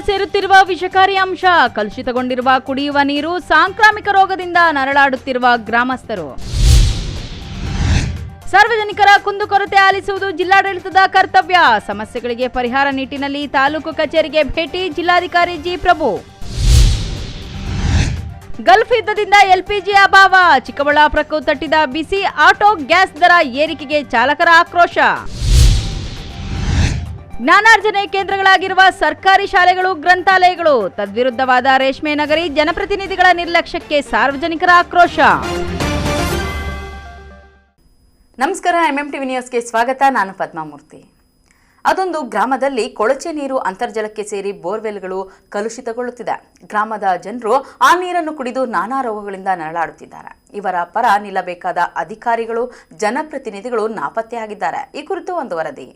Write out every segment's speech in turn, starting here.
ಸೇರುತ್ತಿರುವ ವಿಷಕಾರಿ ಅಂಶ, ಕಲುಷಿತಗೊಂಡಿರುವ ಕುಡಿಯುವ ನೀರು, ಸಾಂಕ್ರಾಮಿಕ ರೋಗದಿಂದ ನರಳಾಡುತ್ತಿರುವ ಗ್ರಾಮಸ್ಥರು. ಸಾರ್ವಜನಿಕರ ಕುಂದುಕೊರತೆ ಆಲಿಸುವುದು ಜಿಲ್ಲಾಡಳಿತದ ಕರ್ತವ್ಯ. ಸಮಸ್ಯೆಗಳಿಗೆ ಪರಿಹಾರ ನಿಟ್ಟಿನಲ್ಲಿ ತಾಲೂಕು ಕಚೇರಿಗೆ ಭೇಟಿ ಜಿಲ್ಲಾಧಿಕಾರಿ ಜಿ ಪ್ರಭು. ಗಲ್ಫ್ ಯುದ್ಧದಿಂದ ಎಲ್ಪಿಜಿ ಅಭಾವ, ಚಿಕ್ಕಬಳ್ಳಾಪುರಕ್ಕೂ ತಟ್ಟಿದ ಬಿಸಿ. ಆಟೋ ಗ್ಯಾಸ್ ದರ ಏರಿಕೆಗೆ ಚಾಲಕರ ಆಕ್ರೋಶ. ಜ್ಞಾನಾರ್ಜನೆ ಕೇಂದ್ರಗಳಾಗಿರುವ ಸರ್ಕಾರಿ ಶಾಲೆಗಳು, ಗ್ರಂಥಾಲಯಗಳು ತದ್ವಿರುದ್ಧವಾದ ರೇಷ್ಮೆ ನಗರಿ, ಜನಪ್ರತಿನಿಧಿಗಳ ನಿರ್ಲಕ್ಷ್ಯಕ್ಕೆ ಸಾರ್ವಜನಿಕರ ಆಕ್ರೋಶ. ನಮಸ್ಕಾರ, ಎಂಎಂಟಿವಿ ನ್ಯೂಸ್ಗೆ ಸ್ವಾಗತ. ನಾನು ಪದ್ಮಾಮೂರ್ತಿ. ಅದೊಂದು ಗ್ರಾಮದಲ್ಲಿ ಕೊಳಚೆ ನೀರು ಅಂತರ್ಜಲಕ್ಕೆ ಸೇರಿ ಬೋರ್ವೆಲ್ಗಳು ಕಲುಷಿತಗೊಳ್ಳುತ್ತಿದೆ. ಗ್ರಾಮದ ಜನರು ಆ ನೀರನ್ನು ಕುಡಿದು ನಾನಾ ರೋಗಗಳಿಂದ ನರಳಾಡುತ್ತಿದ್ದಾರೆ. ಇವರ ಪರ ನಿಲ್ಲಬೇಕಾದ ಅಧಿಕಾರಿಗಳು, ಜನಪ್ರತಿನಿಧಿಗಳು ನಾಪತ್ತೆಯಾಗಿದ್ದಾರೆ. ಈ ಕುರಿತು ಒಂದು ವರದಿ.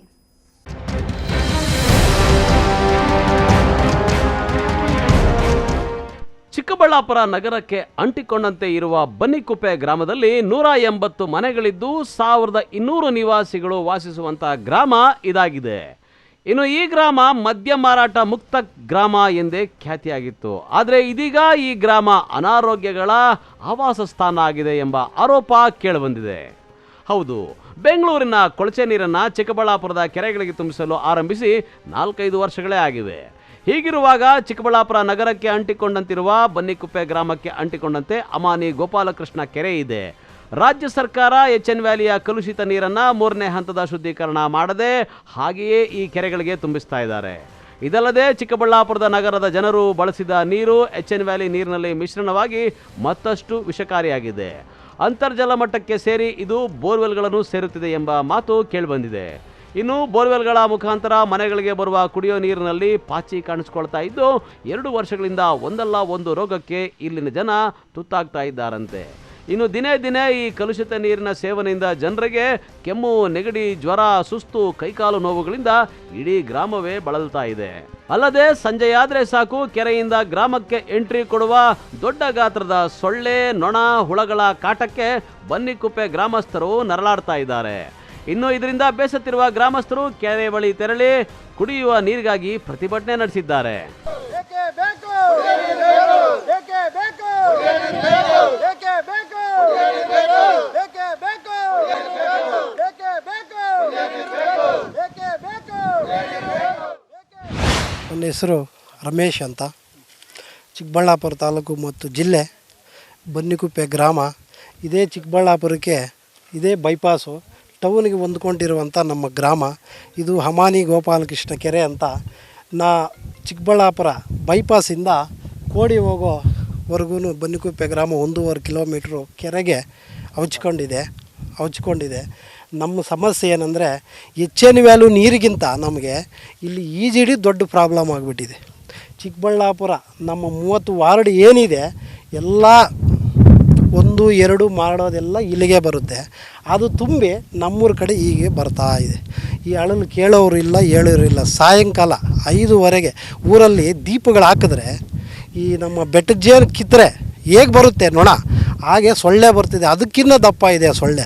ಚಿಕ್ಕಬಳ್ಳಾಪುರ ನಗರಕ್ಕೆ ಅಂಟಿಕೊಂಡಂತೆ ಇರುವ ಬನ್ನಿಕುಪ್ಪೆ ಗ್ರಾಮದಲ್ಲಿ 180 ಮನೆಗಳಿದ್ದು 1200 ನಿವಾಸಿಗಳು ವಾಸಿಸುವಂತಹ ಗ್ರಾಮ ಇದಾಗಿದೆ. ಇನ್ನು ಈ ಗ್ರಾಮ ಮದ್ಯ ಮಾರಾಟ ಮುಕ್ತ ಗ್ರಾಮ ಎಂದೇ ಖ್ಯಾತಿಯಾಗಿತ್ತು. ಆದರೆ ಇದೀಗ ಈ ಗ್ರಾಮ ಅನಾರೋಗ್ಯಗಳ ಆವಾಸ ಸ್ಥಾನ ಆಗಿದೆ ಎಂಬ ಆರೋಪ ಕೇಳಿಬಂದಿದೆ. ಹೌದು, ಬೆಂಗಳೂರಿನ ಕೊಳಚೆ ನೀರನ್ನು ಚಿಕ್ಕಬಳ್ಳಾಪುರದ ಕೆರೆಗಳಿಗೆ ತುಂಬಿಸಲು ಆರಂಭಿಸಿ 4-5 ವರ್ಷಗಳೇ ಆಗಿವೆ. ಹೀಗಿರುವಾಗ ಚಿಕ್ಕಬಳ್ಳಾಪುರ ನಗರಕ್ಕೆ ಅಂಟಿಕೊಂಡಂತಿರುವ ಬನ್ನಿಕುಪ್ಪೆ ಗ್ರಾಮಕ್ಕೆ ಅಂಟಿಕೊಂಡಂತೆ ಅಮಾನಿ ಗೋಪಾಲಕೃಷ್ಣ ಕೆರೆ ಇದೆ. ರಾಜ್ಯ ಸರ್ಕಾರ ಎಚ್ಎನ್ ವ್ಯಾಲಿಯ ಕಲುಷಿತ ನೀರನ್ನು 3ನೇ ಹಂತದ ಶುದ್ಧೀಕರಣ ಮಾಡದೆ ಹಾಗೆಯೇ ಈ ಕೆರೆಗಳಿಗೆ ತುಂಬಿಸ್ತಾ ಇದ್ದಾರೆ. ಇದಲ್ಲದೆ ಚಿಕ್ಕಬಳ್ಳಾಪುರದ ನಗರದ ಜನರು ಬಳಸಿದ ನೀರು ಎಚ್ಎನ್ ವ್ಯಾಲಿ ನೀರಿನಲ್ಲಿ ಮಿಶ್ರಣವಾಗಿ ಮತ್ತಷ್ಟು ವಿಷಕಾರಿಯಾಗಿದೆ. ಅಂತರ್ಜಲ ಮಟ್ಟಕ್ಕೆ ಸೇರಿ ಇದು ಬೋರ್ವೆಲ್ಗಳನ್ನು ಸೇರುತ್ತಿದೆ ಎಂಬ ಮಾತು ಕೇಳಿಬಂದಿದೆ. ಇನ್ನು ಬೋರ್ವೆಲ್ಗಳ ಮುಖಾಂತರ ಮನೆಗಳಿಗೆ ಬರುವ ಕುಡಿಯೋ ನೀರಿನಲ್ಲಿ ಪಾಚಿ ಕಾಣಿಸ್ಕೊಳ್ತಾ ಇದ್ದು 2 ವರ್ಷಗಳಿಂದ ಒಂದಲ್ಲ ಒಂದು ರೋಗಕ್ಕೆ ಇಲ್ಲಿನ ಜನ ತುತ್ತಾಗ್ತಾ ಇದ್ದಾರಂತೆ. ಇನ್ನು ದಿನೇ ದಿನೇ ಈ ಕಲುಷಿತ ನೀರಿನ ಸೇವನೆಯಿಂದ ಜನರಿಗೆ ಕೆಮ್ಮು, ನೆಗಡಿ, ಜ್ವರ, ಸುಸ್ತು, ಕೈಕಾಲು ನೋವುಗಳಿಂದ ಇಡೀ ಗ್ರಾಮವೇ ಬಳಲ್ತಾ ಇದೆ. ಅಲ್ಲದೆ ಸಂಜೆಯಾದರೆ ಸಾಕು ಕೆರೆಯಿಂದ ಗ್ರಾಮಕ್ಕೆ ಎಂಟ್ರಿ ಕೊಡುವ ದೊಡ್ಡ ಗಾತ್ರದ ಸೊಳ್ಳೆ, ನೊಣ, ಹುಳಗಳ ಕಾಟಕ್ಕೆ ಬನ್ನಿಕುಪ್ಪೆ ಗ್ರಾಮಸ್ಥರು ನರಳಾಡ್ತಾ ಇದ್ದಾರೆ. ಇನ್ನು ಇದರಿಂದ ಬೇಸತ್ತಿರುವ ಗ್ರಾಮಸ್ಥರು ಕೆರೆ ಬಳಿ ತೆರಳಿ ಕುಡಿಯುವ ನೀರಿಗಾಗಿ ಪ್ರತಿಭಟನೆ ನಡೆಸಿದ್ದಾರೆ. ನನ್ನ ಹೆಸರು ರಮೇಶ್ ಅಂತ, ಚಿಕ್ಕಬಳ್ಳಾಪುರ ತಾಲೂಕು ಮತ್ತು ಜಿಲ್ಲೆ ಬನ್ನಿಕುಪ್ಪೆ ಗ್ರಾಮ. ಇದೇ ಚಿಕ್ಕಬಳ್ಳಾಪುರಕ್ಕೆ ಇದೇ ಬೈಪಾಸು ಟೌನಿಗೆ ಹೊಂದ್ಕೊಂಡಿರುವಂಥ ನಮ್ಮ ಗ್ರಾಮ. ಇದು ಅಮಾನಿ ಗೋಪಾಲಕೃಷ್ಣ ಕೆರೆ ಅಂತ. ಚಿಕ್ಕಬಳ್ಳಾಪುರ ಬೈಪಾಸಿಂದ ಕೋಡಿ ಹೋಗೋವರೆಗೂ ಬನ್ನಿಕುಪ್ಪೆ ಗ್ರಾಮ 1.5 ಕಿಲೋಮೀಟ್ರು ಕೆರೆಗೆ ಹಚ್ಕೊಂಡಿದೆ. ನಮ್ಮ ಸಮಸ್ಯೆ ಏನಂದರೆ ಎಚ್ಎನ್ ವ್ಯಾಲ್ಯೂ ನೀರಿಗಿಂತ ನಮಗೆ ಇಲ್ಲಿ ಈಜಿಡಿ ದೊಡ್ಡ ಪ್ರಾಬ್ಲಮ್ ಆಗಿಬಿಟ್ಟಿದೆ. ಚಿಕ್ಕಬಳ್ಳಾಪುರ ನಮ್ಮ 30 ವಾರ್ಡ್ ಏನಿದೆ ಎಲ್ಲ 1-2 ಮಾಡೋದೆಲ್ಲ ಇಲ್ಲಿಗೆ ಬರುತ್ತೆ. ಅದು ತುಂಬಿ ನಮ್ಮೂರ ಕಡೆ ಹೀಗೆ ಬರ್ತಾ ಇದೆ. ಈ ಅಳಲು ಕೇಳೋರು ಇಲ್ಲ, ಹೇಳೋರು ಇಲ್ಲ. ಸಾಯಂಕಾಲ 5ವರೆಗೆ ಊರಲ್ಲಿ ದೀಪಗಳು ಹಾಕಿದ್ರೆ ಈ ನಮ್ಮ ಬೆಟ್ಟದ ಜೇನು ಕಿತ್ತರೆ ಹೇಗೆ ಬರುತ್ತೆ ನೊಣ, ಹಾಗೆ ಸೊಳ್ಳೆ ಬರ್ತಿದೆ. ಅದಕ್ಕಿಂತ ದಪ್ಪ ಇದೆ ಸೊಳ್ಳೆ.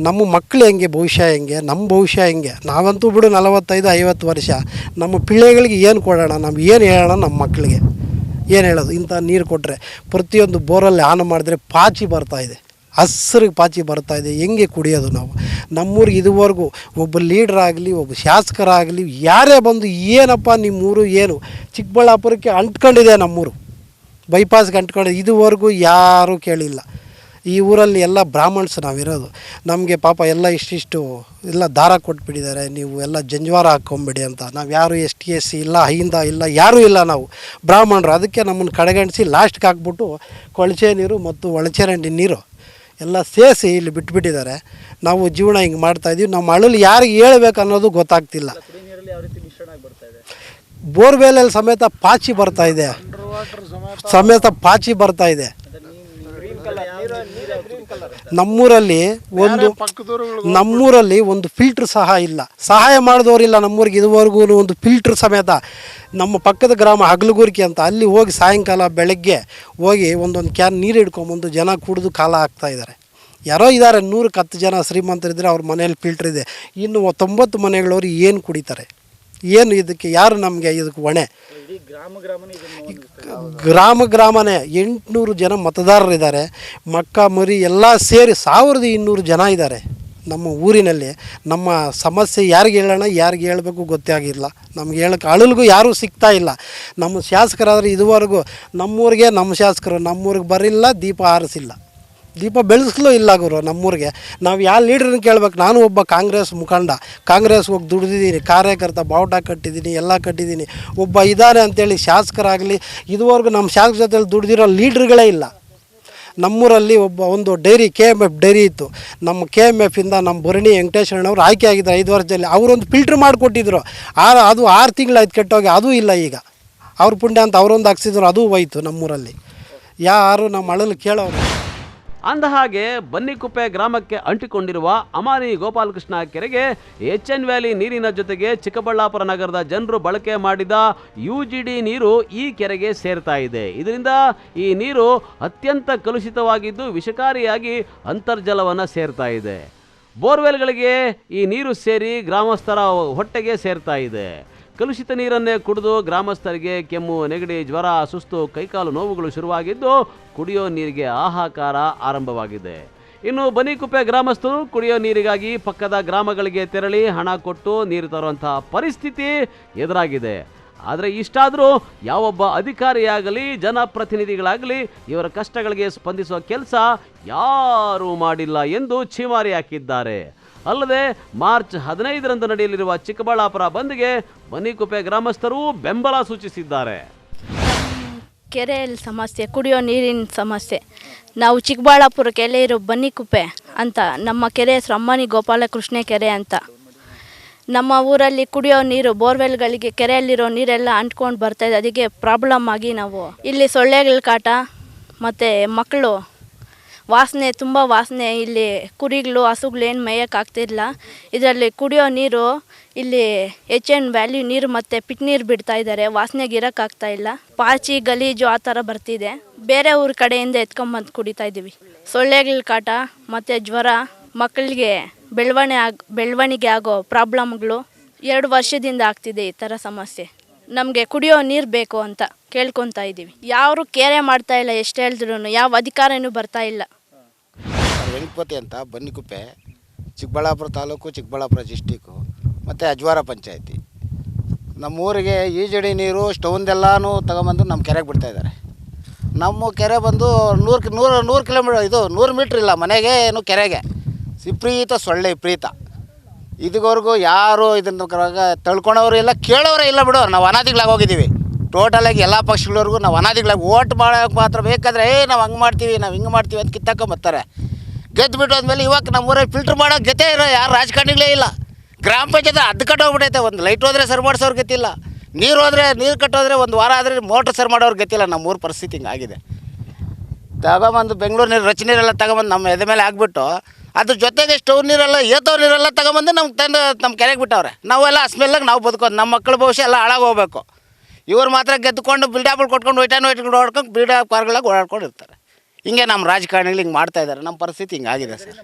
ನಮ್ಮ ಮಕ್ಕಳು ಹೆಂಗೆ, ಭವಿಷ್ಯ ಹೆಂಗೆ, ನಮ್ಮ ಭವಿಷ್ಯ ಹೆಂಗೆ? ನಾವಂತೂ ಬಿಡು 45-50 ವರ್ಷ. ನಮ್ಮ ಪಿಳ್ಳೆಗಳಿಗೆ ಏನು ಕೊಡೋಣ, ನಾವು ಏನು ಹೇಳೋಣ ನಮ್ಮ ಮಕ್ಕಳಿಗೆ? ಏನು ಹೇಳೋದು? ಇಂಥ ನೀರು ಕೊಟ್ಟರೆ ಪ್ರತಿಯೊಂದು ಬೋರಲ್ಲಿ ಆನ್ ಮಾಡಿದ್ರೆ ಪಾಚಿ ಬರ್ತಾಯಿದೆ, ಹಸ್ರಿಗೆ ಪಾಚಿ ಬರ್ತಾಯಿದೆ. ಹೆಂಗೆ ಕುಡಿಯೋದು ನಾವು? ನಮ್ಮೂರಿಗೆ ಇದುವರೆಗೂ ಒಬ್ಬ ಲೀಡ್ರಾಗಲಿ, ಒಬ್ಬ ಶಾಸಕರಾಗಲಿ ಯಾರೇ ಬಂದು ಏನಪ್ಪ ನಿಮ್ಮೂರು ಏನು, ಚಿಕ್ಕಬಳ್ಳಾಪುರಕ್ಕೆ ಅಂಟ್ಕೊಂಡಿದೆ ನಮ್ಮೂರು, ಬೈಪಾಸ್ಗೆ ಅಂಟ್ಕೊಂಡಿದೆ, ಇದುವರೆಗೂ ಯಾರೂ ಕೇಳಿಲ್ಲ. ಈ ಊರಲ್ಲಿ ಎಲ್ಲ ಬ್ರಾಹ್ಮಣ್ಸ್ ನಾವಿರೋದು. ನಮಗೆ ಪಾಪ ಎಲ್ಲ ಇಷ್ಟಿಷ್ಟು ಎಲ್ಲ ದಾರ ಕೊಟ್ಬಿಟ್ಟಿದ್ದಾರೆ, ನೀವು ಎಲ್ಲ ಜಂಜ್ವಾರ ಹಾಕ್ಕೊಂಬಿಡಿ ಅಂತ. ನಾವು ಯಾರು ST ಇಲ್ಲ, ಹೈಂದ ಇಲ್ಲ, ಯಾರೂ ಇಲ್ಲ, ನಾವು ಬ್ರಾಹ್ಮಣರು. ಅದಕ್ಕೆ ನಮ್ಮನ್ನು ಕಡೆಗಣಿಸಿ ಲಾಸ್ಟ್ಗೆ ಹಾಕ್ಬಿಟ್ಟು ಕೊಳಚೆ ನೀರು ಮತ್ತು ಒಳಚರಂಡಿ ನೀರು ಎಲ್ಲ ಸೇರಿಸಿ ಇಲ್ಲಿ ಬಿಟ್ಬಿಟ್ಟಿದ್ದಾರೆ. ನಾವು ಜೀವನ ಹಿಂಗೆ ಮಾಡ್ತಾಯಿದ್ದೀವಿ. ನಮ್ಮ ಅಳಲು ಯಾರಿಗೆ ಹೇಳ್ಬೇಕು ಅನ್ನೋದು ಗೊತ್ತಾಗ್ತಿಲ್ಲ. ಬೋರ್ವೆಲಲ್ಲಿ ಸಮೇತ ಪಾಚಿ ಬರ್ತಾಯಿದೆ, ನಮ್ಮೂರಲ್ಲಿ ಒಂದು ಫಿಲ್ಟ್ರ್ ಸಹ ಇಲ್ಲ, ಸಹಾಯ ಮಾಡಿದವರಿಲ್ಲ ನಮ್ಮೂರಿಗೆ ಇದುವರೆಗೂ. ಒಂದು ಫಿಲ್ಟ್ರ್ ಸಮೇತ ನಮ್ಮ ಪಕ್ಕದ ಗ್ರಾಮ ಹಗಲಗುರ್ಕಿ ಅಂತ, ಅಲ್ಲಿ ಹೋಗಿ ಸಾಯಂಕಾಲ ಬೆಳಗ್ಗೆ ಹೋಗಿ ಒಂದೊಂದು ಕ್ಯಾನ್ ನೀರು ಹಿಡ್ಕೊಂಬಂದು ಜನ ಕುಡಿದು ಕಾಲ ಹಾಕ್ತಾಯಿದ್ದಾರೆ. ಯಾರೋ ಇದ್ದಾರೆ 110 ಜನ ಶ್ರೀಮಂತರಿದ್ದರೆ ಅವ್ರ ಮನೇಲಿ ಫಿಲ್ಟ್ರ್ ಇದೆ. ಇನ್ನು 90 ಮನೆಗಳವ್ರು ಏನು ಕುಡಿತಾರೆ? ಏನು ಇದಕ್ಕೆ ಯಾರು ನಮಗೆ ಇದಕ್ಕೆ ಹೊಣೆ? ಗ್ರಾಮನೇ 800 ಜನ ಮತದಾರರಿದ್ದಾರೆ. ಮಕ್ಕ ಮರಿ ಎಲ್ಲ ಸೇರಿ 1200 ಜನ ಇದ್ದಾರೆ ನಮ್ಮ ಊರಿನಲ್ಲಿ. ನಮ್ಮ ಸಮಸ್ಯೆ ಯಾರಿಗೆ ಹೇಳೋಣ, ಯಾರಿಗೆ ಹೇಳಬೇಕು ಗೊತ್ತೇ ಆಗಿಲ್ಲ. ನಮ್ಗೆ ಹೇಳೋಕ್ಕೆ ಅಳಲ್ಗೂ ಯಾರೂ ಸಿಗ್ತಾ ಇಲ್ಲ. ನಮ್ಮ ಶಾಸಕರಾದರೆ ಇದುವರೆಗೂ ನಮ್ಮೂರಿಗೆ ನಮ್ಮ ಶಾಸಕರು ನಮ್ಮೂರಿಗೆ ಬರಿಲ್ಲ, ದೀಪ ಹಾರಿಸಿಲ್ಲ, ದೀಪ ಬೆಳೆಸಲೂ ಇಲ್ಲ ಗುರು ನಮ್ಮೂರಿಗೆ. ನಾವು ಯಾವ ಲೀಡ್ರನ್ನ ಕೇಳ್ಬೇಕು? ನಾನು ಒಬ್ಬ ಕಾಂಗ್ರೆಸ್ ಮುಖಂಡ, ಕಾಂಗ್ರೆಸ್ ಹೋಗಿ ದುಡಿದಿದ್ದೀನಿ, ಕಾರ್ಯಕರ್ತ, ಬಾವುಟ ಕಟ್ಟಿದ್ದೀನಿ, ಎಲ್ಲ ಕಟ್ಟಿದ್ದೀನಿ. ಒಬ್ಬ ಇದ್ದಾರೆ ಅಂತೇಳಿ ಶಾಸಕರಾಗಲಿ ಇದುವರೆಗೂ ನಮ್ಮ ಶಾಸಕರ ಜೊತೆಲಿ ದುಡಿದಿರೋ ಲೀಡ್ರ್ಗಳೇ ಇಲ್ಲ. ನಮ್ಮೂರಲ್ಲಿ ಒಂದು ಡೈರಿ KMF ಡೈರಿ ಇತ್ತು. ನಮ್ಮ KMF ಇಂದ ನಮ್ಮ ಭರಣಿ ವೆಂಕಟೇಶ್ವರಣ್ಣವ್ರು ಆಯ್ಕೆ ಆಗಿದ್ದಾರೆ 5 ವರ್ಷದಲ್ಲಿ. ಅವರೊಂದು ಫಿಲ್ಟ್ರ್ ಮಾಡಿಕೊಟ್ಟಿದ್ರು. ಅದು 6 ತಿಂಗಳಾಯ್ತು ಕೆಟ್ಟೋಗಿ, ಅದೂ ಇಲ್ಲ ಈಗ. ಅವ್ರ ಪುಣ್ಯ ಅಂತ ಅವರೊಂದು ಹಾಕ್ಸಿದ್ರು, ಅದೂ ಹೋಯ್ತು ನಮ್ಮೂರಲ್ಲಿ. ಯಾರು ನಮ್ಮ ಅಳಲು ಕೇಳೋರು. ಅಂದಹಾಗೆ ಬನ್ನಿಕುಪ್ಪೆ ಗ್ರಾಮಕ್ಕೆ ಅಂಟಿಕೊಂಡಿರುವ ಅಮಾನಿ ಗೋಪಾಲಕೃಷ್ಣ ಕೆರೆಗೆ HN ವ್ಯಾಲಿ ನೀರಿನ ಜೊತೆಗೆ ಚಿಕ್ಕಬಳ್ಳಾಪುರ ನಗರದ ಜನರು ಬಳಕೆ ಮಾಡಿದ UGD ನೀರು ಈ ಕೆರೆಗೆ ಸೇರ್ತಾ ಇದೆ. ಇದರಿಂದ ಈ ನೀರು ಅತ್ಯಂತ ಕಲುಷಿತವಾಗಿದ್ದು ವಿಷಕಾರಿಯಾಗಿ ಅಂತರ್ಜಲವನ್ನು ಸೇರ್ತಾ ಇದೆ. ಬೋರ್ವೆಲ್ಗಳಿಗೆ ಈ ನೀರು ಸೇರಿ ಗ್ರಾಮಸ್ಥರ ಹೊಟ್ಟೆಗೆ ಸೇರ್ತಾ ಇದೆ. ಕಲುಷಿತ ನೀರನ್ನೇ ಕುಡಿದು ಗ್ರಾಮಸ್ಥರಿಗೆ ಕೆಮ್ಮು, ನೆಗಡಿ, ಜ್ವರ, ಸುಸ್ತು, ಕೈಕಾಲು ನೋವುಗಳು ಶುರುವಾಗಿದ್ದು ಕುಡಿಯೋ ನೀರಿಗೆ ಹಾಹಾಕಾರ ಆರಂಭವಾಗಿದೆ. ಇನ್ನು ಬನ್ನಿಕುಪ್ಪೆ ಗ್ರಾಮಸ್ಥರು ಕುಡಿಯೋ ನೀರಿಗಾಗಿ ಪಕ್ಕದ ಗ್ರಾಮಗಳಿಗೆ ತೆರಳಿ ಹಣ ಕೊಟ್ಟು ನೀರು ತರುವಂತಹ ಪರಿಸ್ಥಿತಿ ಎದುರಾಗಿದೆ. ಆದರೆ ಇಷ್ಟಾದರೂ ಯಾವೊಬ್ಬ ಅಧಿಕಾರಿಯಾಗಲಿ ಜನಪ್ರತಿನಿಧಿಗಳಾಗಲಿ ಇವರ ಕಷ್ಟಗಳಿಗೆ ಸ್ಪಂದಿಸುವ ಕೆಲಸ ಯಾರೂ ಮಾಡಿಲ್ಲ ಎಂದು ಛೀಮಾರಿ ಹಾಕಿದ್ದಾರೆ. ಅಲ್ಲದೆ ಮಾರ್ಚ್ 15ರಂದು ನಡೆಯಲಿರುವ ಚಿಕ್ಕಬಳ್ಳಾಪುರ ಬಂದ್ಗೆ ಬನ್ನಿಕುಪ್ಪೆ ಗ್ರಾಮಸ್ಥರು ಬೆಂಬಲ ಸೂಚಿಸಿದ್ದಾರೆ. ಕೆರೆಯಲ್ಲಿ ಸಮಸ್ಯೆ, ಕುಡಿಯೋ ನೀರಿನ ಸಮಸ್ಯೆ. ನಾವು ಚಿಕ್ಕಬಳ್ಳಾಪುರ ಕೆರೆ ಇರೋ ಬನ್ನಿಕುಪ್ಪೆ ಅಂತ, ನಮ್ಮ ಕೆರೆ ಹೆಸರು ಅಮ್ಮನಿ ಗೋಪಾಲಕೃಷ್ಣ ಕೆರೆ ಅಂತ. ನಮ್ಮ ಊರಲ್ಲಿ ಕುಡಿಯೋ ನೀರು ಬೋರ್ವೆಲ್ಗಳಿಗೆ ಕೆರೆಯಲ್ಲಿರೋ ನೀರೆಲ್ಲ ಅಂಟ್ಕೊಂಡು ಬರ್ತಾಯಿದೆ. ಅದಕ್ಕೆ ಪ್ರಾಬ್ಲಮ್ ಆಗಿ ನಾವು ಇಲ್ಲಿ ಸೊಳ್ಳೆಗಳ ಕಾಟ ಮತ್ತು ಮಕ್ಕಳು ವಾಸನೆ, ತುಂಬ ವಾಸನೆ. ಇಲ್ಲಿ ಕುರಿಗಳು ಹಸುಗಳು ಏನು ಮೇಯೋಕ್ಕಾಗ್ತಿಲ್ಲ. ಇದರಲ್ಲಿ ಕುಡಿಯೋ ನೀರು ಇಲ್ಲಿ HN ವ್ಯಾಲಿ ನೀರು ಮತ್ತು ಪಿಟ್ ನೀರು ಬಿಡ್ತಾ ಇದ್ದಾರೆ. ವಾಸನೆಗೆ ಇರೋಕ್ಕಾಗ್ತಾ ಇಲ್ಲ. ಪಾಚಿ ಗಲೀಜು ಆ ಥರ ಬರ್ತಿದೆ. ಬೇರೆ ಊರ ಕಡೆಯಿಂದ ಎತ್ಕೊಂಬಂದು ಕುಡಿತಾ ಇದ್ದೀವಿ. ಸೊಳ್ಳೆಗಳ ಕಾಟ ಮತ್ತು ಜ್ವರ, ಮಕ್ಕಳಿಗೆ ಬೆಳವಣಿಗೆ ಆಗೋ ಪ್ರಾಬ್ಲಮ್ಗಳು 2 ವರ್ಷದಿಂದ ಆಗ್ತಿದೆ ಈ ಥರ ಸಮಸ್ಯೆ. ನಮಗೆ ಕುಡಿಯೋ ನೀರು ಬೇಕು ಅಂತ ಕೇಳ್ಕೊತಾ ಇದ್ದೀವಿ. ಯಾರು ಕೇರೆ ಮಾಡ್ತಾ ಇಲ್ಲ. ಎಷ್ಟು ಹೇಳಿದ್ರು ಯಾವ ಅಧಿಕಾರಿನೂ ಬರ್ತಾ ಇಲ್ಲ. ವೆಂಕಪತಿ ಅಂತ ಬನ್ನಿಕುಪ್ಪೆ, ಚಿಕ್ಕಬಳ್ಳಾಪುರ ತಾಲೂಕು, ಚಿಕ್ಕಬಳ್ಳಾಪುರ ಡಿಸ್ಟಿಕ್ಕು ಮತ್ತು ಅಜ್ವಾರ ಪಂಚಾಯತಿ. ನಮ್ಮೂರಿಗೆ UGD ನೀರು ಸ್ಟೌನ್ದೆಲ್ಲನೂ ತಗೊಂಬಂದು ನಮ್ಮ ಕೆರೆಗೆ ಬಿಡ್ತಾಯಿದ್ದಾರೆ. ನಮ್ಮ ಕೆರೆ ಬಂದು 100 ಕಿಲೋಮೀಟರ್, ಇದು 100 ಮೀಟ್ರ್ ಇಲ್ಲ ಮನೆಗೆ ಏನು ಕೆರೆಗೆ. ವಿಪರೀತ ಸೊಳ್ಳೆ, ವಿಪರೀತ. ಇದುವರೆಗೂ ಯಾರು ಇದನ್ನು ತಳ್ಕೊಳೋರು ಇಲ್ಲ, ಕೇಳೋರೇ ಇಲ್ಲ ಬಿಡು. ನಾವು ಅನಾದಿಗಳಾಗಿ ಹೋಗಿದ್ದೀವಿ. ಟೋಟಲಾಗಿ ಎಲ್ಲ ಪಕ್ಷಗಳವ್ರಿಗೂ ನಾವು ಅನಾದಿಗಳಾಗಿ ಓಟ್ ಮಾಡೋಕ್ಕೆ ಮಾತ್ರ ಬೇಕಾದರೆ ನಾವು ಹಂಗೆ ಮಾಡ್ತೀವಿ, ನಾವು ಹಿಂಗೆ ಮಾಡ್ತೀವಿ ಅಂತ ಕಿತ್ತಕೊಂಬರ್ತಾರೆ. ಗೆದ್ದು ಬಿಟ್ಟು ಹೋದ್ಮೇಲೆ ಇವಾಗ ನಮ್ಮೂರಲ್ಲಿ ಫಿಲ್ಟ್ರ್ ಮಾಡೋ ಗತೆ ಇರೋ ಯಾರು ರಾಜಕಾರಣಿಗಳೇ ಇಲ್ಲ. ಗ್ರಾಮ ಪಂಚಾಯತ್ ಅದು ಕಟ್ಟೋಗ್ಬಿಟ್ಟೈತೆ. ಒಂದು ಲೈಟ್ ಹೋದರೆ ಸರಿ ಮಾಡಿಸೋರು ಗೊತ್ತಿಲ್ಲ, ನೀರು ಕಟ್ಟೋದ್ರೆ ಒಂದು ವಾರ ಆದರೆ ಮೋಟ್ರ್ ಸರಿ ಮಾಡೋರು ಗೊತ್ತಿಲ್ಲ. ನಮ್ಮೂರ ಪರಿಸ್ಥಿತಿ ಹಿಂಗಾಗಿದೆ. ತಗೊಂಬಂದು ಬೆಂಗಳೂರು ನೀರು, ರಚನೆ ನೀರೆಲ್ಲ ತಗೊಂಬಂದು ನಮ್ಮ ಎದೆ ಮೇಲೆ ಹಾಕ್ಬಿಟ್ಟು ಅದ್ರ ಜೊತೆಗೆ ಸ್ಟವ್ ನೀರೆಲ್ಲ, ಏತೋ ನೀರೆಲ್ಲ ತಗೊಂಬಂದು ನಮ್ಗೆ ತಂದು ನಮ್ಮ ಕೆರೆಗೆ ಬಿಟ್ಟವ್ರೆ. ನಾವೆಲ್ಲ ಸ್ಮೆಲ್ಲಾಗಿ ನಾವು ಬದುಕೋದು. ನಮ್ಮ ಮಕ್ಕಳ ಭವಿಷ್ಯ ಎಲ್ಲ ಹಾಳಾಗೋಗ್ಬೇಕು. ಇವ್ರು ಮಾತ್ರ ಗೆದ್ದುಕೊಂಡು ಬಿಲ್ಡಾಪಲ್ ಕೊಟ್ಕೊಂಡು ಹೊಯ್ಕೊಂಡು ಓಡ್ಕೊಂಡು ಬಿಲ್ಡಾಪ್ ಕಾರ್ಗಳಾಗಿ ಓಡಾಡ್ಕೊಂಡು ಇರ್ತಾರೆ. ಹಿಂಗೆ ನಮ್ಮ ರಾಜಕಾರಣಿಗಳು ಹಿಂಗೆ ಮಾಡ್ತಾಯಿದ್ದಾರೆ. ನಮ್ಮ ಪರಿಸ್ಥಿತಿ ಹಿಂಗಾಗಿದೆ ಸರ್.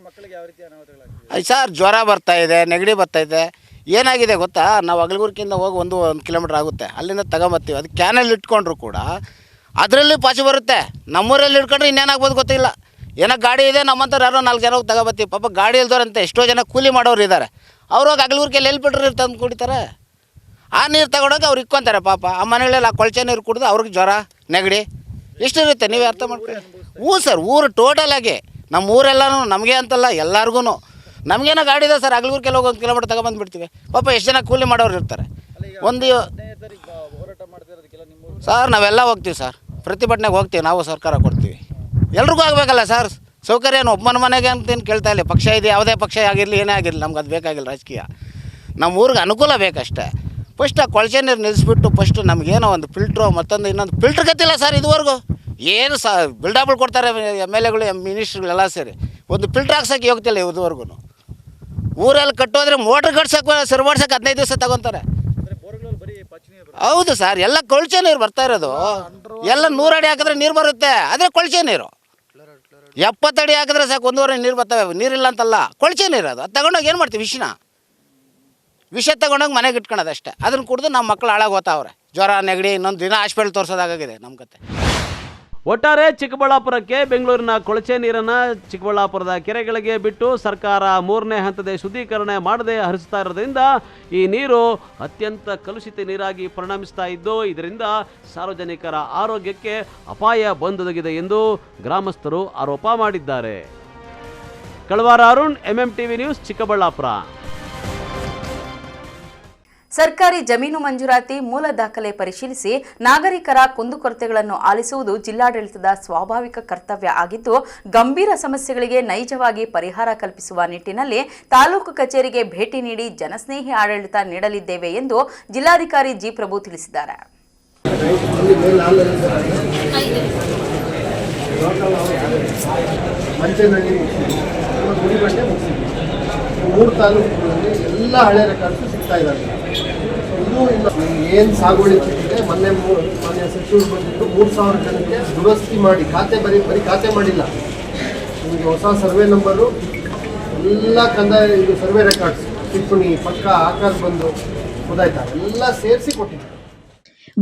ಸರ್ ಜ್ವರ ಬರ್ತಾಯಿದೆ, ನೆಗಡಿ ಬರ್ತಾಯಿದೆ. ಏನಾಗಿದೆ ಗೊತ್ತಾ, ನಾವು ಅಗಲಗುರ್ಕಿಂದ ಹೋಗಿ 1 ಕಿಲೋಮೀಟ್ರ್ ಆಗುತ್ತೆ, ಅಲ್ಲಿಂದ ತಗೊಂಬರ್ತೀವಿ. ಅದು ಕ್ಯಾನಲ್ಲಿ ಇಟ್ಕೊಂಡ್ರು ಕೂಡ ಅದರಲ್ಲಿ ಪಾಚಿ ಬರುತ್ತೆ. ನಮ್ಮೂರಲ್ಲಿ ಇಟ್ಕೊಂಡ್ರೆ ಇನ್ನೇನಾಗ್ಬೋದು ಗೊತ್ತಿಲ್ಲ. ಏನೋ ಗಾಡಿ ಇದೆ, ನಮ್ಮಂಥವ್ರು ಯಾರೋ 4 ಜನ ಹೋಗಿ ತಗೊಬರ್ತೀವಿ. ಪಾಪ ಗಾಡಿ ಇಲ್ದವ್ರಂತೆ ಎಷ್ಟೋ ಜನ ಕೂಲಿ ಮಾಡೋರು ಇದ್ದಾರೆ. ಅವ್ರೋಗಿ ಅಗಲಗುರ್ಕೆಲ್ಲಿ ಎಲ್ಲಿ ಬಿಟ್ಟರು ನೀರು ತಂದು ಕುಡಿತಾರೆ. ಆ ನೀರು ತಗೊಂಡೋಗಿ ಅವ್ರು ಇಕ್ಕೊಂತಾರೆ. ಪಾಪ ಆ ಮನೆಗಳಲ್ಲಿ ಆ ಕೊಳಚೆ ನೀರು ಕುಡಿದು ಅವ್ರಿಗೆ ಜ್ವರ, ನೆಗಡಿ ಎಷ್ಟಿರುತ್ತೆ ನೀವೇ ಅರ್ಥ ಮಾಡ್ಕೊಳ್ಳಿ. ಸರ್ ಊರು ಟೋಟಲಾಗಿ ನಮ್ಮ ಊರೆಲ್ಲನೂ ನಮಗೆ ಅಂತಲ್ಲ, ಎಲ್ಲರಿಗೂ. ನಮಗೇನೋ ಗಾಡಿ ಇದೆ ಸರ್, ಅಗಲಗುರ್ಕೆಲ್ಲಿ ಹೋಗಿ 1 ಕಿಲೋಮೀಟ್ರ್ ತಗೊಂಬಂದುಬಿಡ್ತೀವಿ. ಪಾಪ ಎಷ್ಟು ಜನ ಕೂಲಿ ಮಾಡೋರು ಇರ್ತಾರೆ. ಸರ್ ನಾವೆಲ್ಲ ಹೋಗ್ತೀವಿ ಸರ್, ಪ್ರತಿಭಟನೆಗೆ ಹೋಗ್ತೀವಿ. ನಾವು ಸರ್ಕಾರ ಕೊಡ್ತೀವಿ. ಎಲ್ರಿಗೂ ಆಗಬೇಕಲ್ಲ ಸರ್ ಸೌಕರ್ಯ. ಒಬ್ಬನ ಮನೆಗೆ ಅಂತೇನು ಕೇಳ್ತಾ ಇಲ್ಲ. ಪಕ್ಷ ಇದೆ, ಯಾವುದೇ ಪಕ್ಷ ಆಗಿರಲಿ, ಏನೇ ಆಗಿರಲಿ, ನಮ್ಗೆ ಅದು ಬೇಕಾಗಿಲ್ಲ. ರಾಜಕೀಯ ನಮ್ಮ ಊರಿಗೆ ಅನುಕೂಲ ಬೇಕಷ್ಟೇ. ಫಸ್ಟ್ ಆ ಕೊಳಚೆ ನೀರು ನಿಲ್ಲಿಸ್ಬಿಟ್ಟು ಫಸ್ಟು ನಮಗೇನೋ ಒಂದು ಫಿಲ್ಟ್ರು, ಮತ್ತೊಂದು ಇನ್ನೊಂದು ಫಿಲ್ಟ್ರ್ ಗೊತ್ತಿಲ್ಲ ಸರ್ ಇದುವರೆಗೂ. ಏನು ಬಿಲ್ಡಾಪಲ್ ಕೊಡ್ತಾರೆ MLAಗಳು, ಮಿನಿಸ್ಟ್ರುಗಳೆಲ್ಲ ಸೇರಿ. ಒಂದು ಫಿಲ್ಟ್ರ್ ಹಾಕ್ಸೋಕ್ಕೆ ಹೋಗ್ತಿಲ್ಲ ಇದುವರೆಗೂ. ಊರಲ್ಲಿ ಕಟ್ಟೋದ್ರೆ ಮೋಟ್ರ್ ಕಟ್ಸೋಕೆ ಸರಿ ಮಾಡ್ಸೋಕೆ 15 ದಿವಸ ತಗೊತಾರೆ. ಹೌದು ಸರ್, ಎಲ್ಲ ಕೊಳಚೆ ನೀರು ಬರ್ತಾ ಇರೋದು. ಎಲ್ಲ 100 ಅಡಿ ಹಾಕಿದ್ರೆ ನೀರು ಬರುತ್ತೆ, ಆದರೆ ಕೊಳಚೆ ನೀರು. 70 ಅಡಿ ಹಾಕಿದ್ರೆ ಸಾಕು, 1.5 ನೀರು ಬರ್ತವೆ. ನೀರಿಲ್ಲ ಅಂತಲ್ಲ, ಕೊಳಚೆ ನೀರು ಅದು. ಅದು ತಗೊಂಡೋಗಿ ಏನು ಮಾಡ್ತೀವಿ? ವಿಷನ ವಿಷ ತಗೊಂಡೋಗಿ ಮನೆಗೆ ಇಟ್ಕೊಳೋದು ಅಷ್ಟೇ. ಅದನ್ನು ಕುಡಿದು ನಮ್ಮ ಮಕ್ಕಳು ಹಾಳಾಗೋತಾವ್ರೆ. ಜ್ವರ ನೆಗಡಿ ಇನ್ನೊಂದು ದಿನ ಹಾಸ್ಪಿಟಲ್ ತೋರಿಸೋದಾಗಿದೆ ನಮ್ಮ ಕತೆ. ಒಟ್ಟಾರೆ ಚಿಕ್ಕಬಳ್ಳಾಪುರಕ್ಕೆ ಬೆಂಗಳೂರಿನ ಕೊಳಚೆ ನೀರನ್ನು ಚಿಕ್ಕಬಳ್ಳಾಪುರದ ಕೆರೆಗಳಿಗೆ ಬಿಟ್ಟು ಸರ್ಕಾರ 3ನೇ ಹಂತದ ಶುದ್ಧೀಕರಣ ಮಾಡದೆ ಹರಿಸ್ತಾ ಇರೋದ್ರಿಂದ ಈ ನೀರು ಅತ್ಯಂತ ಕಲುಷಿತ ನೀರಾಗಿ ಪರಿಣಮಿಸ್ತಾ ಇದ್ದು ಇದರಿಂದ ಸಾರ್ವಜನಿಕರ ಆರೋಗ್ಯಕ್ಕೆ ಅಪಾಯ ಬಂದೊದಗಿದೆ ಎಂದು ಗ್ರಾಮಸ್ಥರು ಆರೋಪ ಮಾಡಿದ್ದಾರೆ. ಕಳವಾರ ಅರುಣ್, MMTV ನ್ಯೂಸ್, ಚಿಕ್ಕಬಳ್ಳಾಪುರ. ಸರ್ಕಾರಿ ಜಮೀನು ಮಂಜೂರಾತಿ ಮೂಲ ದಾಖಲೆ ಪರಿಶೀಲಿಸಿ ನಾಗರಿಕರ ಕುಂದುಕೊರತೆಗಳನ್ನು ಆಲಿಸುವುದು ಜಿಲ್ಲಾಡಳಿತದ ಸ್ವಾಭಾವಿಕ ಕರ್ತವ್ಯ ಆಗಿದ್ದು, ಗಂಭೀರ ಸಮಸ್ಯೆಗಳಿಗೆ ನೈಜವಾಗಿ ಪರಿಹಾರ ಕಲ್ಪಿಸುವ ನಿಟ್ಟಿನಲ್ಲಿ ತಾಲೂಕು ಕಚೇರಿಗೆ ಭೇಟಿ ನೀಡಿ ಜನಸ್ನೇಹಿ ಆಡಳಿತ ನೀಡಲಿದ್ದೇವೆ ಎಂದು ಜಿಲ್ಲಾಧಿಕಾರಿ ಜಿ ಪ್ರಭು ತಿಳಿಸಿದ್ದಾರೆ. ಮೂರು ತಾಲೂಕುಗಳಲ್ಲಿ ಎಲ್ಲ ಹಳೆ ರೆಕಾರ್ಡ್ಸು ಸಿಗ್ತಾ ಇದ್ದಾರೆ. ಇದು ಏನು ಸಾಗುವಳಿ ಇದೆ, ಮೊನ್ನೆ ಮಾನ್ಯ ಸಚಿವರು ಬಂದಿದ್ದು 3,000 ಜನಕ್ಕೆ ದುರಸ್ತಿ ಮಾಡಿ ಖಾತೆ ಬರೀ ಖಾತೆ ಮಾಡಿಲ್ಲ, ನಿಮಗೆ ಹೊಸ ಸರ್ವೆ ನಂಬರು ಎಲ್ಲ ಕಂದಾಯ ಇದು ಸರ್ವೆ ರೆಕಾರ್ಡ್ಸ್ ಟಿಪ್ಪಣಿ ಪಕ್ಕ ಆಕಾರ ಬಂದು ಗೊತ್ತಾಯ್ತಾ ಎಲ್ಲ ಸೇರಿಸಿ ಕೊಟ್ಟಿದ್ದಾರೆ.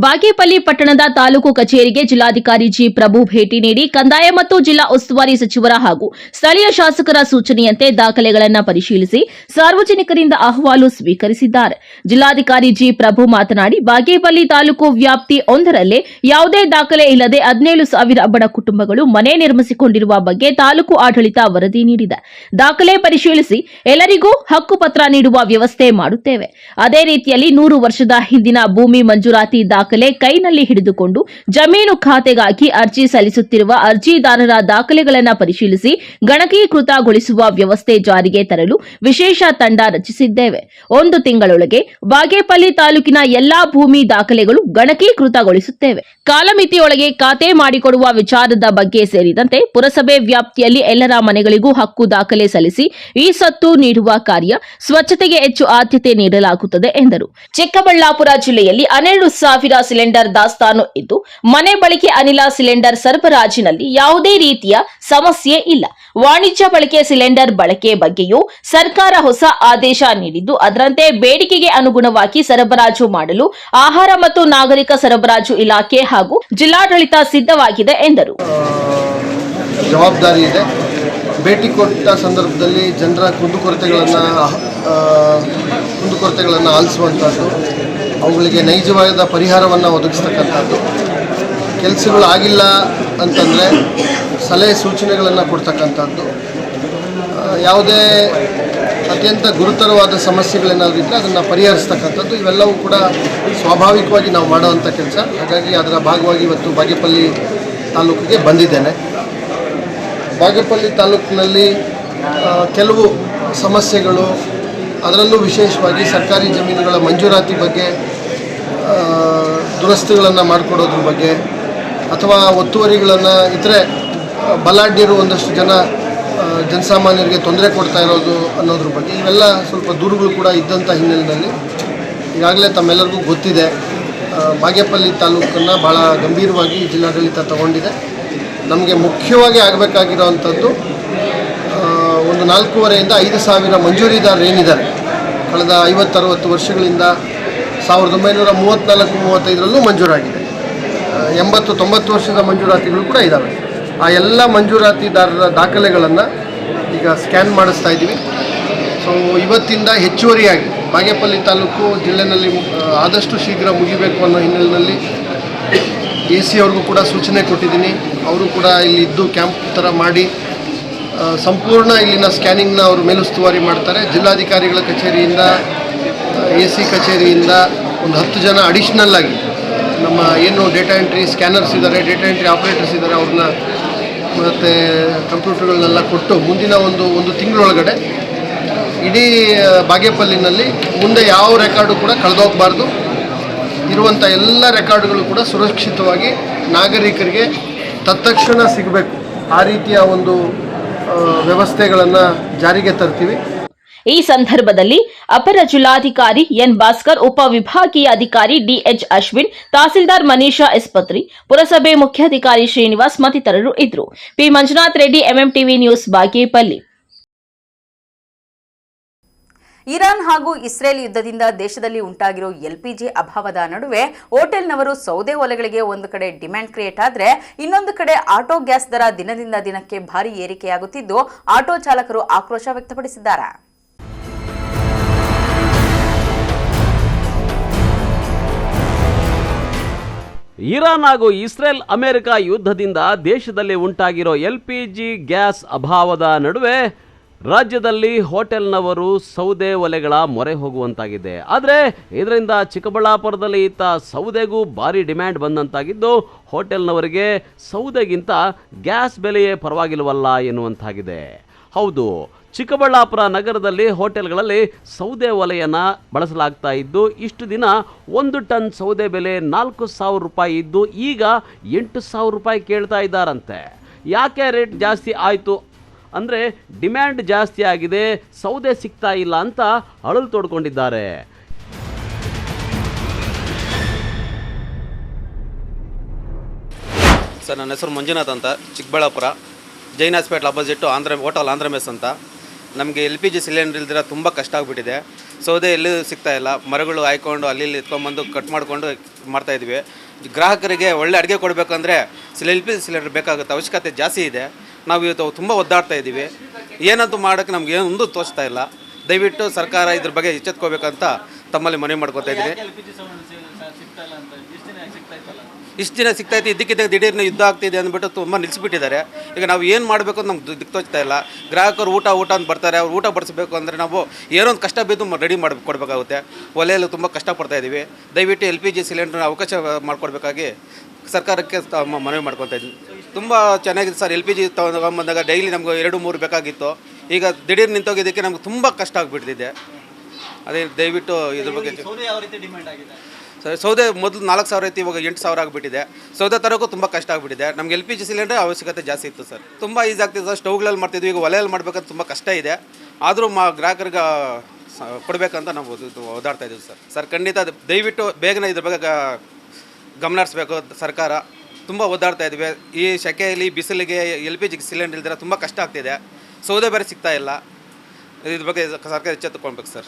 ಬಾಗೇಪಲ್ಲಿ ಪಟ್ಟಣದ ತಾಲೂಕು ಕಚೇರಿಗೆ ಜಿಲ್ಲಾಧಿಕಾರಿ ಜಿ ಪ್ರಭು ಭೇಟಿ ನೀಡಿ ಕಂದಾಯ ಮತ್ತು ಜಿಲ್ಲಾ ಉಸ್ತುವಾರಿ ಸಚಿವರ ಹಾಗೂ ಸ್ಥಳೀಯ ಶಾಸಕರ ಸೂಚನೆಯಂತೆ ದಾಖಲೆಗಳನ್ನು ಪರಿಶೀಲಿಸಿ ಸಾರ್ವಜನಿಕರಿಂದ ಅಹವಾಲು ಸ್ವೀಕರಿಸಿದ್ದಾರೆ. ಜಿಲ್ಲಾಧಿಕಾರಿ ಜಿ ಪ್ರಭು ಮಾತನಾಡಿ, ಬಾಗೇಪಲ್ಲಿ ತಾಲೂಕು ವ್ಯಾಪ್ತಿ 1ರಲ್ಲೇ ಯಾವುದೇ ದಾಖಲೆ ಇಲ್ಲದೆ 17,000 ಬಡ ಕುಟುಂಬಗಳು ಮನೆ ನಿರ್ಮಿಸಿಕೊಂಡಿರುವ ಬಗ್ಗೆ ತಾಲೂಕು ಆಡಳಿತ ವರದಿ ನೀಡಿದೆ. ದಾಖಲೆ ಪರಿಶೀಲಿಸಿ ಎಲ್ಲರಿಗೂ ಹಕ್ಕುಪತ್ರ ನೀಡುವ ವ್ಯವಸ್ಥೆ ಮಾಡುತ್ತೇವೆ. ಅದೇ ರೀತಿಯಲ್ಲಿ 100 ವರ್ಷದ ಹಿಂದಿನ ಭೂಮಿ ಮಂಜೂರಾತಿ ದಾಖಲೆ ಕೈನಲ್ಲಿ ಹಿಡಿದುಕೊಂಡು ಜಮೀನು ಖಾತೆಗಾಗಿ ಅರ್ಜಿ ಸಲ್ಲಿಸುತ್ತಿರುವ ಅರ್ಜಿದಾರರ ದಾಖಲೆಗಳನ್ನು ಪರಿಶೀಲಿಸಿ ಗಣಕೀಕೃತಗೊಳಿಸುವ ವ್ಯವಸ್ಥೆ ಜಾರಿಗೆ ತರಲು ವಿಶೇಷ ತಂಡ ರಚಿಸಿದ್ದೇವೆ. 1 ತಿಂಗಳೊಳಗೆ ಬಾಗೇಪಲ್ಲಿ ತಾಲೂಕಿನ ಎಲ್ಲಾ ಭೂಮಿ ದಾಖಲೆಗಳು ಗಣಕೀಕೃತಗೊಳಿಸುತ್ತೇವೆ. ಕಾಲಮಿತಿಯೊಳಗೆ ಖಾತೆ ಮಾಡಿಕೊಡುವ ವಿಚಾರದ ಬಗ್ಗೆ ಸೇರಿದಂತೆ ಪುರಸಭೆ ವ್ಯಾಪ್ತಿಯಲ್ಲಿ ಎಲ್ಲರ ಮನೆಗಳಿಗೂ ಹಕ್ಕು ದಾಖಲೆ ಸಲ್ಲಿಸಿ ಈ ಸತ್ತು ನೀಡುವ ಕಾರ್ಯ, ಸ್ವಚ್ಛತೆಗೆ ಹೆಚ್ಚು ಆದ್ಯತೆ ನೀಡಲಾಗುತ್ತದೆ ಎಂದರು. ಚಿಕ್ಕಬಳ್ಳಾಪುರ ಜಿಲ್ಲೆಯಲ್ಲಿ 12,000 ಸಿಲಿಂಡರ್ ದಾಸ್ತಾನು ಇದ್ದು ಮನೆ ಬಳಕೆ ಅನಿಲ ಸಿಲಿಂಡರ್ ಸರಬರಾಜಿನಲ್ಲಿ ಯಾವುದೇ ರೀತಿಯ ಸಮಸ್ಯೆ ಇಲ್ಲ. ವಾಣಿಜ್ಯ ಬಳಕೆ ಸಿಲಿಂಡರ್ ಬಳಕೆ ಬಗ್ಗೆಯೂ ಸರ್ಕಾರ ಹೊಸ ಆದೇಶ ನೀಡಿದ್ದು ಅದರಂತೆ ಬೇಡಿಕೆಗೆ ಅನುಗುಣವಾಗಿ ಸರಬರಾಜು ಮಾಡಲು ಆಹಾರ ಮತ್ತು ನಾಗರಿಕ ಸರಬರಾಜು ಇಲಾಖೆ ಹಾಗೂ ಜಿಲ್ಲಾಡಳಿತ ಸಿದ್ಧವಾಗಿದೆ ಎಂದರು. ಜವಾಬ್ದಾರಿ ಇದೆ. ಭೇಟಿ ಕೊಟ್ಟ ಸಂದರ್ಭದಲ್ಲಿ ಜನರ ಕುಂದುಕೊರತೆಗಳನ್ನು ಆಲಿಸುವಂಥದ್ದು, ಅವುಗಳಿಗೆ ನೈಜವಾದ ಪರಿಹಾರವನ್ನು ಒದಗಿಸ್ತಕ್ಕಂಥದ್ದು, ಕೆಲಸಗಳು ಆಗಿಲ್ಲ ಅಂತಂದರೆ ಸಲಹೆ ಸೂಚನೆಗಳನ್ನು ಕೊಡ್ತಕ್ಕಂಥದ್ದು, ಯಾವುದೇ ಅತ್ಯಂತ ಗುರುತರವಾದ ಸಮಸ್ಯೆಗಳೇನಾದರೂ ಇದ್ದರೆ ಅದನ್ನು ಪರಿಹರಿಸ್ತಕ್ಕಂಥದ್ದು, ಇವೆಲ್ಲವೂ ಕೂಡ ಸ್ವಾಭಾವಿಕವಾಗಿ ನಾವು ಮಾಡುವಂಥ ಕೆಲಸ. ಹಾಗಾಗಿ ಅದರ ಭಾಗವಾಗಿ ಇವತ್ತು ಬಾಗೇಪಲ್ಲಿ ತಾಲೂಕಿಗೆ ಬಂದಿದ್ದೇನೆ. ಬಾಗೇಪಲ್ಲಿ ತಾಲೂಕಿನಲ್ಲಿ ಕೆಲವು ಸಮಸ್ಯೆಗಳು, ಅದರಲ್ಲೂ ವಿಶೇಷವಾಗಿ ಸರ್ಕಾರಿ ಜಮೀನುಗಳ ಮಂಜೂರಾತಿ ಬಗ್ಗೆ, ದುರಸ್ತಿಗಳನ್ನು ಮಾಡಿಕೊಡೋದ್ರ ಬಗ್ಗೆ ಅಥವಾ ಒತ್ತುವರಿಗಳನ್ನು ಇತರೆ ಬಲಾಢ್ಯರು ಒಂದಷ್ಟು ಜನಸಾಮಾನ್ಯರಿಗೆ ತೊಂದರೆ ಕೊಡ್ತಾ ಇರೋದು ಅನ್ನೋದ್ರ ಬಗ್ಗೆ ಇವೆಲ್ಲ ಸ್ವಲ್ಪ ದೂರುಗಳು ಕೂಡ ಇದ್ದಂಥ ಹಿನ್ನೆಲೆಯಲ್ಲಿ ಈಗಾಗಲೇ ತಮ್ಮೆಲ್ಲರಿಗೂ ಗೊತ್ತಿದೆ, ಬಾಗೇಪಲ್ಲಿ ತಾಲೂಕನ್ನು ಭಾಳ ಗಂಭೀರವಾಗಿ ಜಿಲ್ಲಾಡಳಿತ ತಗೊಂಡಿದೆ. ನಮಗೆ ಮುಖ್ಯವಾಗಿ ಆಗಬೇಕಾಗಿರೋವಂಥದ್ದು ಒಂದು 4,500 ರಿಂದ 5,000 ಮಂಜೂರಿದಾರರು ಏನಿದ್ದಾರೆ ಕಳೆದ 50-60 ವರ್ಷಗಳಿಂದ 1934-35ರಲ್ಲೂ ಮಂಜೂರಾಗಿದೆ. 80-90 ವರ್ಷದ ಮಂಜೂರಾತಿಗಳು ಕೂಡ ಇದ್ದಾವೆ. ಆ ಎಲ್ಲ ಮಂಜೂರಾತಿದಾರರ ದಾಖಲೆಗಳನ್ನು ಈಗ ಸ್ಕ್ಯಾನ್ ಮಾಡಿಸ್ತಾ ಇದ್ದೀವಿ. ಸೊ ಇವತ್ತಿಂದ ಹೆಚ್ಚುವರಿಯಾಗಿ ಬಾಗೇಪಲ್ಲಿ ತಾಲೂಕು ಜಿಲ್ಲೆಯಲ್ಲಿ ಆದಷ್ಟು ಶೀಘ್ರ ಮುಗಿಬೇಕು ಅನ್ನೋ ಹಿನ್ನೆಲೆಯಲ್ಲಿ AC ಅವ್ರಿಗೂ ಕೂಡ ಸೂಚನೆ ಕೊಟ್ಟಿದ್ದೀನಿ. ಅವರು ಕೂಡ ಇಲ್ಲಿ ಇದ್ದು ಕ್ಯಾಂಪ್ ಥರ ಮಾಡಿ ಸಂಪೂರ್ಣ ಇಲ್ಲಿನ ಸ್ಕ್ಯಾನಿಂಗ್ನ ಅವರು ಮೇಲುಸ್ತುವಾರಿ ಮಾಡ್ತಾರೆ. ಜಿಲ್ಲಾಧಿಕಾರಿಗಳ ಕಚೇರಿಯಿಂದ AC ಕಚೇರಿಯಿಂದ ಒಂದು 10 ಜನ ಅಡಿಷ್ನಲ್ ಆಗಿ ನಮ್ಮ ಏನು ಡೇಟಾ ಎಂಟ್ರಿ ಸ್ಕ್ಯಾನರ್ಸ್ ಇದ್ದಾರೆ, ಡೇಟಾ ಎಂಟ್ರಿ ಆಪ್ರೇಟರ್ಸ್ ಇದ್ದಾರೆ, ಅವ್ರನ್ನ ಮತ್ತು ಕಂಪ್ಯೂಟರ್ಗಳನ್ನೆಲ್ಲ ಕೊಟ್ಟು ಮುಂದಿನ ಒಂದು ತಿಂಗಳೊಳಗಡೆ ಇಡೀ ಬಾಗೇಪಲ್ಲಿನಲ್ಲಿ ಮುಂದೆ ಯಾವ ರೆಕಾರ್ಡು ಕೂಡ ಕಳೆದೋಗಬಾರ್ದು, ಇರುವಂಥ ಎಲ್ಲ ರೆಕಾರ್ಡುಗಳು ಕೂಡ ಸುರಕ್ಷಿತವಾಗಿ ನಾಗರಿಕರಿಗೆ ತತ್ಕ್ಷಣ ಸಿಗಬೇಕು, ಆ ರೀತಿಯ ಒಂದು ವ್ಯವಸ್ಥೆಗಳನ್ನು ಜಾರಿಗೆ ತರ್ತೀವಿ. ಈ ಸಂದರ್ಭದಲ್ಲಿ ಅಪರ ಜಿಲ್ಲಾಧಿಕಾರಿ ಎನ್ ಭಾಸ್ಕರ್, ಉಪವಿಭಾಗೀಯ ಅಧಿಕಾರಿ DH ಅಶ್ವಿನ್, ತಹಸೀಲ್ದಾರ್ ಮನೀಷಾ ಎಸ್ಪತ್ರಿ, ಪುರಸಭೆ ಮುಖ್ಯಾಧಿಕಾರಿ ಶ್ರೀನಿವಾಸ್ ಮತ್ತಿತರರು ಇದ್ದರು. P Manjunath Reddy, MMTV news, Bagepalli. Iran ಹಾಗೂ ಇಸ್ರೇಲ್ ಯುದ್ಧದಿಂದ ದೇಶದಲ್ಲಿ ಉಂಟಾಗಿರೋ LPG ಅಭಾವದ ನಡುವೆ ಹೋಟೆಲ್ನವರು ಸೌದೆ ಒಲೆಗಳಿಗೆ ಒಂದು ಕಡೆ ಡಿಮ್ಯಾಂಡ್ ಕ್ರಿಯೇಟ್ ಆದ್ರೆ ಇನ್ನೊಂದು ಕಡೆ ಆಟೋ ಗ್ಯಾಸ್ ದರ ದಿನದಿಂದ ದಿನಕ್ಕೆ ಭಾರಿ ಏರಿಕೆಯಾಗುತ್ತಿದ್ದು ಆಟೋ ಚಾಲಕರು ಆಕ್ರೋಶ ವ್ಯಕ್ತಪಡಿಸಿದ್ದಾರೆ. ಇರಾನ್ ಹಾಗೂ ಇಸ್ರೇಲ್ ಅಮೆರಿಕ ಯುದ್ಧದಿಂದ ದೇಶದಲ್ಲಿ ಉಂಟಾಗಿರೋ LPG ಗ್ಯಾಸ್ ಅಭಾವದ ನಡುವೆ ರಾಜ್ಯದಲ್ಲಿ ಹೋಟೆಲ್ನವರು ಸೌದೆ ಒಲೆಗಳ ಮೊರೆ ಹೋಗುವಂತಾಗಿದೆ. ಆದರೆ ಇದರಿಂದ ಚಿಕ್ಕಬಳ್ಳಾಪುರದಲ್ಲಿ ಇತ್ತ ಸೌದೆಗೂ ಭಾರಿ ಡಿಮ್ಯಾಂಡ್ ಬಂದಂತಾಗಿದ್ದು ಹೋಟೆಲ್ನವರಿಗೆ ಸೌದೆಗಿಂತ ಗ್ಯಾಸ್ ಬೆಲೆಯೇ ಪರವಾಗಿಲ್ವಲ್ಲ ಎನ್ನುವಂತಾಗಿದೆ. ಹೌದು, ಚಿಕ್ಕಬಳ್ಳಾಪುರ ನಗರದಲ್ಲಿ ಹೋಟೆಲ್ಗಳಲ್ಲಿ ಸೌದೆ ಒಲೆಯನ್ನು ಬಳಸಲಾಗ್ತಾ ಇದ್ದು ಇಷ್ಟು ದಿನ 1 ಟನ್ ಸೌದೆ ಬೆಲೆ 4,000 ರೂಪಾಯಿ ಇದ್ದು ಈಗ 8,000 ರೂಪಾಯಿ ಕೇಳ್ತಾ ಇದ್ದಾರಂತೆ. ಯಾಕೆ ರೇಟ್ ಜಾಸ್ತಿ ಆಯಿತು ಅಂದರೆ ಡಿಮ್ಯಾಂಡ್ ಜಾಸ್ತಿ ಆಗಿದೆ, ಸೌದೆ ಸಿಗ್ತಾ ಇಲ್ಲ ಅಂತ ಅಳಲು ತೋಡ್ಕೊಂಡಿದ್ದಾರೆ. ಸರ್, ನನ್ನ ಹೆಸರು ಮಂಜುನಾಥ್ ಅಂತ, Chikkaballapur Jain hospital opposite hotel Andhra mess ಅಂತ. ನಮಗೆ LPG ಸಿಲಿಂಡರ್ ಇಲ್ದಿರ ತುಂಬ ಕಷ್ಟ ಆಗಿಬಿಟ್ಟಿದೆ. ಸೌದೆ ಎಲ್ಲೂ ಸಿಗ್ತಾ ಇಲ್ಲ. ಮರಗಳು ಹಾಯ್ಕೊಂಡು ಅಲ್ಲಿ ಎತ್ಕೊಂಡ್ಬಂದು ಕಟ್ ಮಾಡಿಕೊಂಡು ಮಾಡ್ತಾಯಿದ್ವಿ. ಗ್ರಾಹಕರಿಗೆ ಒಳ್ಳೆ ಅಡುಗೆ ಕೊಡಬೇಕಂದ್ರೆ LPG ಸಿಲಿಂಡರ್ ಬೇಕಾಗುತ್ತೆ, ಅವಶ್ಯಕತೆ ಜಾಸ್ತಿ ಇದೆ. ನಾವು ಇವತ್ತು ತುಂಬ ಒದ್ದಾಡ್ತಾ ಇದ್ದೀವಿ. ಏನಂತೂ ಮಾಡೋಕ್ಕೆ ನಮ್ಗೆ ಏನೊಂದು ತೋಚ್ತಾ ಇಲ್ಲ. ದಯವಿಟ್ಟು ಸರ್ಕಾರ ಇದ್ರ ಬಗ್ಗೆ ಎಚ್ಚೆತ್ಕೋಬೇಕಂತ ತಮ್ಮಲ್ಲಿ ಮನವಿ ಮಾಡ್ಕೊತಾ ಇದ್ದೀನಿ. ಇಷ್ಟು ದಿನ ಸಿಗ್ತಾಯಿತ್ತು, ಇದ್ದಕ್ಕಿದ್ದಾಗ ದಿಢೀರ್ನ ಯುದ್ಧ ಆಗ್ತಿದೆ ಅಂದ್ಬಿಟ್ಟು ತುಂಬ ನಿಲ್ಲಿಸ್ಬಿಟ್ಟಿದ್ದಾರೆ. ಈಗ ನಾವು ಏನು ಮಾಡಬೇಕು ಅಂತ ನಮ್ಗೆ ದಿಕ್ಕು ತೋಚ್ತಾ ಇಲ್ಲ. ಗ್ರಾಹಕರು ಊಟ ಅಂತ ಬರ್ತಾರೆ, ಅವ್ರು ಊಟ ಬಡಿಸ್ಬೇಕು ಅಂದರೆ ನಾವು ಏನೋ ಒಂದು ಕಷ್ಟ ಬಿದ್ದು ರೆಡಿ ಕೊಡಬೇಕಾಗುತ್ತೆ. ಒಲೆಯಲ್ಲಿ ತುಂಬ ಕಷ್ಟಪಡ್ತಾ ಇದ್ದೀವಿ. ದಯವಿಟ್ಟು LPG ಸಿಲಿಂಡರ್ನ ಅವಕಾಶ ಮಾಡಿಕೊಡ್ಬೇಕಾಗಿ ಸರ್ಕಾರಕ್ಕೆ ಮನವಿ ಮಾಡ್ಕೊತಾ ಇದ್ದೀನಿ. ತುಂಬ ಚೆನ್ನಾಗಿದೆ ಸರ್. LPG ತಗೊಂಬಂದಾಗ ಡೈಲಿ ನಮ್ಗೆ 2-3 ಬೇಕಾಗಿತ್ತು. ಈಗ ದಿಢೀರ್ ನಿಂತೋಗಿದ್ದಕ್ಕೆ ನಮ್ಗೆ ತುಂಬ ಕಷ್ಟ ಆಗಿಬಿಡ್ತಿದೆ. ಅದೇ ದಯವಿಟ್ಟು ಇದ್ರ ಬಗ್ಗೆ ಸರ್. ಸೌದೆ ಮೊದಲು 4,000 ಇತ್ತು, ಇವಾಗ 8,000 ಆಗಿಬಿಟ್ಟಿದೆ. ಸೌದೆ ತರೋಕ್ಕೂ ತುಂಬ ಕಷ್ಟ ಆಗಿಬಿಟ್ಟಿದೆ. ನಮ್ಗೆ LPG ಸಿಲಿಂಡರ್ ಅವಶ್ಯಕತೆ ಜಾಸ್ತಿ ಇತ್ತು ಸರ್. ತುಂಬ ಈಸಿ ಆಗ್ತಿದೆ ಸರ್. ಸ್ಟವ್ಗಳಲ್ಲಿ ಮಾಡ್ತಿದ್ವಿ, ಈಗ ಒಲೆಯಲ್ಲಿ ಮಾಡಬೇಕಂತ ತುಂಬ ಕಷ್ಟ ಇದೆ. ಆದರೂ ಗ್ರಾಹಕರಿಗೆ ಕೊಡಬೇಕಂತ ನಾವು ಓದಾಡ್ತಾ ಇದ್ದೀವಿ ಸರ್. ಸರ್ ಖಂಡಿತ ದಯವಿಟ್ಟು ಬೇಗನೆ ಇದ್ರ ಬಗ್ಗೆ ಗಮನ ಹರಿಸ್ಬೇಕು ಸರ್ಕಾರ. ತುಂಬ ಓದಾಡ್ತಾ ಇದ್ವಿ. ಈ ಸೆಕೆಯಲ್ಲಿ ಬಿಸಿಲಿಗೆ LPG ಸಿಲಿಂಡರ್ ಇಲ್ದಿರ ತುಂಬ ಕಷ್ಟ ಆಗ್ತಿದೆ. ಸೌದೆ ಬೇರೆ ಸಿಗ್ತಾ ಇಲ್ಲ. ಇದ್ರ ಬಗ್ಗೆ ಸರ್ಕಾರ ಎಚ್ಚೆತ್ತುಕೊಳ್ಬೇಕು ಸರ್.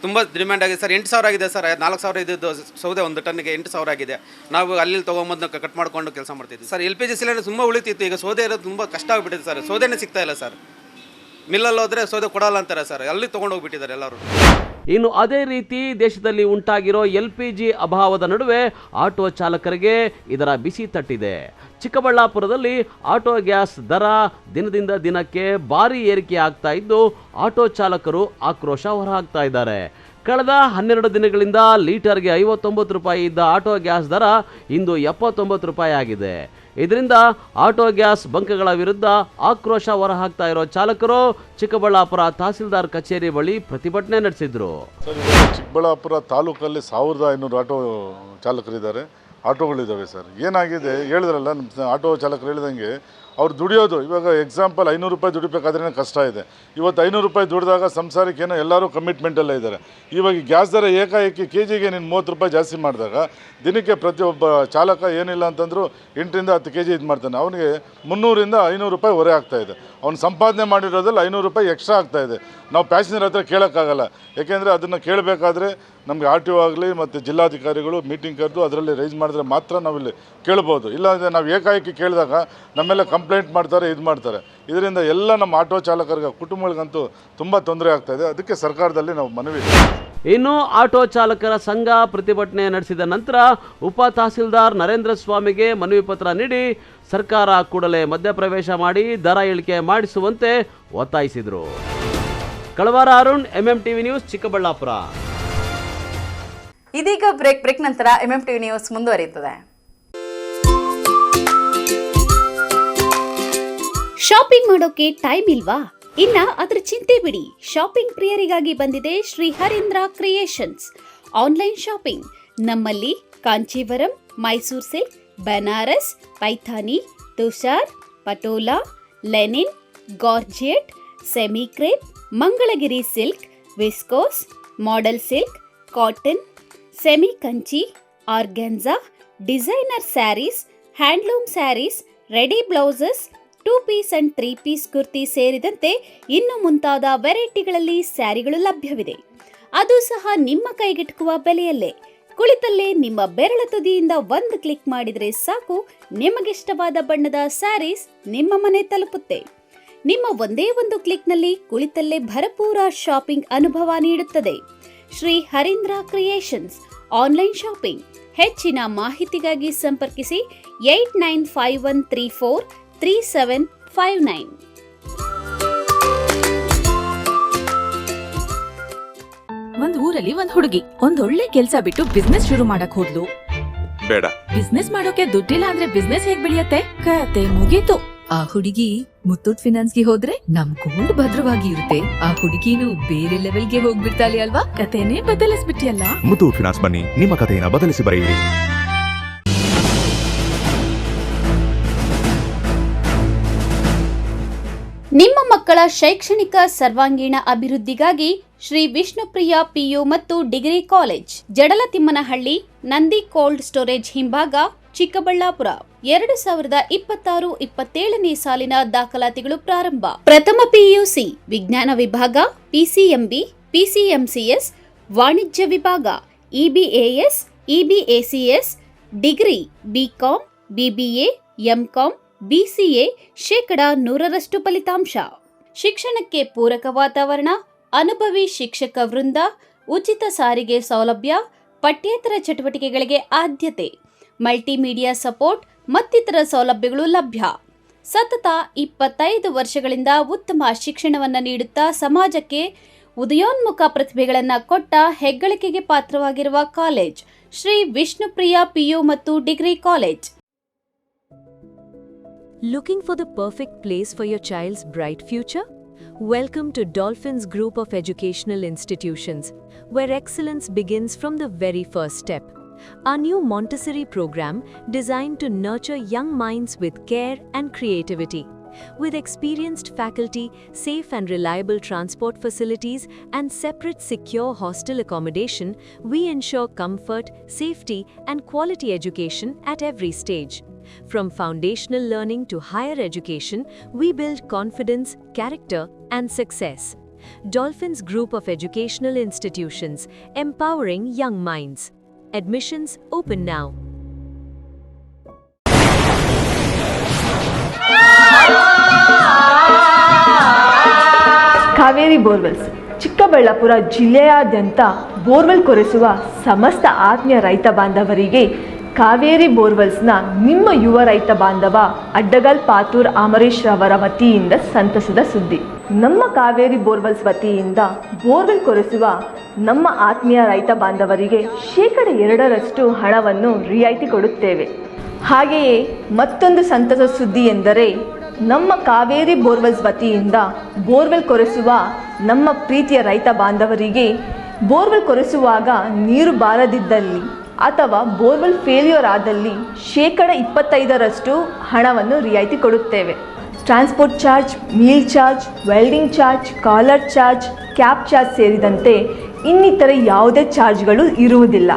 ತುಂಬ ಡಿಮ್ಯಾಂಡ್ ಆಗಿದೆ ಸರ್. 8,000 ಆಗಿದೆ ಸರ್. 4,000 ಇದ್ದು ಸೌದೆ 1 ಟನ್ನಿಗೆ 8,000 ಆಗಿದೆ. ನಾವು ಅಲ್ಲಿ ತೊಗೊಂಬಂದು ಕಟ್ ಮಾಡ್ಕೊಂಡು ಕೆಲಸ ಮಾಡ್ತಿದ್ವಿ ಸರ್. LPG ಸಿಲಿಂಡರ್ ತುಂಬ ಉಳಿತಿತ್ತು. ಈಗ ಸೌದೆ ಇರೋದು ತುಂಬ ಕಷ್ಟ ಆಗಿಬಿಟ್ಟಿದೆ ಸರ್. ಸೌದೆನೇ ಸಿಗ್ತಾ ಇಲ್ಲ ಸರ್. ಮಿಲ್ಲಲ್ಲಿ ಹೋದರೆ ಸೌದೆ ಕೊಡಲ್ಲ ಅಂತಾರೆ ಸರ್. ಅಲ್ಲಿ ತೊಗೊಂಡೋಗ್ಬಿಟ್ಟಿದ್ದಾರೆ ಎಲ್ಲರೂ. ಇನ್ನು ಅದೇ ರೀತಿ ದೇಶದಲ್ಲಿ ಉಂಟಾಗಿರೋ LPG ಅಭಾವದ ನಡುವೆ ಆಟೋ ಚಾಲಕರಿಗೆ ಇದರ ಬಿಸಿ ತಟ್ಟಿದೆ. ಚಿಕ್ಕಬಳ್ಳಾಪುರದಲ್ಲಿ ಆಟೋ ಗ್ಯಾಸ್ ದರ ದಿನದಿಂದ ದಿನಕ್ಕೆ ಭಾರಿ ಏರಿಕೆ ಆಗ್ತಾ ಇದ್ದು ಆಟೋ ಚಾಲಕರು ಆಕ್ರೋಶ ಹೊರಹಾಕ್ತಾ ಇದ್ದಾರೆ. ಕಳೆದ 12 ದಿನಗಳಿಂದ ಲೀಟರ್ಗೆ 59 ರೂಪಾಯಿ ಇದ್ದ ಆಟೋ ಗ್ಯಾಸ್ ದರ ಇಂದು 79 ರೂಪಾಯಿ ಆಗಿದೆ. ಇದರಿಂದ ಆಟೋ ಗ್ಯಾಸ್ ಬಂಕ್ಗಳ ವಿರುದ್ಧ ಆಕ್ರೋಶ ಹೊರಹಾಕ್ತಾ ಇರೋ ಚಾಲಕರು ಚಿಕ್ಕಬಳ್ಳಾಪುರ ತಹಸೀಲ್ದಾರ್ ಕಚೇರಿ ಬಳಿ ಪ್ರತಿಭಟನೆ ನಡೆಸಿದ್ರು. ಚಿಕ್ಕಬಳ್ಳಾಪುರ ತಾಲೂಕಲ್ಲಿ 1,500 ಆಟೋ ಚಾಲಕರಿದ್ದಾರೆ, ಆಟೋಗಳಿದ್ದಾವೆ ಸರ್. ಏನಾಗಿದೆ ಹೇಳಿದ್ರಲ್ಲ, ನಮ್ಮ ಆಟೋ ಚಾಲಕರು ಹೇಳಿದಂಗೆ ಅವ್ರು ದುಡಿಯೋದು ಇವಾಗ ಎಕ್ಸಾಂಪಲ್ 500 ರೂಪಾಯಿ ದುಡಿಬೇಕಾದ್ರೇ ಕಷ್ಟ ಇದೆ. ಇವತ್ತು 500 ರೂಪಾಯಿ ದುಡಿದಾಗ ಸಂಸಾರಕ್ಕೆ ಏನೋ ಎಲ್ಲರೂ ಕಮಿಟ್ಮೆಂಟಲ್ಲೇ ಇದ್ದಾರೆ. ಇವಾಗ ಗ್ಯಾಸ್ ದರ ಏಕಾಏಕಿ KGಗೆ ನೀನು 30 ರೂಪಾಯಿ ಜಾಸ್ತಿ ಮಾಡಿದಾಗ ದಿನಕ್ಕೆ ಪ್ರತಿಯೊಬ್ಬ ಚಾಲಕ ಏನಿಲ್ಲ ಅಂತಂದರೂ 8ರಿಂದ 10 kg ಇದು ಮಾಡ್ತಾನೆ. ಅವನಿಗೆ 300ರಿಂದ 500 ರೂಪಾಯಿ ಹೊರೆ ಆಗ್ತಾಯಿದೆ. ಅವ್ನು ಸಂಪಾದನೆ ಮಾಡಿರೋದ್ರಲ್ಲಿ 500 ರೂಪಾಯಿ ಎಕ್ಸ್ಟ್ರಾ ಆಗ್ತಾಯಿದೆ. ನಾವು ಪ್ಯಾಸೆಂಜರ್ ಹತ್ರ ಕೇಳೋಕ್ಕಾಗಲ್ಲ. ಯಾಕೆಂದರೆ ಅದನ್ನು ಕೇಳಬೇಕಾದ್ರೆ ನಮಗೆ RTO ಆಗಲಿ ಮತ್ತು ಜಿಲ್ಲಾಧಿಕಾರಿಗಳು ಮೀಟಿಂಗ್ ಕರೆದು ಅದರಲ್ಲಿ ರೈಸ್ ಮಾಡಿದ್ರೆ ಮಾತ್ರ ನಾವಿಲ್ಲಿ ಕೇಳ್ಬೋದು. ಇಲ್ಲಾಂದರೆ ನಾವು ಏಕಾಏಕಿ ಕೇಳಿದಾಗ ನಮ್ಮೆಲ್ಲ ಕಂಪ್ಲೇಂಟ್ ಮಾಡ್ತಾರೆ, ಇದು ಮಾಡ್ತಾರೆ. ಇದರಿಂದ ಎಲ್ಲ ನಮ್ಮ ಆಟೋ ಚಾಲಕರಿಗೆ ಕುಟುಂಬಗಳಿಗಂತೂ ತುಂಬ ತೊಂದರೆ ಆಗ್ತಾಯಿದೆ. ಅದಕ್ಕೆ ಸರ್ಕಾರದಲ್ಲಿ ನಾವು ಮನವಿ. ಇನ್ನು ಆಟೋ ಚಾಲಕರ ಸಂಘ ಪ್ರತಿಭಟನೆ ನಡೆಸಿದ ನಂತರ ಉಪ ತಹಸೀಲ್ದಾರ್ ನರೇಂದ್ರ ಸ್ವಾಮಿಗೆ ಮನವಿ ಪತ್ರ ನೀಡಿ ಸರ್ಕಾರ ಕೂಡಲೇ ಮಧ್ಯಪ್ರವೇಶ ಮಾಡಿ ದರ ಇಳಿಕೆ ಮಾಡಿಸುವಂತೆ ಒತ್ತಾಯಿಸಿದರು. ಕಳವಾರ ಅರುಣ್, MMTV ನ್ಯೂಸ್, ಚಿಕ್ಕಬಳ್ಳಾಪುರ. ಇದೀಗ ಬ್ರೇಕ್ ನಂತರ MMTV ನ್ಯೂಸ್ ಮುಂದುವರಿಯುತ್ತದೆ. ಶಾಪಿಂಗ್ ಮಾಡೋಕೆ ಟೈಮ್ ಇಲ್ವಾ? ಇನ್ನ ಅದರ ಚಿಂತೆ ಬಿಡಿ. ಶಾಪಿಂಗ್ ಪ್ರಿಯರಿಗಾಗಿ ಬಂದಿದೆ Shri Harindra creations online shopping. ನಮ್ಮಲ್ಲಿ Kancheevaram, Mysuru silk, Banaras, Paithani, Tussar, Patola, linen, georgette, semi crepe, Mangalagiri silk, viscose, model silk, cotton, semi Kanchi, organza, designer sarees, handloom sarees, ready blouses, 2 piece and 3 piece kurti ಸೇರಿದಂತೆ ಇನ್ನು ಮುಂತಾದ ವೆರೈಟಿಗಳಲ್ಲಿ ಸ್ಯಾರಿಗಳು ಲಭ್ಯವಿದೆ. ಅದು ಸಹ ನಿಮ್ಮ ಕೈಗೆಟುಕುವ ಬೆಲೆಯಲ್ಲೇ. ಕುಳಿತಲ್ಲೇ ನಿಮ್ಮ ಬೆರಳ ತುದಿಯಿಂದ ಒಂದು ಕ್ಲಿಕ್ ಮಾಡಿದರೆ ಸಾಕು, ನಿಮಗಿಷ್ಟವಾದ ಬಣ್ಣದ ಸ್ಯಾರೀಸ್ ನಿಮ್ಮ ಮನೆ ತಲುಪುತ್ತೆ. ನಿಮ್ಮ ಒಂದೇ ಒಂದು ಕ್ಲಿಕ್ನಲ್ಲಿ ಕುಳಿತಲ್ಲೇ ಭರಪೂರ ಶಾಪಿಂಗ್ ಅನುಭವ ನೀಡುತ್ತದೆ. Shri Harindra creations online shopping. ಹೆಚ್ಚಿನ ಮಾಹಿತಿಗಾಗಿ ಸಂಪರ್ಕಿಸಿ 8951343759. ಒಂದ್ ಊರಲ್ಲಿ ಒಂದ್ ಹುಡುಗಿ ಒಂದೊಳ್ಳೆ ಕೆಲ್ಸ ಬಿಟ್ಟು ಬಿಸ್ನೆಸ್ ಶುರು ಮಾಡಕ್ ಹೋದ್ಲು. ಬೇಡ, ಬಿಸ್ನೆಸ್ ಮಾಡೋಕೆ ದುಡ್ಡಿಲ್ಲ ಅಂದ್ರೆ ಬಿಸ್ನೆಸ್ ಹೇಗ್ ಬೆಳೆಯತ್ತೆ? ಕತೆ ಮುಗೀತು. ಆ ಹುಡುಗಿ ಮುತ್ತೂಟ್ ಫಿನಾನ್ಸ್ಗೆ ಹೋದ್ರೆ ನಮ್ ಗೋಲ್ಡ್ ಭದ್ರವಾಗಿ ಇರುತ್ತೆ. ಆ ಹುಡುಗಿನೂ ಬೇರೆ ಲೆವೆಲ್ಗೆ ಹೋಗ್ಬಿಡ್ತಾಳೆ ಅಲ್ವಾ? ಕತೆನೇ ಬದಲಿಸ್ಬಿಟ್ಟಿಯಲ್ಲ. ಮುತ್ತೂಟ್ ಫಿನಾನ್ಸ್ ಬನ್ನಿ, ನಿಮ್ಮ ಕಥೆಯನ್ನು ಬದಲಿಸಿ ಬರೆಯಿರಿ. ನಿಮ್ಮ ಮಕ್ಕಳ ಶೈಕ್ಷಣಿಕ ಸರ್ವಾಂಗೀಣ ಅಭಿವೃದ್ಧಿಗಾಗಿ ಶ್ರೀ ವಿಷ್ಣುಪ್ರಿಯ ಪಿಯು ಮತ್ತು degree college, Jadalathimmanahalli, Nandi cold storage ಹಿಂಭಾಗ, ಚಿಕ್ಕಬಳ್ಳಾಪುರ. 2026-27ನೇ ಸಾಲಿನ ದಾಖಲಾತಿಗಳು ಪ್ರಾರಂಭ. ಪ್ರಥಮ ಪಿಯುಸಿ ವಿಜ್ಞಾನ ವಿಭಾಗ, ಪಿಸಿಎಂಬಿ, ಪಿಸಿಎಂಸಿಎಸ್, ವಾಣಿಜ್ಯ ವಿಭಾಗ, EBAS, EBACS, degree BCom, BBA, MCom, BCA 100% ಫಲಿತಾಂಶ. ಶಿಕ್ಷಣಕ್ಕೆ ಪೂರಕ ವಾತಾವರಣ, ಅನುಭವಿ ಶಿಕ್ಷಕ ವೃಂದ, ಉಚಿತ ಸಾರಿಗೆ ಸೌಲಭ್ಯ, ಪಠ್ಯೇತರ ಚಟುವಟಿಕೆಗಳಿಗೆ ಆದ್ಯತೆ, ಮಲ್ಟಿಮೀಡಿಯಾ ಸಪೋರ್ಟ್ ಮತ್ತಿತರ ಸೌಲಭ್ಯಗಳು ಲಭ್ಯ. ಸತತ 25 ವರ್ಷಗಳಿಂದ ಉತ್ತಮ ಶಿಕ್ಷಣವನ್ನು ನೀಡುತ್ತಾ ಸಮಾಜಕ್ಕೆ ಉದಯೋನ್ಮುಖ ಪ್ರತಿಭೆಗಳನ್ನು ಕೊಟ್ಟ ಹೆಗ್ಗಳಿಕೆಗೆ ಪಾತ್ರವಾಗಿರುವ ಕಾಲೇಜ್ ಶ್ರೀ ವಿಷ್ಣುಪ್ರಿಯ ಪಿಯು ಮತ್ತು degree college. Looking for the perfect place for your child's bright future? Welcome to Dolphins Group of Educational Institutions, where excellence begins from the very first step. Our new Montessori program designed to nurture young minds with care and creativity. With experienced faculty, safe and reliable transport facilities, and separate secure hostel accommodation, we ensure comfort, safety, and quality education at every stage. From foundational learning to higher education, we build confidence, character, and success. Dolphins Group of Educational Institutions, empowering young minds. Admissions open now. Kaveri borewells Chikkaballapur ಜಿಲ್ಲೆಯಾದ್ಯಂತ borewell ಕೊರೆಸುವ ಸಮಸ್ತ ಆತ್ಮೀಯ ರೈತ ಬಾಂಧವರಿಗೆ ಕಾವೇರಿ ಬೋರ್ವೆಲ್ಸ್ನ ನಿಮ್ಮ ಯುವ ರೈತ ಬಾಂಧವ ಅಡ್ಡಗಲ್ ಪಾತೂರ್ ಅಮರೀಶ್ ರವರ ವತಿಯಿಂದ ಸಂತಸದ ಸುದ್ದಿ. ನಮ್ಮ ಕಾವೇರಿ ಬೋರ್ವೆಲ್ಸ್ ವತಿಯಿಂದ ಬೋರ್ವೆಲ್ ಕೊರೆಸುವ ನಮ್ಮ ಆತ್ಮೀಯ ರೈತ ಬಾಂಧವರಿಗೆ 2% ಹಣವನ್ನು ರಿಯಾಯಿತಿ ಕೊಡುತ್ತೇವೆ. ಹಾಗೆಯೇ ಮತ್ತೊಂದು ಸಂತಸ ಸುದ್ದಿ ಎಂದರೆ ನಮ್ಮ ಕಾವೇರಿ ಬೋರ್ವೆಲ್ಸ್ ವತಿಯಿಂದ ಬೋರ್ವೆಲ್ ಕೊರೆಸುವ ನಮ್ಮ ಪ್ರೀತಿಯ ರೈತ ಬಾಂಧವರಿಗೆ ಬೋರ್ವೆಲ್ ಕೊರೆಸುವಾಗ ನೀರು ಬಾರದಿದ್ದಲ್ಲಿ ಅಥವಾ ಬೋರ್ವೆಲ್ ಫೇಲ್ಯೂರ್ ಆದಲ್ಲಿ 25% ಹಣವನ್ನು ರಿಯಾಯಿತಿ ಕೊಡುತ್ತೇವೆ. Transport charge, meal charge, welding charge, collar charge, cab charge ಸೇರಿದಂತೆ ಇನ್ನಿತರ ಯಾವುದೇ ಚಾರ್ಜ್ಗಳು ಇರುವುದಿಲ್ಲ.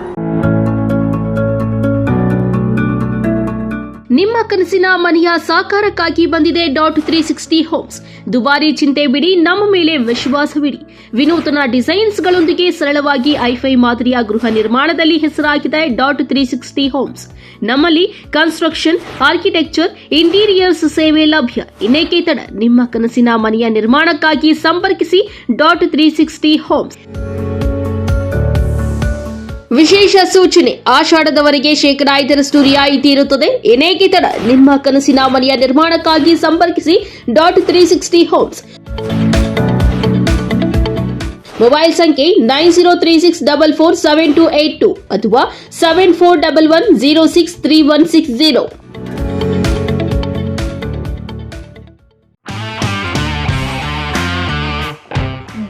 ನಿಮ್ಮ ಕನಸಿನ ಮನೆಯ ಸಾಕಾರಕ್ಕಾಗಿ ಬಂದಿದೆ .360 ಹೋಮ್ಸ್. ದುಬಾರಿ ಚಿಂತೆ ಬಿಡಿ, ನಮ್ಮ ಮೇಲೆ ವಿಶ್ವಾಸವಿಡಿ. ವಿನೂತನ ಡಿಸೈನ್ಸ್ಗಳೊಂದಿಗೆ ಸರಳವಾಗಿ ಐಫೈ ಮಾದರಿಯ ಗೃಹ ನಿರ್ಮಾಣದಲ್ಲಿ ಹೆಸರಾಗಿದೆ .360 ಹೋಮ್ಸ್. ನಮ್ಮಲ್ಲಿ ಕನ್ಸ್ಟ್ರಕ್ಷನ್, ಆರ್ಕಿಟೆಕ್ಚರ್, ಇಂಟೀರಿಯರ್ಸ್ ಸೇವೆ ಲಭ್ಯ. ಇನ್ನೇಕೆ ತಡ, ನಿಮ್ಮ ಕನಸಿನ ಮನೆಯ ನಿರ್ಮಾಣಕ್ಕಾಗಿ ಸಂಪರ್ಕಿಸಿ .360 ಹೋಮ್ಸ್. ವಿಶೇಷ ಸೂಚನೆ, ಆಷಾಢದವರೆಗೆ 5% ರಿಯಾಯಿತಿ ಇರುತ್ತದೆ. ಏನೇಕೆ ತಡ, ನಿಮ್ಮ ಕನಸಿನ ಮನೆಯ ನಿರ್ಮಾಣಕ್ಕಾಗಿ ಸಂಪರ್ಕಿಸಿ .360 ಹೋಮ್ಸ್. ಮೊಬೈಲ್ ಸಂಖ್ಯೆ 9036447282 ಅಥವಾ 7411063160.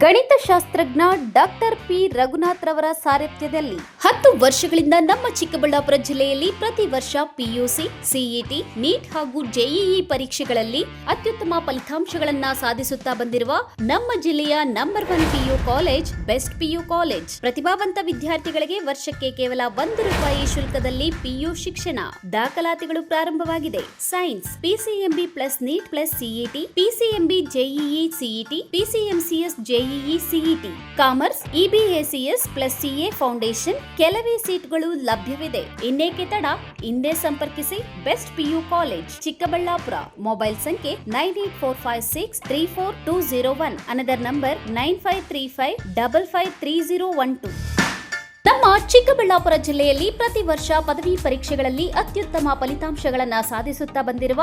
ಗಣಿತಶಾಸ್ತ್ರಜ್ಞ ಡಾಕ್ಟರ್ ಪಿ ರಘುನಾಥ್ ರವರ ಸಾರಥ್ಯದಲ್ಲಿ 10 ವರ್ಷಗಳಿಂದ ನಮ್ಮ ಚಿಕ್ಕಬಳ್ಳಾಪುರ ಜಿಲ್ಲೆಯಲ್ಲಿ ಪ್ರತಿ ವರ್ಷ ಪಿಯುಸಿ, ಸಿಇಟಿ, ನೀಟ್ ಹಾಗೂ ಜೆಇಇ ಪರೀಕ್ಷೆಗಳಲ್ಲಿ ಅತ್ಯುತ್ತಮ ಫಲಿತಾಂಶಗಳನ್ನ ಸಾಧಿಸುತ್ತಾ ಬಂದಿರುವ ನಮ್ಮ ಜಿಲ್ಲೆಯ number 1 PU college best PU college. ಪ್ರತಿಭಾವಂತ ವಿದ್ಯಾರ್ಥಿಗಳಿಗೆ ವರ್ಷಕ್ಕೆ ಕೇವಲ ₹1 ಶುಲ್ಕದಲ್ಲಿ ಪಿಯು ಶಿಕ್ಷಣ. ದಾಖಲಾತಿಗಳು ಪ್ರಾರಂಭವಾಗಿದೆ. Science PCMB plus NEET plus CET, PCMB JEE CET, PCMCS JEE CET, commerce EBACS plus CA foundation. ಕೆಲವೇ ಸೀಟ್ಗಳು ಲಭ್ಯವಿದೆ. ಇನ್ನೇಕೆ ತಡ? ಹಿಂದೆ ಸಂಪರ್ಕಿಸಿ best PU college, Chikkaballapur. Mobile ಸಂಖ್ಯೆ 9845634201. Another number 9535553012. ನಮ್ಮ ಚಿಕ್ಕಬಳ್ಳಾಪುರ ಜಿಲ್ಲೆಯಲ್ಲಿ ಪ್ರತಿ ವರ್ಷ ಪದವಿ ಪರೀಕ್ಷೆಗಳಲ್ಲಿ ಅತ್ಯುತ್ತಮ ಫಲಿತಾಂಶಗಳನ್ನು ಸಾಧಿಸುತ್ತಾ ಬಂದಿರುವ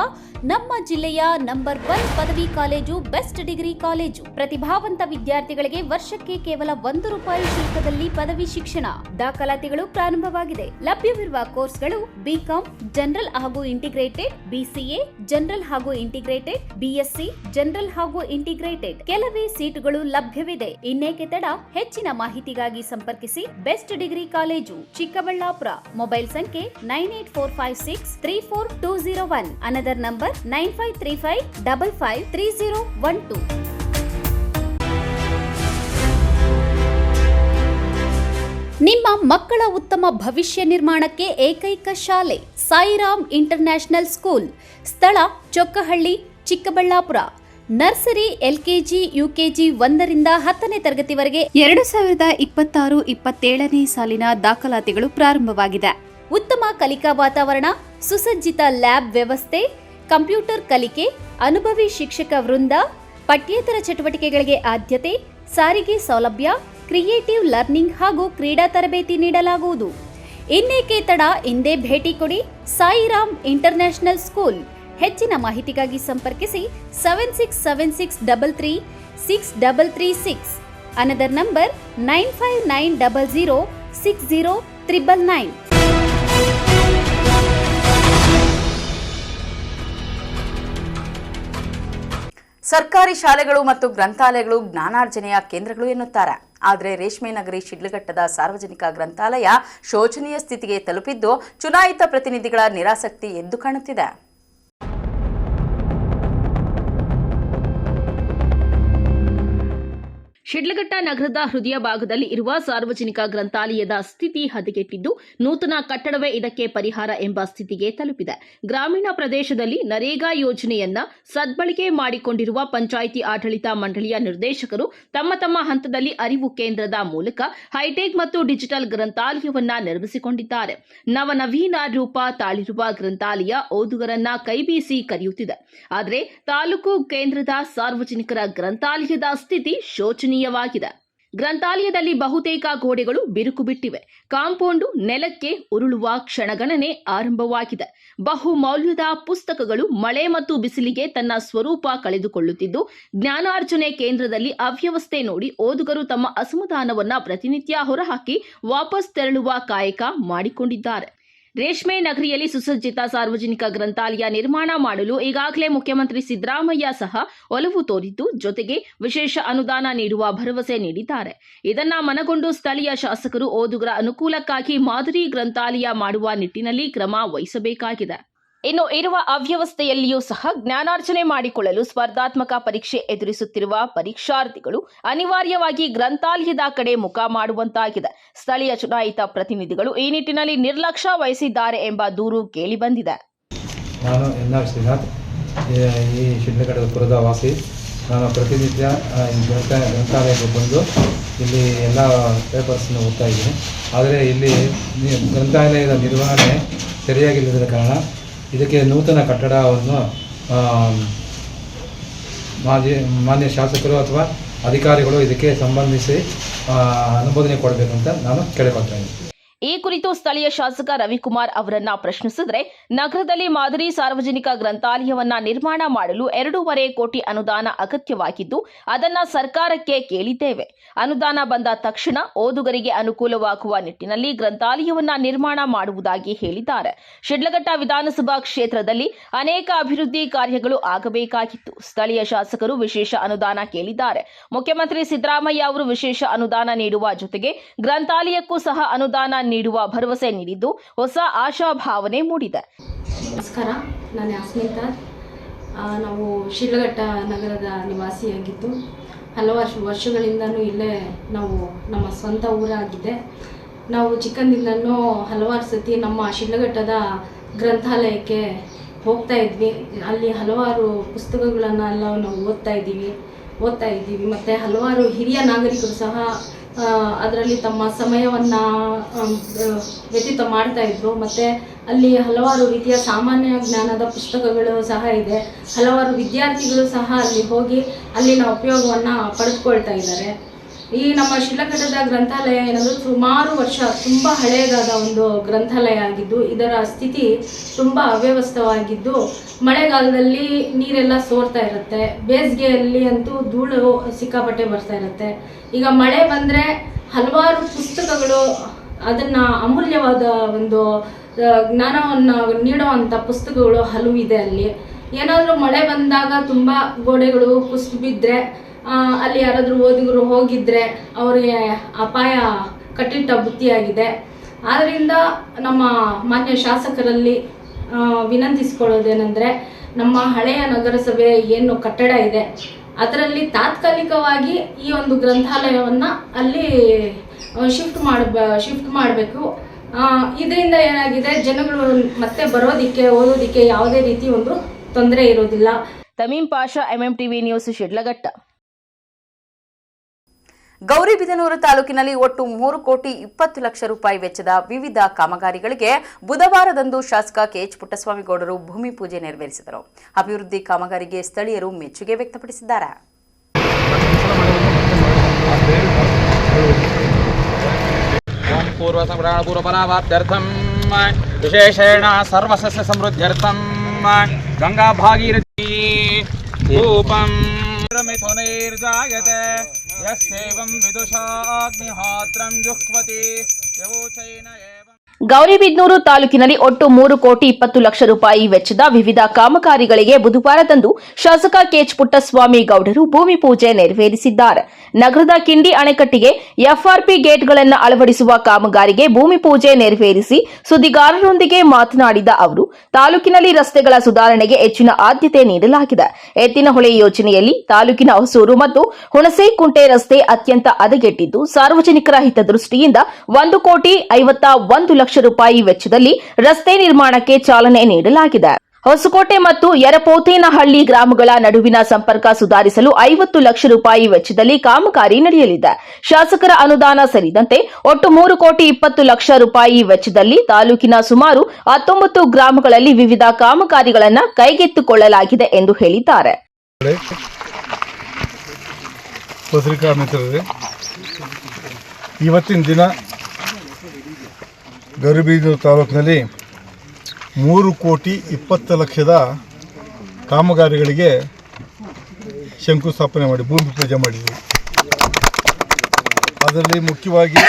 ನಮ್ಮ ಜಿಲ್ಲೆಯ ನಂಬರ್ 1 ಪದವಿ ಕಾಲೇಜು ಬೆಸ್ಟ್ ಡಿಗ್ರಿ ಕಾಲೇಜು. ಪ್ರತಿಭಾವಂತ ವಿದ್ಯಾರ್ಥಿಗಳಿಗೆ ವರ್ಷಕ್ಕೆ ಕೇವಲ ₹1 ಶುಲ್ಕದಲ್ಲಿ ಪದವಿ ಶಿಕ್ಷಣ. ದಾಖಲಾತಿಗಳು ಪ್ರಾರಂಭವಾಗಿದೆ. ಲಭ್ಯವಿರುವ ಕೋರ್ಸ್ಗಳು ಬಿಕಾಂ ಜನರಲ್ ಹಾಗೂ ಇಂಟಿಗ್ರೇಟೆಡ್, ಬಿಸಿಎ ಜನರಲ್ ಹಾಗೂ ಇಂಟಿಗ್ರೇಟೆಡ್, ಬಿಎಸ್ಸಿ ಜನರಲ್ ಹಾಗೂ ಇಂಟಿಗ್ರೇಟೆಡ್. ಕೆಲವೇ ಸೀಟುಗಳು ಲಭ್ಯವಿದೆ. ಇನ್ನೇಕೆ ತಡ? ಹೆಚ್ಚಿನ ಮಾಹಿತಿಗಾಗಿ ಸಂಪರ್ಕಿಸಿ best degree college, Chikkaballapur. Mobile ಸಂಖ್ಯೆ 9845634201. Another number 9535553012. ನಿಮ್ಮ ಮಕ್ಕಳ ಉತ್ತಮ ಭವಿಷ್ಯ ನಿರ್ಮಾಣಕ್ಕೆ ಏಕೈಕ ಶಾಲೆ ಸಾಯಿರಾಮ್ ಇಂಟರ್ನ್ಯಾಷನಲ್ ಸ್ಕೂಲ್. ಸ್ಥಳ Chokkahalli, Chikkaballapur. Nursery, LKG, UKG 1ರಿಂದ 10ನೇ ತರಗತಿವರೆಗೆ 2026-27ನೇ ಸಾಲಿನ ದಾಖಲಾತಿಗಳು ಪ್ರಾರಂಭವಾಗಿದೆ. ಉತ್ತಮ ಕಲಿಕಾ ವಾತಾವರಣ, ಸುಸಜ್ಜಿತ ಲ್ಯಾಬ್ ವ್ಯವಸ್ಥೆ, ಕಂಪ್ಯೂಟರ್ ಕಲಿಕೆ, ಅನುಭವಿ ಶಿಕ್ಷಕ ವೃಂದ, ಪಠ್ಯೇತರ ಚಟುವಟಿಕೆಗಳಿಗೆ ಆದ್ಯತೆ, ಸಾರಿಗೆ ಸೌಲಭ್ಯ, ಕ್ರಿಯೇಟಿವ್ ಲರ್ನಿಂಗ್ ಹಾಗೂ ಕ್ರೀಡಾ ತರಬೇತಿ ನೀಡಲಾಗುವುದು. ಇನ್ನೇಕೆ ತಡ? ಹಿಂದೆ ಭೇಟಿ ಕೊಡಿ ಸಾಯಿರಾಮ್ ಇಂಟರ್ನ್ಯಾಷನಲ್ ಸ್ಕೂಲ್. ಹೆಚ್ಚಿನ ಮಾಹಿತಿಗಾಗಿ ಸಂಪರ್ಕಿಸಿ 7676336336. Another number 9590060999. ಸರ್ಕಾರಿ ಶಾಲೆಗಳು ಮತ್ತು ಗ್ರಂಥಾಲಯಗಳು ಜ್ಞಾನಾರ್ಜನೆಯ ಕೇಂದ್ರಗಳು ಎನ್ನುತ್ತಾರೆ. ಆದರೆ ರೇಷ್ಮೆ ನಗರಿ ಶಿಡ್ಲಘಟ್ಟದ ಸಾರ್ವಜನಿಕ ಗ್ರಂಥಾಲಯ ಶೋಚನೀಯ ಸ್ಥಿತಿಗೆ ತಲುಪಿದ್ದು ಚುನಾಯಿತ ಪ್ರತಿನಿಧಿಗಳ ನಿರಾಸಕ್ತಿ ಎದ್ದು ಕಾಣುತ್ತಿದೆ. ಶಿಡ್ಲಘಟ್ಟ ನಗರದ ಹೃದಯ ಭಾಗದಲ್ಲಿ ಇರುವ ಸಾರ್ವಜನಿಕ ಗ್ರಂಥಾಲಯದ ಸ್ಥಿತಿ ಹದಗೆಟ್ಟಿದ್ದು ನೂತನ ಕಟ್ಟಡವೇ ಇದಕ್ಕೆ ಪರಿಹಾರ ಎಂಬ ಸ್ಥಿತಿಗೆ ತಲುಪಿದೆ. ಗ್ರಾಮೀಣ ಪ್ರದೇಶದಲ್ಲಿ ನರೇಗಾ ಯೋಜನೆಯನ್ನ ಸದ್ಬಳಕೆ ಮಾಡಿಕೊಂಡಿರುವ ಪಂಚಾಯಿತಿ ಆಡಳಿತ ಮಂಡಳಿಯ ನಿರ್ದೇಶಕರು ತಮ್ಮ ತಮ್ಮ ಹಂತದಲ್ಲಿ ಅರಿವು ಕೇಂದ್ರದ ಮೂಲಕ ಹೈಟೆಕ್ ಮತ್ತು ಡಿಜಿಟಲ್ ಗ್ರಂಥಾಲಯವನ್ನ ನಿರ್ಮಿಸಿಕೊಂಡಿದ್ದಾರೆ. ನವನವೀನ ರೂಪ ತಾಳಿರುವ ಗ್ರಂಥಾಲಯ ಓದುಗರನ್ನ ಕೈಬೀಸಿ ಕರೆಯುತ್ತಿದೆ. ಆದರೆ ತಾಲೂಕು ಕೇಂದ್ರದ ಸಾರ್ವಜನಿಕರ ಗ್ರಂಥಾಲಯದ ಸ್ಥಿತಿ ಶೋಚನೀಯವಾಗಿದೆ. ಗ್ರಂಥಾಲಯದಲ್ಲಿ ಬಹುತೇಕ ಗೋಡೆಗಳು ಬಿರುಕು ಬಿಟ್ಟಿವೆ. ಕಾಂಪೌಂಡು ನೆಲಕ್ಕೆ ಉರುಳುವ ಕ್ಷಣಗಣನೆ ಆರಂಭವಾಗಿದೆ. ಬಹುಮೌಲ್ಯದ ಪುಸ್ತಕಗಳು ಮಳೆ ಮತ್ತು ಬಿಸಿಲಿಗೆ ತನ್ನ ಸ್ವರೂಪ ಕಳೆದುಕೊಳ್ಳುತ್ತಿದ್ದು ಜ್ಞಾನಾರ್ಜನೆ ಕೇಂದ್ರದಲ್ಲಿ ಅವ್ಯವಸ್ಥೆ ನೋಡಿ ಓದುಗರು ತಮ್ಮ ಅಸಮಾಧಾನವನ್ನ ಪ್ರತಿನಿತ್ಯ ಹೊರಹಾಕಿ ವಾಪಸ್ ತೆರಳುವ ಕಾಯಕ ಮಾಡಿಕೊಂಡಿದ್ದಾರೆ. ರೇಷ್ಮೆ ನಗರಿಯಲ್ಲಿ ಸುಸಜ್ಜಿತ ಸಾರ್ವಜನಿಕ ಗ್ರಂಥಾಲಯ ನಿರ್ಮಾಣ ಮಾಡಲು ಈಗಾಗಲೇ ಮುಖ್ಯಮಂತ್ರಿ ಸಿದ್ದರಾಮಯ್ಯ ಸಹ ಒಲವು ತೋರಿದ್ದು ಜೊತೆಗೆ ವಿಶೇಷ ಅನುದಾನ ನೀಡುವ ಭರವಸೆ ನೀಡಿದ್ದಾರೆ. ಇದನ್ನ ಮನಗೊಂಡು ಸ್ಥಳೀಯ ಶಾಸಕರು ಓದುಗರ ಅನುಕೂಲಕ್ಕಾಗಿ ಮಾದರಿ ಗ್ರಂಥಾಲಯ ಮಾಡುವ ನಿಟ್ಟಿನಲ್ಲಿ ಕ್ರಮ ವಹಿಸಬೇಕಾಗಿದೆ. ಇನ್ನು ಇರುವ ಅವ್ಯವಸ್ಥೆಯಲ್ಲಿಯೂ ಸಹ ಜ್ಞಾನಾರ್ಜನೆ ಮಾಡಿಕೊಳ್ಳಲು ಸ್ಪರ್ಧಾತ್ಮಕ ಪರೀಕ್ಷೆ ಎದುರಿಸುತ್ತಿರುವ ಪರೀಕ್ಷಾರ್ಥಿಗಳು ಅನಿವಾರ್ಯವಾಗಿ ಗ್ರಂಥಾಲಯದ ಕಡೆ ಮುಖ ಮಾಡುವಂತಾಗಿದೆ. ಸ್ಥಳೀಯ ಚುನಾಯಿತ ಪ್ರತಿನಿಧಿಗಳು ಈ ನಿಟ್ಟಿನಲ್ಲಿ ನಿರ್ಲಕ್ಷ್ಯ ವಹಿಸಿದ್ದಾರೆ ಎಂಬ ದೂರು ಕೇಳಿಬಂದಿದೆ. ನಾನು ಎನ್.ಆರ್. ಶ್ರೀನಾಥ್, ಈ ಶಿಡ್ಲಘಟ್ಟದ ಪುರದ ವಾಸಿ. ನಾನು ಪ್ರತಿನಿತ್ಯ ಗ್ರಂಥಾಲಯಕ್ಕೆ ಬಂದು ಇಲ್ಲಿ ಎಲ್ಲ ಪೇಪರ್ಸನ್ನು ಓದ್ತಾ ಇದ್ದೀನಿ. ಆದರೆ ಇಲ್ಲಿ ಗ್ರಂಥಾಲಯದ ನಿರ್ವಹಣೆ ಸರಿಯಾಗಿಲ್ಲದ ಕಾರಣ ಇದಕ್ಕೆ ನೂತನ ಕಟ್ಟಡವನ್ನು ಮಾನ್ಯ ಶಾಸಕರು ಅಥವಾ ಅಧಿಕಾರಿಗಳು ಇದಕ್ಕೆ ಸಂಬಂಧಿಸಿ ಅನುಮೋದನೆ ಕೊಡಬೇಕಂತ ನಾನು ಕೇಳಿಕೊಳ್ತಾ ಇದ್ದೀನಿ. ಈ ಕುರಿತು ಸ್ಥಳೀಯ ಶಾಸಕ ರವಿಕುಮಾರ್ ಅವರನ್ನ ಪ್ರಶ್ನಿಸಿದರೆ, ನಗರದಲ್ಲಿ ಮಾದರಿ ಸಾರ್ವಜನಿಕ ಗ್ರಂಥಾಲಯವನ್ನ ನಿರ್ಮಾಣ ಮಾಡಲು 2.5 ಕೋಟಿ ಅನುದಾನ ಅಗತ್ಯವಾಗಿದ್ದು, ಅದನ್ನ ಸರ್ಕಾರಕ್ಕೆ ಕೇಳಿದ್ದೇವೆ. ಅನುದಾನ ಬಂದ ತಕ್ಷಣ ಓದುಗರಿಗೆ ಅನುಕೂಲವಾಗುವ ನಿಟ್ಟಿನಲ್ಲಿ ಗ್ರಂಥಾಲಯವನ್ನ ನಿರ್ಮಾಣ ಮಾಡುವುದಾಗಿ ಹೇಳಿದ್ದಾರೆ. ಶಿಡ್ಲಘಟ್ಟ ವಿಧಾನಸಭಾ ಕ್ಷೇತ್ರದಲ್ಲಿ ಅನೇಕ ಅಭಿವೃದ್ಧಿ ಕಾರ್ಯಗಳು ಆಗಬೇಕಾಗಿತ್ತು. ಸ್ಥಳೀಯ ಶಾಸಕರು ವಿಶೇಷ ಅನುದಾನ ಕೇಳಿದ್ದಾರೆ. ಮುಖ್ಯಮಂತ್ರಿ ಸಿದ್ದರಾಮಯ್ಯ ಅವರು ವಿಶೇಷ ಅನುದಾನ ನೀಡುವ ಜೊತೆಗೆ ಗ್ರಂಥಾಲಯಕ್ಕೂ ಸಹ ಅನುದಾನ ನೀಡುವ ಭರವಸೆ ನೀಡಿದ್ದು ಹೊಸ ಆಶಾಭಾವನೆ ಮೂಡಿದೆ. ನಮಸ್ಕಾರ, ನಾನು ಸ್ಮಿತಾ. ನಾವು ಶಿಡ್ಲಘಟ್ಟ ನಗರದ ನಿವಾಸಿಯಾಗಿದ್ದು ಹಲವಾರು ವರ್ಷಗಳಿಂದನೂ ಇಲ್ಲೇ ನಾವು ನಮ್ಮ ಸ್ವಂತ ಊರಾಗಿದೆ. ನಾವು ಚಿಕ್ಕಂದಿನೂ ಹಲವಾರು ಸತಿ ನಮ್ಮ ಶಿಡ್ಲಘಟ್ಟದ ಗ್ರಂಥಾಲಯಕ್ಕೆ ಹೋಗ್ತಾ ಇದ್ವಿ. ಅಲ್ಲಿ ಹಲವಾರು ಪುಸ್ತಕಗಳನ್ನೆಲ್ಲ ನಾವು ಓದ್ತಾ ಇದ್ದೀವಿ ಮತ್ತು ಹಲವಾರು ಹಿರಿಯ ನಾಗರಿಕರು ಸಹ ಅದರಲ್ಲಿ ತಮ್ಮ ಸಮಯವನ್ನು ವ್ಯತೀತ ಮಾಡ್ತಾಯಿದ್ರು. ಮತ್ತು ಅಲ್ಲಿ ಹಲವಾರು ರೀತಿಯ ಸಾಮಾನ್ಯ ಜ್ಞಾನದ ಪುಸ್ತಕಗಳು ಸಹ ಇದೆ. ಹಲವಾರು ವಿದ್ಯಾರ್ಥಿಗಳು ಸಹ ಅಲ್ಲಿ ಹೋಗಿ ಅಲ್ಲಿನ ಉಪಯೋಗವನ್ನು ಪಡೆದುಕೊಳ್ತಾ ಇದ್ದಾರೆ. ಈ ನಮ್ಮ ಶಿಡ್ಲಘಟ್ಟದ ಗ್ರಂಥಾಲಯ ಏನಂದರೆ ಸುಮಾರು ವರ್ಷ ತುಂಬ ಹಳೆಯದಾದ ಒಂದು ಗ್ರಂಥಾಲಯ ಆಗಿದ್ದು, ಇದರ ಸ್ಥಿತಿ ತುಂಬ ಅವ್ಯವಸ್ಥವಾಗಿದ್ದು, ಮಳೆಗಾಲದಲ್ಲಿ ನೀರೆಲ್ಲ ಸೋರ್ತಾ ಇರುತ್ತೆ, ಬೇಸಿಗೆಯಲ್ಲಿ ಅಂತೂ ಧೂಳು ಸಿಕ್ಕಾಪಟ್ಟೆ ಬರ್ತಾ ಇರುತ್ತೆ. ಈಗ ಮಳೆ ಬಂದರೆ ಹಲವಾರು ಪುಸ್ತಕಗಳು, ಅದನ್ನು ಅಮೂಲ್ಯವಾದ ಒಂದು ಜ್ಞಾನವನ್ನು ನೀಡುವಂಥ ಪುಸ್ತಕಗಳು ಹಲವಿದೆ. ಅಲ್ಲಿ ಏನಾದರೂ ಮಳೆ ಬಂದಾಗ ತುಂಬ ಗೋಡೆಗಳು ಕುಸಿದು ಬಿದ್ದರೆ, ಅಲ್ಲಿ ಯಾರಾದರೂ ಓದುಗರು ಹೋಗಿದ್ದರೆ ಅವರಿಗೆ ಅಪಾಯ ಕಟ್ಟಿಟ್ಟ ಬುತ್ತಿಯಾಗಿದೆ. ಆದ್ದರಿಂದ ನಮ್ಮ ಮಾನ್ಯ ಶಾಸಕರಲ್ಲಿ ವಿನಂತಿಸಿಕೊಳ್ಳೋದೇನೆಂದರೆ, ನಮ್ಮ ಹಳೆಯ ನಗರಸಭೆ ಏನು ಕಟ್ಟಡ ಇದೆ ಅದರಲ್ಲಿ ತಾತ್ಕಾಲಿಕವಾಗಿ ಈ ಒಂದು ಗ್ರಂಥಾಲಯವನ್ನು ಅಲ್ಲಿ ಶಿಫ್ಟ್ ಮಾಡಬೇಕು. ಇದರಿಂದ ಏನಾಗಿದೆ, ಜನಗಳು ಮತ್ತೆ ಬರೋದಕ್ಕೆ ಓದೋದಕ್ಕೆ ಯಾವುದೇ ರೀತಿ ಒಂದು ತೊಂದರೆ ಇರೋದಿಲ್ಲ. ತಮೀಂ ಪಾಷಾ, MMTV ನ್ಯೂಸ್, ಶಿಡ್ಲಘಟ್ಟ. ಗೌರಿಬಿದನೂರು ತಾಲೂಕಿನಲ್ಲಿ ಒಟ್ಟು 3 ಕೋಟಿ 20 ಲಕ್ಷ ರೂಪಾಯಿ ವೆಚ್ಚದ ವಿವಿಧ ಕಾಮಗಾರಿಗಳಿಗೆ ಬುಧವಾರದಂದು ಶಾಸಕ KH ಪುಟ್ಟಸ್ವಾಮಿ ಗೌಡರು ಭೂಮಿ ಪೂಜೆ ನೆರವೇರಿಸಿದರು. ಅಭಿವೃದ್ಧಿ ಕಾಮಗಾರಿಗೆ ಸ್ಥಳೀಯರು ಮೆಚ್ಚುಗೆ ವ್ಯಕ್ತಪಡಿಸಿದ್ದಾರೆ. ವಿಶೇಷೇಣ ಸರ್ವಸಸ್ಯ ಸಮೃದ್ಧ್ಯರ್ಥಂ ಗಂಗಾ ಭಾಗೀರಥಿ ರೂಪಂ ಮಿಥುನೈರ್ಜಾಯತೆ ಯಸ್ಯೇವಂ ವಿದುಷಾಗ್ನಿಹೋತ್ರಂ ಜುಹ್ವತಿ ಯವೋಚೈನ ಏವಂ. ಗೌರಿಬಿದನೂರು ತಾಲೂಕಿನಲ್ಲಿ ಒಟ್ಟು 3 ಕೋಟಿ 20 ಲಕ್ಷ ರೂಪಾಯಿ ವೆಚ್ಚದ ವಿವಿಧ ಕಾಮಗಾರಿಗಳಿಗೆ ಬುಧವಾರದಂದು ಶಾಸಕ KH ಪುಟ್ಟಸ್ವಾಮಿ ಗೌಡರು ಭೂಮಿ ಪೂಜೆ ನೆರವೇರಿಸಿದ್ದಾರೆ. ನಗರದ ಕಿಂಡಿ ಅಣೆಕಟ್ಟಿಗೆ FRP ಗೇಟ್ಗಳನ್ನು ಅಳವಡಿಸುವ ಕಾಮಗಾರಿಗೆ ಭೂಮಿ ಪೂಜೆ ನೆರವೇರಿಸಿ ಸುದ್ದಿಗಾರರೊಂದಿಗೆ ಮಾತನಾಡಿದ ಅವರು, ತಾಲೂಕಿನಲ್ಲಿ ರಸ್ತೆಗಳ ಸುಧಾರಣೆಗೆ ಹೆಚ್ಚಿನ ಆದ್ಯತೆ ನೀಡಲಾಗಿದೆ. ಎತ್ತಿನಹೊಳೆ ಯೋಜನೆಯಲ್ಲಿ ತಾಲೂಕಿನ ಹೊಸೂರು ಮತ್ತು ಹುಣಸೇಕುಂಟೆ ರಸ್ತೆ ಅತ್ಯಂತ ಹದಗೆಟ್ಟಿದ್ದು, ಸಾರ್ವಜನಿಕರ ಹಿತದೃಷ್ಟಿಯಿಂದ 1 ಕೋಟಿ 51 ಲಕ್ಷ ರೂಪಾಯಿ ವೆಚ್ಚದಲ್ಲಿ ರಸ್ತೆ ನಿರ್ಮಾಣಕ್ಕೆ ಚಾಲನೆ ನೀಡಲಾಗಿದೆ. ಹೊಸಕೋಟೆ ಮತ್ತು ಯರಪೋತೇನಹಳ್ಳಿ ಗ್ರಾಮಗಳ ನಡುವಿನ ಸಂಪರ್ಕ ಸುಧಾರಿಸಲು 50 ಲಕ್ಷ ರೂಪಾಯಿ ವೆಚ್ಚದಲ್ಲಿ ಕಾಮಗಾರಿ ನಡೆಯಲಿದೆ. ಶಾಸಕರ ಅನುದಾನ ಸೇರಿದಂತೆ ಒಟ್ಟು 3 ಕೋಟಿ 20 ಲಕ್ಷ ರೂಪಾಯಿ ವೆಚ್ಚದಲ್ಲಿ ತಾಲೂಕಿನ ಸುಮಾರು 19 ಗ್ರಾಮಗಳಲ್ಲಿ ವಿವಿಧ ಕಾಮಗಾರಿಗಳನ್ನು ಕೈಗೆತ್ತಿಕೊಳ್ಳಲಾಗಿದೆ ಎಂದು ಹೇಳಿದ್ದಾರೆ. ಪತ್ರಿಕಾ ಮಿತ್ರರೇ, ಇವತ್ತಿನ ದಿನ ಗೌರಿಬಿದನೂರು ತಾಲೂಕಿನಲ್ಲಿ 3 ಕೋಟಿ 20 ಲಕ್ಷದ ಕಾಮಗಾರಿಗಳಿಗೆ ಶಂಕುಸ್ಥಾಪನೆ ಮಾಡಿ ಭೂಮಿ ಪೂಜೆ ಮಾಡಿದ್ವಿ. ಅದರಲ್ಲಿ ಮುಖ್ಯವಾಗಿ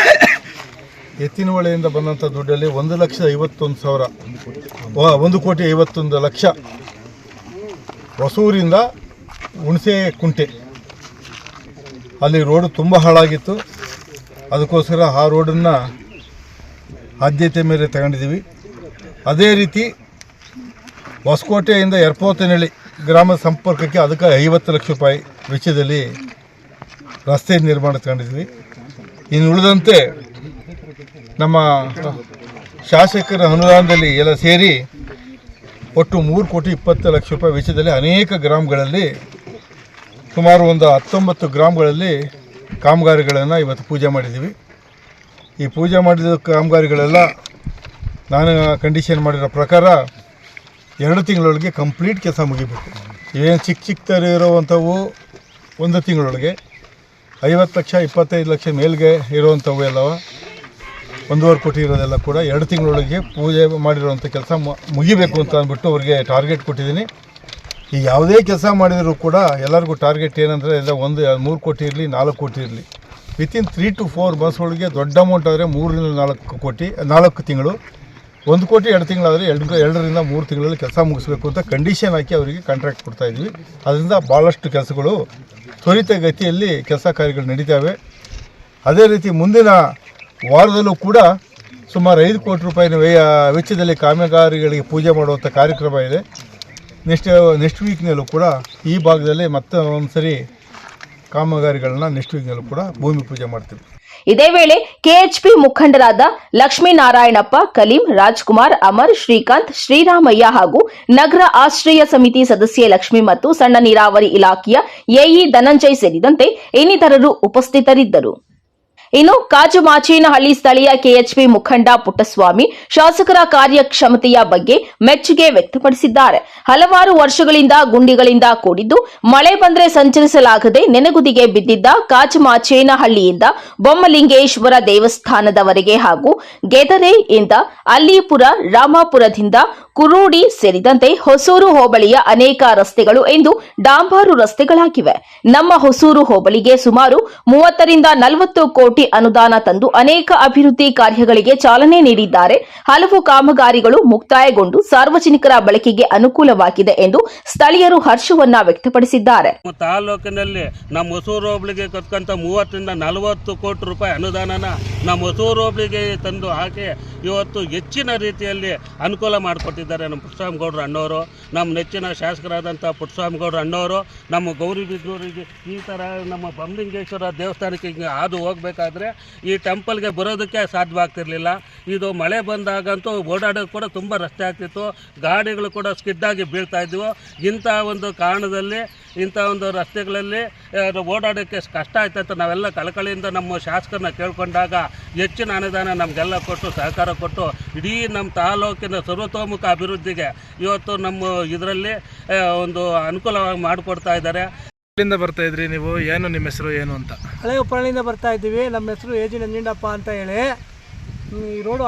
ಎತ್ತಿನಹೊಳೆಯಿಂದ ಬಂದಂಥ ದುಡ್ಡಲ್ಲಿ 1,51,000 1 ಕೋಟಿ 51 ಲಕ್ಷ ಹೊಸೂರಿಂದ ಹುಣಸೇಕುಂಟೆ ಅಲ್ಲಿ ರೋಡು ತುಂಬ ಹಾಳಾಗಿತ್ತು. ಅದಕ್ಕೋಸ್ಕರ ಆ ರೋಡನ್ನು ಆದ್ಯತೆ ಮೇಲೆ ತಗೊಂಡಿದ್ದೀವಿ. ಅದೇ ರೀತಿ ಹೊಸಕೋಟೆಯಿಂದ ಯರಪೋತೇನಹಳ್ಳಿ ಗ್ರಾಮದ ಸಂಪರ್ಕಕ್ಕೆ ಅದಕ್ಕೆ 50 ಲಕ್ಷ ರೂಪಾಯಿ ವೆಚ್ಚದಲ್ಲಿ ರಸ್ತೆ ನಿರ್ಮಾಣ ತಗೊಂಡಿದ್ವಿ. ಇನ್ನು ಉಳಿದಂತೆ ನಮ್ಮ ಶಾಸಕರ ಅನುದಾನದಲ್ಲಿ ಎಲ್ಲ ಸೇರಿ ಒಟ್ಟು 3 ಕೋಟಿ 20 ಲಕ್ಷ ರೂಪಾಯಿ ವೆಚ್ಚದಲ್ಲಿ ಅನೇಕ ಗ್ರಾಮಗಳಲ್ಲಿ ಸುಮಾರು ಒಂದು 19 ಗ್ರಾಮಗಳಲ್ಲಿ ಕಾಮಗಾರಿಗಳನ್ನು ಇವತ್ತು ಪೂಜೆ ಮಾಡಿದ್ದೀವಿ. ಈ ಪೂಜೆ ಮಾಡಿದ ಕಾಮಗಾರಿಗಳೆಲ್ಲ ನಾನು ಕಂಡೀಷನ್ ಮಾಡಿರೋ ಪ್ರಕಾರ 2 ತಿಂಗಳೊಳಗೆ ಕಂಪ್ಲೀಟ್ ಕೆಲಸ ಮುಗಿಬೇಕು. ಇವೇನು ಚಿಕ್ಕ ಥರ ಇರೋವಂಥವು 1 ತಿಂಗಳೊಳಗೆ, 50 ಲಕ್ಷ 25 ಲಕ್ಷ ಮೇಲ್ಗೆ ಇರುವಂಥವು ಎಲ್ಲವ 1.5 ಕೋಟಿ ಇರೋದೆಲ್ಲ ಕೂಡ 2 ತಿಂಗಳೊಳಗೆ ಪೂಜೆ ಮಾಡಿರುವಂಥ ಕೆಲಸ ಮುಗಿಬೇಕು ಅಂತ ಅಂದ್ಬಿಟ್ಟು ಅವ್ರಿಗೆ ಟಾರ್ಗೆಟ್ ಕೊಟ್ಟಿದ್ದೀನಿ. ಈ ಯಾವುದೇ ಕೆಲಸ ಮಾಡಿದರೂ ಕೂಡ ಎಲ್ಲರಿಗೂ ಟಾರ್ಗೆಟ್ ಏನಂದರೆ ಎಲ್ಲ 3 ಕೋಟಿ ಇರಲಿ 4 ಕೋಟಿ ಇರಲಿ, ವಿತಿನ್ 3 to 4 ಮಂತ್ಸ್ ಒಳಗೆ ದೊಡ್ಡ ಅಮೌಂಟ್ ಆದರೆ 3 ರಿಂದ 4 ಕೋಟಿ 4 ತಿಂಗಳು, 1 ಕೋಟಿ 2 ತಿಂಗಳಾದರೆ 2 ರಿಂದ 3 ತಿಂಗಳಲ್ಲಿ ಕೆಲಸ ಮುಗಿಸ್ಬೇಕು ಅಂತ ಕಂಡೀಷನ್ ಹಾಕಿ ಅವರಿಗೆ ಕಾಂಟ್ರಾಕ್ಟ್ ಕೊಡ್ತಾಯಿದ್ವಿ. ಅದರಿಂದ ಭಾಳಷ್ಟು ಕೆಲಸಗಳು ತ್ವರಿತಗತಿಯಲ್ಲಿ ಕೆಲಸ ಕಾರ್ಯಗಳು ನಡೀತಾವೆ. ಅದೇ ರೀತಿ ಮುಂದಿನ ವಾರದಲ್ಲೂ ಕೂಡ ಸುಮಾರು 5 ಕೋಟಿ ರೂಪಾಯಿನ ವೆಚ್ಚದಲ್ಲಿ ಕಾಮಗಾರಿಗಳಿಗೆ ಪೂಜೆ ಮಾಡುವಂಥ ಕಾರ್ಯಕ್ರಮ ಇದೆ. ನೆಕ್ಸ್ಟ್ ವೀಕ್ನಲ್ಲೂ ಕೂಡ ಈ ಭಾಗದಲ್ಲಿ ಮತ್ತೆ ಒಂದು ಸರಿ ಕಾಮಗಾರಿಗಳನ್ನ ನೆಕ್ಸ್ಟ್ ವೀಕ್ನಲ್ಲೂ ಕೂಡ ಭೂಮಿ ಪೂಜೆ ಮಾಡ್ತೀವಿ. ಇದೇ ವೇಳೆ ಕೆಎಚ್ಪಿ ಮುಖಂಡರಾದ ಲಕ್ಷ್ಮೀನಾರಾಯಣಪ್ಪ, ಕಲೀಂ, ರಾಜ್ಕುಮಾರ್, ಅಮರ್, ಶ್ರೀಕಾಂತ್, ಶ್ರೀರಾಮಯ್ಯ ಹಾಗೂ ನಗರ ಆಶ್ರಯ ಸಮಿತಿ ಸದಸ್ಯೆ ಲಕ್ಷ್ಮಿ ಮತ್ತು ಸಣ್ಣ ನೀರಾವರಿ ಇಲಾಖೆಯ ಎಇ ಧನಂಜಯ್ ಸೇರಿದಂತೆ ಇನ್ನಿತರರು ಉಪಸ್ಥಿತರಿದ್ದರು. ಇನ್ನು ಕಾಜುಮಾಚೇನಹಳ್ಳಿ ಸ್ಥಳೀಯ ಕೆಎಚ್ಪಿ ಮುಖಂಡ ಪುಟ್ಟಸ್ವಾಮಿ ಶಾಸಕರ ಕಾರ್ಯಕ್ಷಮತೆಯ ಬಗ್ಗೆ ಮೆಚ್ಚುಗೆ ವ್ಯಕ್ತಪಡಿಸಿದ್ದಾರೆ. ಹಲವಾರು ವರ್ಷಗಳಿಂದ ಗುಂಡಿಗಳಿಂದ ಕೂಡಿದ್ದು ಮಳೆ ಬಂದರೆ ಸಂಚರಿಸಲಾಗದೆ ನೆನೆಗುದಿಗೆ ಬಿದ್ದಿದ್ದ ಕಾಜುಮಾಚೇನಹಳ್ಳಿಯಿಂದ ಬೊಮ್ಮಲಿಂಗೇಶ್ವರ ದೇವಸ್ಥಾನದವರೆಗೆ ಹಾಗೂ ಗೆದರೆಯಿಂದ ಅಲ್ಲಿಪುರ, ರಾಮಾಪುರದಿಂದ ಕುರೂಡಿ ಸೇರಿದಂತೆ ಹೊಸೂರು ಹೋಬಳಿಯ ಅನೇಕ ರಸ್ತೆಗಳು ಇಂದು ಡಾಂಬಾರು ರಸ್ತೆಗಳಾಗಿವೆ. ನಮ್ಮ ಹೊಸೂರು ಹೋಬಳಿಗೆ ಸುಮಾರು 30 ರಿಂದ 40 ಕೋಟಿ ಅನುದಾನ ತಂದು ಅನೇಕ ಅಭಿವೃದ್ಧಿ ಕಾರ್ಯಗಳಿಗೆ ಚಾಲನೆ ನೀಡಿದ್ದಾರೆ. ಹಲವು ಕಾಮಗಾರಿಗಳು ಮುಕ್ತಾಯಗೊಂಡು ಸಾರ್ವಜನಿಕರ ಬಳಕೆಗೆ ಅನುಕೂಲವಾಗಿದೆ ಎಂದು ಸ್ಥಳೀಯರು ಹರ್ಷವನ್ನ ವ್ಯಕ್ತಪಡಿಸಿದ್ದಾರೆ. ತಾಲೂಕಿನಲ್ಲಿ ನಮ್ಮ ಹೊಸೂರು ಹೋಬಳಿಗೆ ಕೊಟ್ಟಂತ 30 ರಿಂದ 40 ಕೋಟಿ ರೂಪಾಯಿ ಅನುದಾನನ ನಮ್ಮ ಹೊಸೂರು ಹೋಬಳಿಗೆ ತಂದು ಹಾಕಿ ಇವತ್ತು ಹೆಚ್ಚಿನ ರೀತಿಯಲ್ಲಿ ಅನುಕೂಲ ಮಾಡಿಕೊಟ್ಟಿದ್ದಾರೆ ನಮ್ಮ ಪುಟ್ಟಸ್ವಾಮಿಗೌಡರು ಅಣ್ಣವರು, ನಮ್ಮ ನೆಚ್ಚಿನ ಶಾಸಕರಾದಂಥ ಪುಟ್ಟಸ್ವಾಮಿಗೌಡರು ಅಣ್ಣವರು. ನಮ್ಮ ಗೌರಿಬಿದನೂರಿಗೆ ಈ ಥರ ನಮ್ಮ ಬೊಮ್ಮಲಿಂಗೇಶ್ವರ ದೇವಸ್ಥಾನಕ್ಕೆ ಹಿಂಗೆ ಹಾದು ಹೋಗಬೇಕಾದ್ರೆ ಈ ಟೆಂಪಲ್ಗೆ ಬರೋದಕ್ಕೆ ಸಾಧ್ಯವಾಗ್ತಿರ್ಲಿಲ್ಲ. ಇದು ಮಳೆ ಬಂದಾಗಂತೂ ಓಡಾಡೋದು ಕೂಡ ತುಂಬ ರಸ್ತೆ ಆಗ್ತಿತ್ತು, ಗಾಡಿಗಳು ಕೂಡ ಸ್ಕಿಡ್ಡಾಗಿ ಬೀಳ್ತಾ ಇದ್ವು. ಇಂಥ ಒಂದು ಕಾರಣದಲ್ಲಿ ಇಂಥ ಒಂದು ರಸ್ತೆಗಳಲ್ಲಿ ಓಡಾಡೋಕ್ಕೆ ಕಷ್ಟ ಆಯ್ತು ಅಂತ ನಾವೆಲ್ಲ ಕಳಕಳಿಯಿಂದ ನಮ್ಮ ಶಾಸಕರನ್ನ ಕೇಳ್ಕೊಂಡಾಗ ಹೆಚ್ಚಿನ ಅನುದಾನ ನಮಗೆಲ್ಲ ಕೊಟ್ಟು ಸಹಕಾರ ಕೊಟ್ಟು ಇಡೀ ನಮ್ಮ ತಾಲೂಕಿನ ಸರ್ವತೋಮುಖ ಅಭಿವೃದ್ಧಿಗೆ ಇವತ್ತು ನಮ್ಮ ಇದರಲ್ಲಿ ಒಂದು ಅನುಕೂಲವಾಗಿ ಮಾಡಿಕೊಡ್ತಾ ಇದ್ದಾರೆ. ಎಲ್ಲಿಂದ ಬರ್ತಾ ಇದ್ರಿ ನೀವು? ಏನು ನಿಮ್ಮ ಹೆಸರು ಏನು ಅಂತ? ಹಳೆ ಉಪ್ಪಳ್ಳಿಯಿಂದ ಬರ್ತಾ ಇದ್ದೀವಿ. ನಮ್ಮ ಹೆಸರು ಎಜಿ ನಂಜುಂಡಪ್ಪ ಅಂತ ಹೇಳಿ. ಈ ರೋಡು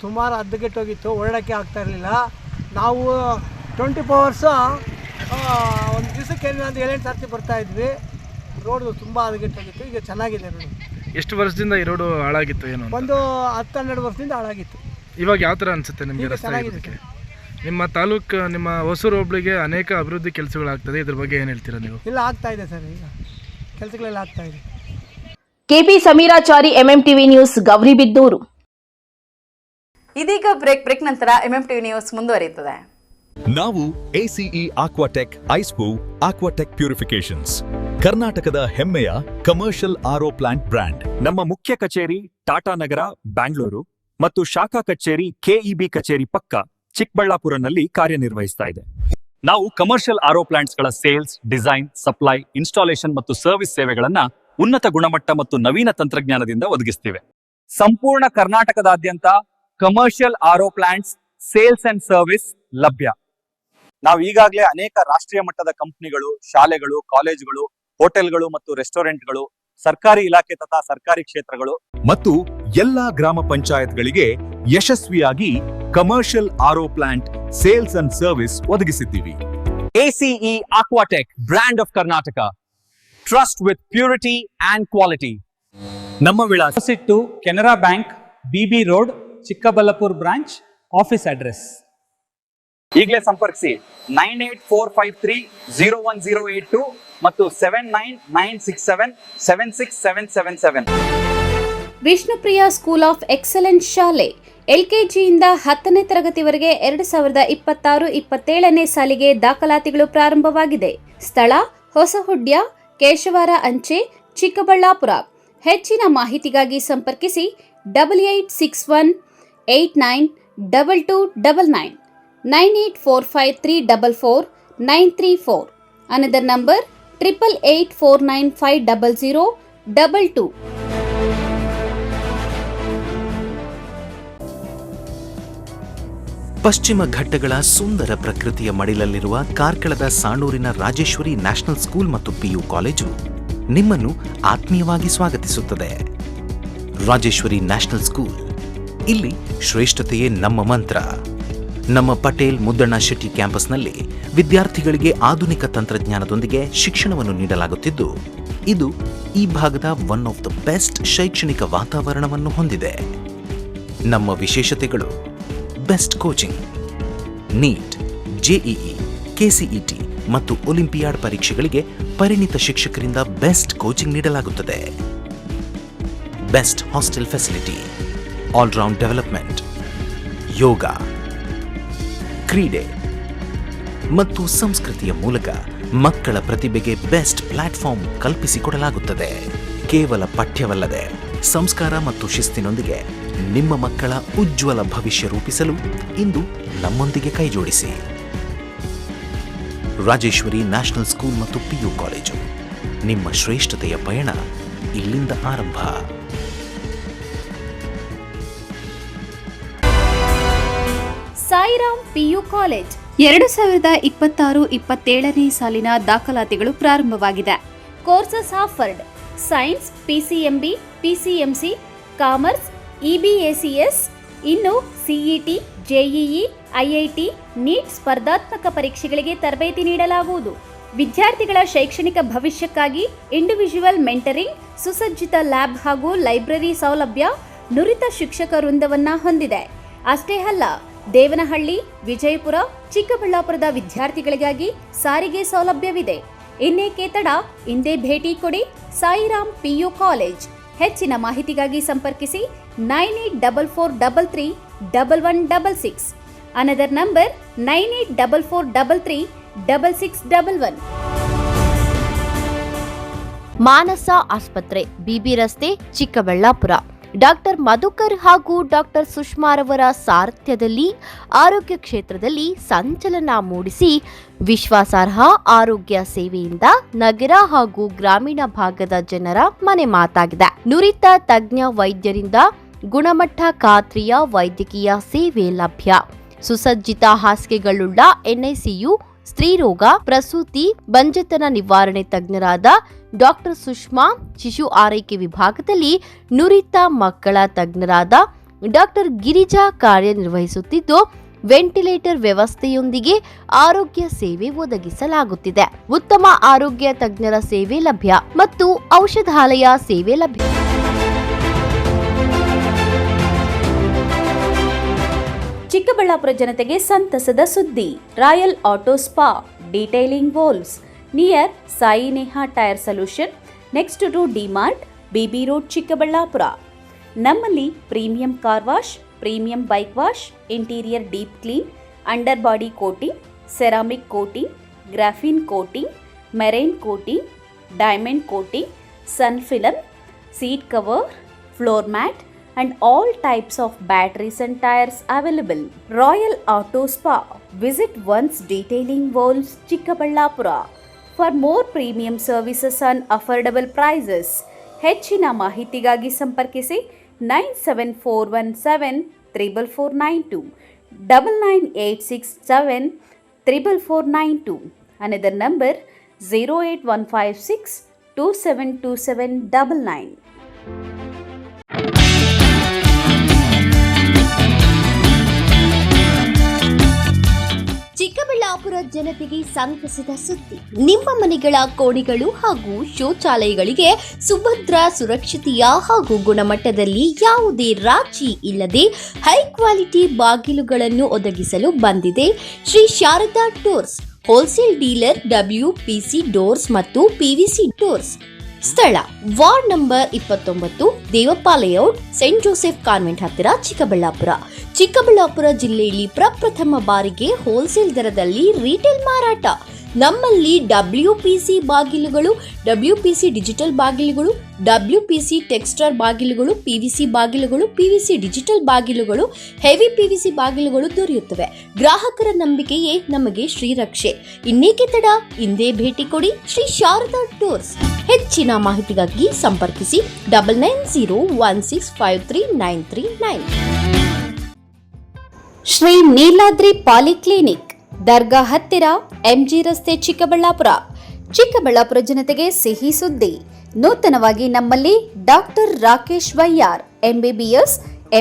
ಸುಮಾರು ಹದಗೆಟ್ಟೋಗಿತ್ತು, ಓಡಾಡೋಕ್ಕೆ ಆಗ್ತಾ ಇರಲಿಲ್ಲ. ನಾವು 24 hours ಒಂದು ದಿವಸಕ್ಕೆ 7 ಸರ್ತಿ ಬರ್ತಾ ಇದ್ವಿ. ರೋಡು ತುಂಬ ಹದಗೆಟ್ಟೋಗಿತ್ತು, ಈಗ ಚೆನ್ನಾಗಿದೆ ರೋಡು. ಎಷ್ಟು ವರ್ಷದಿಂದ ಈ ರೋಡು ಹಾಳಾಗಿತ್ತು? ಏನು ಒಂದು 10-12 ವರ್ಷದಿಂದ ಹಾಳಾಗಿತ್ತು. ಇವಾಗ ಯಾವ ಥರ ಅನಿಸುತ್ತೆ ನಿಮಗೆ ರಸ್ತೆ ಆಗೋದಕ್ಕೆ? ನಿಮ್ಮ ತಾಲೂಕು, ನಿಮ್ಮ ಹೊಸೂರು ಹೋಬಳಿಗೆ ಅನೇಕ ಅಭಿವೃದ್ಧಿ ಕೆಲಸಗಳಾಗ್ತದೆ, ಇದ್ರ ಬಗ್ಗೆ ಏನು ಹೇಳ್ತೀರಾ ನೀವು? ಇಲ್ಲ, ಆಗ್ತಾ ಇದೆ ಸರ್, ಈಗ ಕೆಲಸಗಳೆಲ್ಲ ಆಗ್ತಾ ಇದೆ. KP Sameerachari, MMTV news, Gauribidanur. ಇದೀಗ ಬ್ರೇಕ್ ನಂತರ ಎಂಎಂಟಿವಿ ನ್ಯೂಸ್ ಮುಂದುವರಿಯುತ್ತದೆ. ನಾವು ACE ಆಕ್ವಾಟೆಕ್ ಐಸ್ಪೂ ಆಕ್ವಾಟೆಕ್ ಪ್ಯೂರಿಫಿಕೇಶನ್ಸ್, ಕರ್ನಾಟಕದ ಹೆಮ್ಮೆಯ ಕಮರ್ಷಿಯಲ್ RO ಪ್ಲಾಂಟ್ ಬ್ರ್ಯಾಂಡ್. ನಮ್ಮ ಮುಖ್ಯ ಕಚೇರಿ ಟಾಟಾ ನಗರ, ಬ್ಯಾಂಗ್ಳೂರು ಮತ್ತು ಶಾಖಾ ಕಚೇರಿ KEB ಕಚೇರಿ ಪಕ್ಕ ಚಿಕ್ಕಬಳ್ಳಾಪುರನಲ್ಲಿ ಕಾರ್ಯನಿರ್ವಹಿಸ್ತಾ ಇದೆ. ನಾವು ಕಮರ್ಷಿಯಲ್ RO ಪ್ಲಾಂಟ್ಸ್ಗಳ ಸೇಲ್ಸ್, ಡಿಸೈನ್, ಸಪ್ಲೈ, ಇನ್ಸ್ಟಾಲೇಷನ್ ಮತ್ತು ಸರ್ವಿಸ್ ಸೇವೆಗಳನ್ನ ಉನ್ನತ ಗುಣಮಟ್ಟ ಮತ್ತು ನವೀನ ತಂತ್ರಜ್ಞಾನದಿಂದ ಒದಗಿಸ್ತಿವೆ. ಸಂಪೂರ್ಣ ಕರ್ನಾಟಕದಾದ್ಯಂತ commercial RO plants sales and service ಲಭ್ಯ. ನಾವು ಈಗಾಗಲೇ ಅನೇಕ ರಾಷ್ಟ್ರೀಯ ಮಟ್ಟದ ಕಂಪನಿಗಳು, ಶಾಲೆಗಳು, ಕಾಲೇಜುಗಳು, ಹೋಟೆಲ್ಗಳು ಮತ್ತು ರೆಸ್ಟೋರೆಂಟ್ಗಳು, ಸರ್ಕಾರಿ ಇಲಾಖೆ ತಥಾ ಸರ್ಕಾರಿ ಕ್ಷೇತ್ರಗಳು ಮತ್ತು ಎಲ್ಲಾ ಗ್ರಾಮ ಪಂಚಾಯತ್ಗಳಿಗೆ ಯಶಸ್ವಿಯಾಗಿ commercial RO plant sales and service ಒದಗಿಸಿದ್ದೀವಿ. ACE Aquatech, brand of Karnataka, trust with purity and quality. ನಮ್ಮ ವಿಳಾಸ Canara bank, BB road, Chikkaballapur branch, office address. ಈಗಲೇ ಸಂಪರ್ಕಿಸಿ 9845301082 ಮತ್ತು 7996776777. ವಿಷ್ಣುಪ್ರಿಯ ಸ್ಕೂಲ್ ಆಫ್ ಎಕ್ಸಲೆನ್ಸ್ ಶಾಲೆ LKGಯಿಂದ 10ನೇ ತರಗತಿವರೆಗೆ 2026-27ನೇ ಸಾಲಿಗೆ ದಾಖಲಾತಿಗಳು ಪ್ರಾರಂಭವಾಗಿದೆ. ಸ್ಥಳ ಹೊಸಹುಡ್ಯ, ಕೇಶವಾರ ಅಂಚೆ, ಚಿಕ್ಕಬಳ್ಳಾಪುರ. ಹೆಚ್ಚಿನ ಮಾಹಿತಿಗಾಗಿ ಸಂಪರ್ಕಿಸಿ 8861892299 9845344934. Another number 8884950022. ಪಶ್ಚಿಮ ಘಟ್ಟಗಳ ಸುಂದರ ಪ್ರಕೃತಿಯ ಮಡಿಲಲ್ಲಿರುವ ಕಾರ್ಕಳದ ಸಾಣೂರಿನ ರಾಜೇಶ್ವರಿ ನ್ಯಾಷನಲ್ ಸ್ಕೂಲ್ ಮತ್ತು PU ಕಾಲೇಜು ನಿಮ್ಮನ್ನು ಆತ್ಮೀಯವಾಗಿ ಸ್ವಾಗತಿಸುತ್ತದೆ. ರಾಜೇಶ್ವರಿ ನ್ಯಾಷನಲ್ ಸ್ಕೂಲ್, ಇಲ್ಲಿ ಶ್ರೇಷ್ಠತೆಯೇ ನಮ್ಮ ಮಂತ್ರ. ನಮ್ಮ ಪಟೇಲ್ ಮುದ್ದಣ್ಣ ಶೆಟ್ಟಿ ಕ್ಯಾಂಪಸ್ನಲ್ಲಿ ವಿದ್ಯಾರ್ಥಿಗಳಿಗೆ ಆಧುನಿಕ ತಂತ್ರಜ್ಞಾನದೊಂದಿಗೆ ಶಿಕ್ಷಣವನ್ನು ನೀಡಲಾಗುತ್ತಿದ್ದು, ಇದು ಈ ಭಾಗದ ಒನ್ ಆಫ್ ದ ಬೆಸ್ಟ್ ಶೈಕ್ಷಣಿಕ ವಾತಾವರಣವನ್ನು ಹೊಂದಿದೆ. ನಮ್ಮ ವಿಶೇಷತೆಗಳು: best coaching, NEET, JEE, KCET ಮತ್ತು ಒಲಿಂಪಿಯಾಡ್ ಪರೀಕ್ಷೆಗಳಿಗೆ ಪರಿಣಿತ ಶಿಕ್ಷಕರಿಂದ ಬೆಸ್ಟ್ ಕೋಚಿಂಗ್ ನೀಡಲಾಗುತ್ತದೆ. Best hostel facility, all round development, yoga, ಕ್ರೀಡೆ ಮತ್ತು ಸಂಸ್ಕೃತಿಯ ಮೂಲಕ ಮಕ್ಕಳ ಪ್ರತಿಭೆಗೆ ಬೆಸ್ಟ್ ಪ್ಲಾಟ್ಫಾರ್ಮ್ ಕಲ್ಪಿಸಿಕೊಡಲಾಗುತ್ತದೆ. ಕೇವಲ ಪಠ್ಯವಲ್ಲದೆ ಸಂಸ್ಕಾರ ಮತ್ತು ಶಿಸ್ತಿನೊಂದಿಗೆ ನಿಮ್ಮ ಮಕ್ಕಳ ಉಜ್ವಲ ಭವಿಷ್ಯ ರೂಪಿಸಲು ಇಂದು ನಮ್ಮೊಂದಿಗೆ ಕೈಜೋಡಿಸಿ. ರಾಜೇಶ್ವರಿ ನ್ಯಾಷನಲ್ ಸ್ಕೂಲ್ ಮತ್ತು ಪಿಯು ಕಾಲೇಜು, ನಿಮ್ಮ ಶ್ರೇಷ್ಠತೆಯ ಪಯಣ ಇಲ್ಲಿಂದ ಆರಂಭ. ಸಾಯಿರಾಮ್ ಪಿಯು ಕಾಲೇಜ್ 2026-27ನೇ ಸಾಲಿನ ದಾಖಲಾತಿಗಳು ಪ್ರಾರಂಭವಾಗಿದೆ. Courses offered: science, PCMB, PCMC, commerce, EBACS, ಇನ್ನು ಸಿಇಟಿ, ಜೆಇಇ, ಐಐಟಿ, ನೀಟ್ ಸ್ಪರ್ಧಾತ್ಮಕ ಪರೀಕ್ಷೆಗಳಿಗೆ ತರಬೇತಿ ನೀಡಲಾಗುವುದು. ವಿದ್ಯಾರ್ಥಿಗಳ ಶೈಕ್ಷಣಿಕ ಭವಿಷ್ಯಕ್ಕಾಗಿ ಇಂಡಿವಿಜುವಲ್ ಮೆಂಟರಿಂಗ್, ಸುಸಜ್ಜಿತ ಲ್ಯಾಬ್ ಹಾಗೂ ಲೈಬ್ರರಿ ಸೌಲಭ್ಯ, ನುರಿತ ಶಿಕ್ಷಕ ವೃಂದವನ್ನ ಹೊಂದಿದೆ. ಅಷ್ಟೇ ಅಲ್ಲ, ದೇವನಹಳ್ಳಿ, ವಿಜಯಪುರ, ಚಿಕ್ಕಬಳ್ಳಾಪುರದ ವಿದ್ಯಾರ್ಥಿಗಳಿಗಾಗಿ ಸಾರಿಗೆ ಸೌಲಭ್ಯವಿದೆ. ಇನ್ನೇಕೆ ತಡ, ಇಂದೇ ಭೇಟಿ ಕೊಡಿ ಸಾಯಿರಾಮ್ ಪಿಯು ಕಾಲೇಜ್. ಹೆಚ್ಚಿನ ಮಾಹಿತಿಗಾಗಿ ಸಂಪರ್ಕಿಸಿ 9844331166. Another number 9844336611. ಮಾನಸ ಆಸ್ಪತ್ರೆ, ಬಿಬಿ ರಸ್ತೆ, ಚಿಕ್ಕಬಳ್ಳಾಪುರ. ಡಾಕ್ಟರ್ ಮಧುಕರ್ ಹಾಗೂ ಡಾಕ್ಟರ್ ಸುಷ್ಮಾರವರ ಸಾರಥ್ಯದಲ್ಲಿ ಆರೋಗ್ಯ ಕ್ಷೇತ್ರದಲ್ಲಿ ಸಂಚಲನ ಮೂಡಿಸಿ ವಿಶ್ವಾಸಾರ್ಹ ಆರೋಗ್ಯ ಸೇವೆಯಿಂದ ನಗರ ಹಾಗೂ ಗ್ರಾಮೀಣ ಭಾಗದ ಜನರ ಮನೆ ಮಾತಾಗಿದೆ. ನುರಿತ ತಜ್ಞ ವೈದ್ಯರಿಂದ ಗುಣಮಟ್ಟ ಖಾತ್ರಿಯ ವೈದ್ಯಕೀಯ ಸೇವೆ ಲಭ್ಯ. ಸುಸಜ್ಜಿತ ಹಾಸಿಗೆಗಳುಳ್ಳ ಎನ್ಐಸಿಯು, ಸ್ತ್ರೀರೋಗ, ಪ್ರಸೂತಿ, ಬಂಜೆತನ ನಿವಾರಣೆ ತಜ್ಞರಾದ ಡಾಕ್ಟರ್ ಸುಷ್ಮಾ, ಶಿಶು ಆರೈಕೆ ವಿಭಾಗದಲ್ಲಿ ನುರಿತ ಮಕ್ಕಳ ತಜ್ಞರಾದ ಡಾಕ್ಟರ್ ಗಿರಿಜಾ ಕಾರ್ಯನಿರ್ವಹಿಸುತ್ತಿದ್ದು, ವೆಂಟಿಲೇಟರ್ ವ್ಯವಸ್ಥೆಯೊಂದಿಗೆ ಆರೋಗ್ಯ ಸೇವೆ ಒದಗಿಸಲಾಗುತ್ತಿದೆ. ಉತ್ತಮ ಆರೋಗ್ಯ ತಜ್ಞರ ಸೇವೆ ಲಭ್ಯ ಮತ್ತು ಔಷಧಾಲಯ ಸೇವೆ ಲಭ್ಯ. ಚಿಕ್ಕಬಳ್ಳಾಪುರ ಜನತೆಗೆ ಸಂತಸದ ಸುದ್ದಿ. Royal auto spa, detailing walls near Sai Neha tyre solution, next to DMart, BB road, Chikkaballapur. ನಮ್ಮಲ್ಲಿ premium car wash, premium bike wash, interior deep clean, under body coating, ceramic coating, graphene coating, marine coating, diamond coating, sun film, seat cover, floor mat and all types of batteries and tires available. Royal Auto Spa. Visit once Detailing Walls, Chikkaballapura. For more premium services and affordable prices. ಹೆಚ್ಚಿನ ಮಾಹಿತಿಗಾಗಿ ಸಂಪರ್ಕಿಸಿ 9741734492 9986734492. Another number 08156272799. Chikkaballapur ಜನತೆಗೆ ಸಂತಸದ ಸುದ್ದಿ. ನಿಮ್ಮ ಮನೆಗಳ ಕೋಣೆಗಳು ಹಾಗೂ ಶೌಚಾಲಯಗಳಿಗೆ ಸುಭದ್ರ, ಸುರಕ್ಷತೆಯ ಹಾಗೂ ಗುಣಮಟ್ಟದಲ್ಲಿ ಯಾವುದೇ ರಾಜಿ ಇಲ್ಲದೆ ಹೈ ಕ್ವಾಲಿಟಿ ಬಾಗಿಲುಗಳನ್ನು ಒದಗಿಸಲು ಬಂದಿದೆ Shri Sharada doors, wholesale dealer, WPC doors ಮತ್ತು PVC ಡೋರ್ಸ್. ಸ್ಥಳ: ward number 29, Devappa layout, saint Joseph convent ಹತ್ತಿರ, ಚಿಕ್ಕಬಳ್ಳಾಪುರ. ಚಿಕ್ಕಬಳ್ಳಾಪುರ ಜಿಲ್ಲೆಯಲ್ಲಿ ಪ್ರಪ್ರಥಮ ಬಾರಿಗೆ ಹೋಲ್ಸೇಲ್ ದರದಲ್ಲಿ ರಿಟೇಲ್ ಮಾರಾಟ. ನಮ್ಮಲ್ಲಿ WPC ಬಾಗಿಲುಗಳು, WPC ಡಿಜಿಟಲ್ ಬಾಗಿಲುಗಳು, WPC ಟೆಕ್ಸ್ಚರ್ ಬಾಗಿಲುಗಳು, PVC ಬಾಗಿಲುಗಳು, PVC ಡಿಜಿಟಲ್ ಬಾಗಿಲುಗಳು, ಹೆವಿ PVC ಬಾಗಿಲುಗಳು ದೊರೆಯುತ್ತವೆ. ಗ್ರಾಹಕರ ನಂಬಿಕೆಯೇ ನಮಗೆ ಶ್ರೀರಕ್ಷೆ. ಇನ್ನೇಕೆ ತಡ, ಇಂದೇ ಭೇಟಿ ಕೊಡಿ ಶ್ರೀ ಶಾರದಾ ಡೋರ್ಸ್. ಹೆಚ್ಚಿನ ಮಾಹಿತಿಗಾಗಿ ಸಂಪರ್ಕಿಸಿ 9901653939. ಶ್ರೀ ನೀಲಾದ್ರಿ ಪಾಲಿಕ್ಲಿನಿಕ್, ದರ್ಗಾ ಹತ್ತಿರ, MG ರಸ್ತೆ, ಚಿಕ್ಕಬಳ್ಳಾಪುರ. ಚಿಕ್ಕಬಳ್ಳಾಪುರ ಜನತೆಗೆ ಸಿಹಿ ಸುದ್ದಿ. ನೂತನವಾಗಿ ನಮ್ಮಲ್ಲಿ doctor Rakesh wire, MBBS,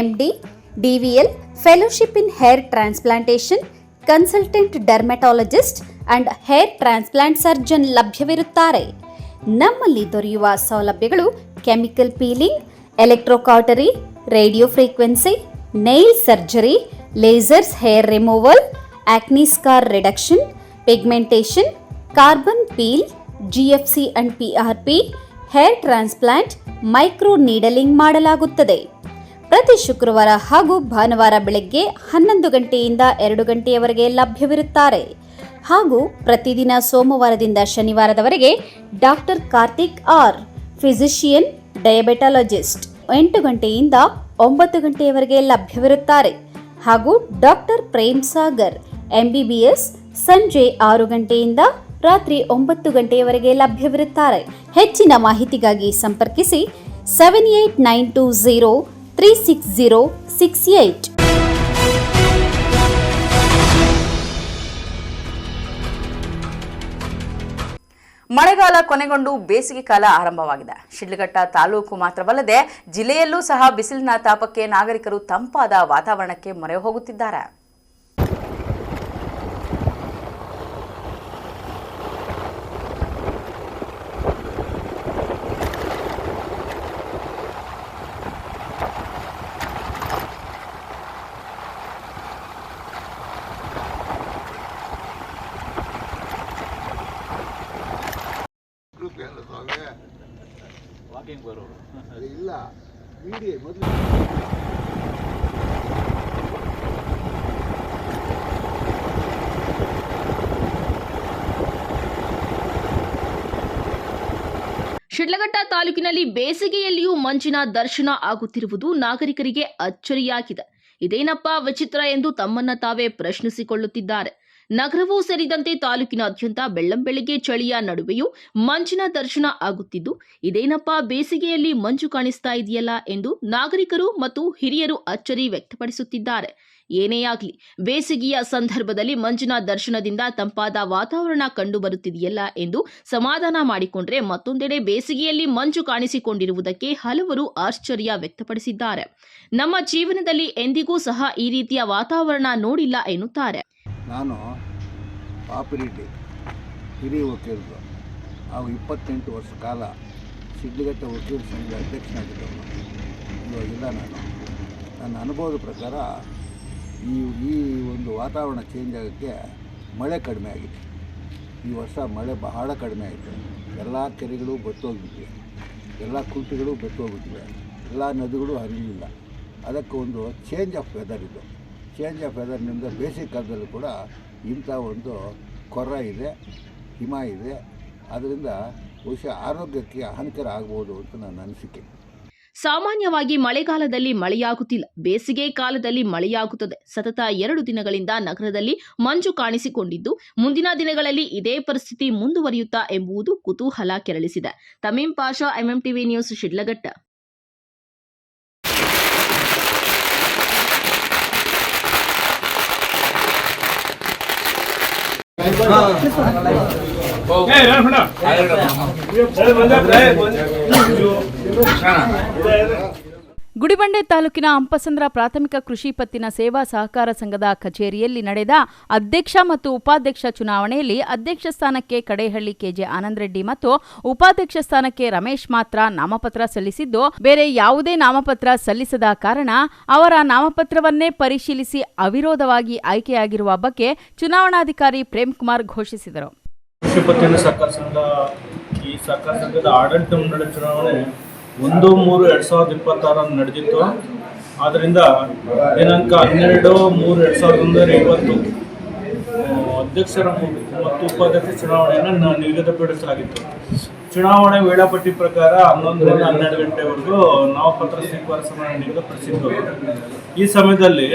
MD, DVL, Fellowship in Hair Transplantation, Consultant Dermatologist and Hair Transplant Surgeon ಲಭ್ಯವಿರುತ್ತಾರೆ. ನಮ್ಮಲ್ಲಿ ದೊರೆಯುವ ಸೌಲಭ್ಯಗಳು chemical peeling, electrocautery, radio frequency, nail surgery, lasers hair removal, acne scar reduction, pigmentation, carbon peel, GFC and PRP, hair transplant, micro needling ಮಾಡಲಾಗುತ್ತದೆ. ಪ್ರತಿ ಶುಕ್ರವಾರ ಹಾಗೂ ಭಾನುವಾರ ಬೆಳಗ್ಗೆ 11 ಗಂಟೆಯಿಂದ 2 ಗಂಟೆಯವರೆಗೆ ಲಭ್ಯವಿರುತ್ತಾರೆ. ಹಾಗೂ ಪ್ರತಿದಿನ ಸೋಮವಾರದಿಂದ ಶನಿವಾರದವರೆಗೆ ಡಾಕ್ಟರ್ ಕಾರ್ತಿಕ್ ಆರ್, ಫಿಸಿಷಿಯನ್ ಡಯಾಬೆಟಾಲಜಿಸ್ಟ್ 8 ಗಂಟೆಯಿಂದ 9 ಗಂಟೆಯವರೆಗೆ ಲಭ್ಯವಿರುತ್ತಾರೆ. ಹಾಗೂ ಡಾಕ್ಟರ್ ಪ್ರೇಮ್ ಸಾಗರ್ MBBS ಸಂಜೆ 6 ಗಂಟೆಯಿಂದ ರಾತ್ರಿ 9 ಗಂಟೆಯವರೆಗೆ ಲಭ್ಯವಿರುತ್ತಾರೆ. ಹೆಚ್ಚಿನ ಮಾಹಿತಿಗಾಗಿ ಸಂಪರ್ಕಿಸಿ 7892036068. ಮಳೆಗಾಲ ಕೊನೆಗೊಂಡು ಬೇಸಿಗೆ ಕಾಲ ಆರಂಭವಾಗಿದೆ. ಶಿಡ್ಲಘಟ್ಟ ತಾಲೂಕು ಮಾತ್ರವಲ್ಲದೆ ಜಿಲ್ಲೆಯಲ್ಲೂ ಸಹ ಬಿಸಿಲಿನ ತಾಪಕ್ಕೆ ನಾಗರಿಕರು ತಂಪಾದ ವಾತಾವರಣಕ್ಕೆ ಮೊರೆ ಹೋಗುತ್ತಿದ್ದಾರೆ. ಶಿಡ್ಲಘಟ್ಟ ತಾಲೂಕಿನಲ್ಲಿ ಬೇಸಿಗೆಯಲ್ಲಿಯೂ ಮಂಜಿನ ದರ್ಶನ ಆಗುತ್ತಿರುವುದು ನಾಗರಿಕರಿಗೆ ಅಚ್ಚರಿಯಾಗಿದೆ. ಇದೇನಪ್ಪ ವಿಚಿತ್ರ ಎಂದು ತಮ್ಮನ್ನ ತಾವೇ ಪ್ರಶ್ನಿಸಿಕೊಳ್ಳುತ್ತಿದ್ದಾರೆ. ನಗರವೂ ಸೇರಿದಂತೆ ತಾಲೂಕಿನಾದ್ಯಂತ ಬೆಳ್ಳಂಬೆಳಗ್ಗೆ ಚಳಿಯ ನಡುವೆಯೂ ಮಂಜಿನ ದರ್ಶನ ಆಗುತ್ತಿದ್ದು, ಇದೇನಪ್ಪ ಬೇಸಿಗೆಯಲ್ಲಿ ಮಂಜು ಕಾಣಿಸ್ತಾ ಇದೆಯಲ್ಲ ಎಂದು ನಾಗರಿಕರು ಮತ್ತು ಹಿರಿಯರು ಅಚ್ಚರಿ ವ್ಯಕ್ತಪಡಿಸುತ್ತಿದ್ದಾರೆ. ಏನೇ ಆಗಲಿ, ಬೇಸಿಗೆಯ ಸಂದರ್ಭದಲ್ಲಿ ಮಂಜಿನ ದರ್ಶನದಿಂದ ತಂಪಾದ ವಾತಾವರಣ ಕಂಡುಬರುತ್ತಿದೆಯಲ್ಲ ಎಂದು ಸಮಾಧಾನ ಮಾಡಿಕೊಂಡ್ರೆ, ಮತ್ತೊಂದೆಡೆ ಬೇಸಿಗೆಯಲ್ಲಿ ಮಂಜು ಕಾಣಿಸಿಕೊಂಡಿರುವುದಕ್ಕೆ ಹಲವರು ಆಶ್ಚರ್ಯ ವ್ಯಕ್ತಪಡಿಸಿದ್ದಾರೆ. ನಮ್ಮ ಜೀವನದಲ್ಲಿ ಎಂದಿಗೂ ಸಹ ಈ ರೀತಿಯ ವಾತಾವರಣ ನೋಡಿಲ್ಲ ಎನ್ನುತ್ತಾರೆ. ನಾನು ಪಾಪಿರೆಡ್ಡಿ ಹಿರಿಯ ವಕೀಲರು. ನಾವು 28 ವರ್ಷ ಕಾಲ ಶಿಡ್ಲಘಟ್ಟ ವಕೀಲ ಸಂಘದ ಅಧ್ಯಕ್ಷನಾಗಿದ್ದವನು. ಇವಾಗಿಲ್ಲ. ನನ್ನ ಅನುಭವದ ಪ್ರಕಾರ ಈ ಒಂದು ವಾತಾವರಣ ಚೇಂಜ್ ಆಗೋಕ್ಕೆ ಮಳೆ ಕಡಿಮೆ ಆಗಿದೆ. ಈ ವರ್ಷ ಮಳೆ ಬಹಳ ಕಡಿಮೆ ಆಗಿದೆ. ಎಲ್ಲ ಕೆರೆಗಳು ಬತ್ತೋಗ್ಬಿಟ್ಟಿವೆ, ಎಲ್ಲ ಕುಂಟೆಗಳು ಬತ್ತೋಗ್ಬಿಟ್ಟಿವೆ, ಎಲ್ಲ ನದಿಗಳು ಹರಿಲಿಲ್ಲ. ಅದಕ್ಕೆ ಒಂದು ಚೇಂಜ್ ಆಫ್ ವೆದರ್ ಇದು. ಚೇಂಜ್ ಆಫ್ ವೆದರ್ನಿಂದ ಬೇಸಿಗೆ ಕಾಲದಲ್ಲೂ ಕೂಡ ಇಂಥ ಒಂದು ಕೊರ್ರ ಇದೆ, ಹಿಮ ಇದೆ. ಅದರಿಂದ ಬಹುಶಃ ಆರೋಗ್ಯಕ್ಕೆ ಹಾನಿಕರ ಆಗ್ಬೋದು ಅಂತ ನನ್ನ ಅನಿಸಿಕೆ. ಸಾಮಾನ್ಯವಾಗಿ ಮಳೆಗಾಲದಲ್ಲಿ ಮಳೆಯಾಗುತ್ತಿಲ್ಲ, ಬೇಸಿಗೆ ಕಾಲದಲ್ಲಿ ಮಳೆಯಾಗುತ್ತದೆ. ಸತತ 2 ದಿನಗಳಿಂದ ನಗರದಲ್ಲಿ ಮಂಜು ಕಾಣಿಸಿಕೊಂಡಿದ್ದು, ಮುಂದಿನ ದಿನಗಳಲ್ಲಿ ಇದೇ ಪರಿಸ್ಥಿತಿ ಮುಂದುವರಿಯುತ್ತಾ ಎಂಬುದು ಕುತೂಹಲ ಕೆರಳಿಸಿದೆ. ತಮೀಂ ಪಾಷಾ, MMTV ನ್ಯೂಸ್, ಶಿಡ್ಲಘಟ್ಟ. ಗುಡಿಬಂಡೆ ತಾಲೂಕಿನ ಹಂಪಸಂದ್ರ ಪ್ರಾಥಮಿಕ ಕೃಷಿ ಪತ್ತಿನ ಸೇವಾ ಸಹಕಾರ ಸಂಘದ ಕಚೇರಿಯಲ್ಲಿ ನಡೆದ ಅಧ್ಯಕ್ಷ ಮತ್ತು ಉಪಾಧ್ಯಕ್ಷ ಚುನಾವಣೆಯಲ್ಲಿ ಅಧ್ಯಕ್ಷ ಸ್ಥಾನಕ್ಕೆ ಕಡೇಹಳ್ಳಿ KJ ಆನಂದ್ ರೆಡ್ಡಿ ಮತ್ತು ಉಪಾಧ್ಯಕ್ಷ ಸ್ಥಾನಕ್ಕೆ ರಮೇಶ್ ಮಾತ್ರ ನಾಮಪತ್ರ ಸಲ್ಲಿಸಿದ್ದು, ಬೇರೆ ಯಾವುದೇ ನಾಮಪತ್ರ ಸಲ್ಲಿಸದ ಕಾರಣ ಅವರ ನಾಮಪತ್ರವನ್ನೇ ಪರಿಶೀಲಿಸಿ ಅವಿರೋಧವಾಗಿ ಆಯ್ಕೆಯಾಗಿರುವ ಬಗ್ಗೆ ಚುನಾವಣಾಧಿಕಾರಿ ಪ್ರೇಮ್ ಕುಮಾರ್ ಘೋಷಿಸಿದರು. ಕೃಷಿ ಪತ್ತಿನ ಸಹಕಾರ ಸಂಘ ಈ ಸಹಕಾರ ಸಂಘದ ಆಡಳಿತ ಮಂಡಳಿ ಚುನಾವಣೆ 1/3/2026 ನಡೆದಿತ್ತು. ಆದ್ದರಿಂದ ದಿನಾಂಕ 12/3/2020 ಅಧ್ಯಕ್ಷರ ಮತ್ತು ಉಪಾಧ್ಯಕ್ಷ ಚುನಾವಣೆಯನ್ನು ನಿಗದಿಪಡಿಸಲಾಗಿತ್ತು. ಚುನಾವಣೆ ವೇಳಾಪಟ್ಟಿ ಪ್ರಕಾರ 11ರಿಂದ 12 ಗಂಟೆವರೆಗೂ ನಾಮಪತ್ರ ಸ್ವೀಕಾರ ಸಮಯ ನಿಗದಿಪಡಿಸಿದ್ದು, ಈ ಸಮಯದಲ್ಲಿ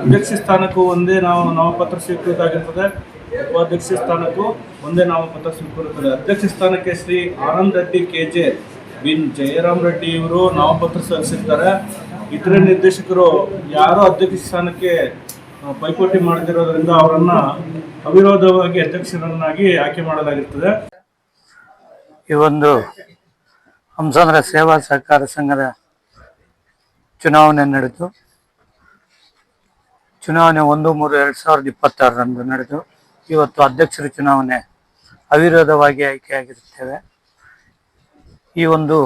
ಅಧ್ಯಕ್ಷ ಸ್ಥಾನಕ್ಕೂ ಒಂದೇ ನಾಮಪತ್ರ ಸ್ವೀಕೃತ ಆಗಿರ್ತದೆ, ಉಪಾಧ್ಯಕ್ಷ ಸ್ಥಾನಕ್ಕೂ ಒಂದೇ ನಾಮಪತ್ರ ಸ್ವೀಕರಿಸುತ್ತದೆ. ಅಧ್ಯಕ್ಷ ಸ್ಥಾನಕ್ಕೆ ಶ್ರೀ ಆನಂದ್ ರೆಡ್ಡಿ KJ ಬಿನ್ ಜಯರಾಮ್ ರೆಡ್ಡಿ ಇವರು ನಾಮಪತ್ರ ಸಲ್ಲಿಸಿದ್ದಾರೆ. ಇತರೆ ನಿರ್ದೇಶಕರು ಯಾರು ಅಧ್ಯಕ್ಷ ಸ್ಥಾನಕ್ಕೆ ಪೈಪೋಟಿ ಮಾಡದಿರೋದ್ರಿಂದ ಅವರನ್ನ ಅವಿರೋಧವಾಗಿ ಅಧ್ಯಕ್ಷರನ್ನಾಗಿ ಆಯ್ಕೆ ಮಾಡಲಾಗಿರ್ತದೆ. ಈ ಒಂದು ಹಂಪಸಂದ್ರ ಸೇವಾ ಸಹಕಾರ ಸಂಘದ ಚುನಾವಣೆ ನಡೆದು ಚುನಾವಣೆ 1/3/2026 ನಡೆದು ಇವತ್ತು ಅಧ್ಯಕ್ಷರ ಚುನಾವಣೆ ಅವಿರೋಧವಾಗಿ ಆಯ್ಕೆಯಾಗಿರುತ್ತೇವೆ. ಈ ಒಂದು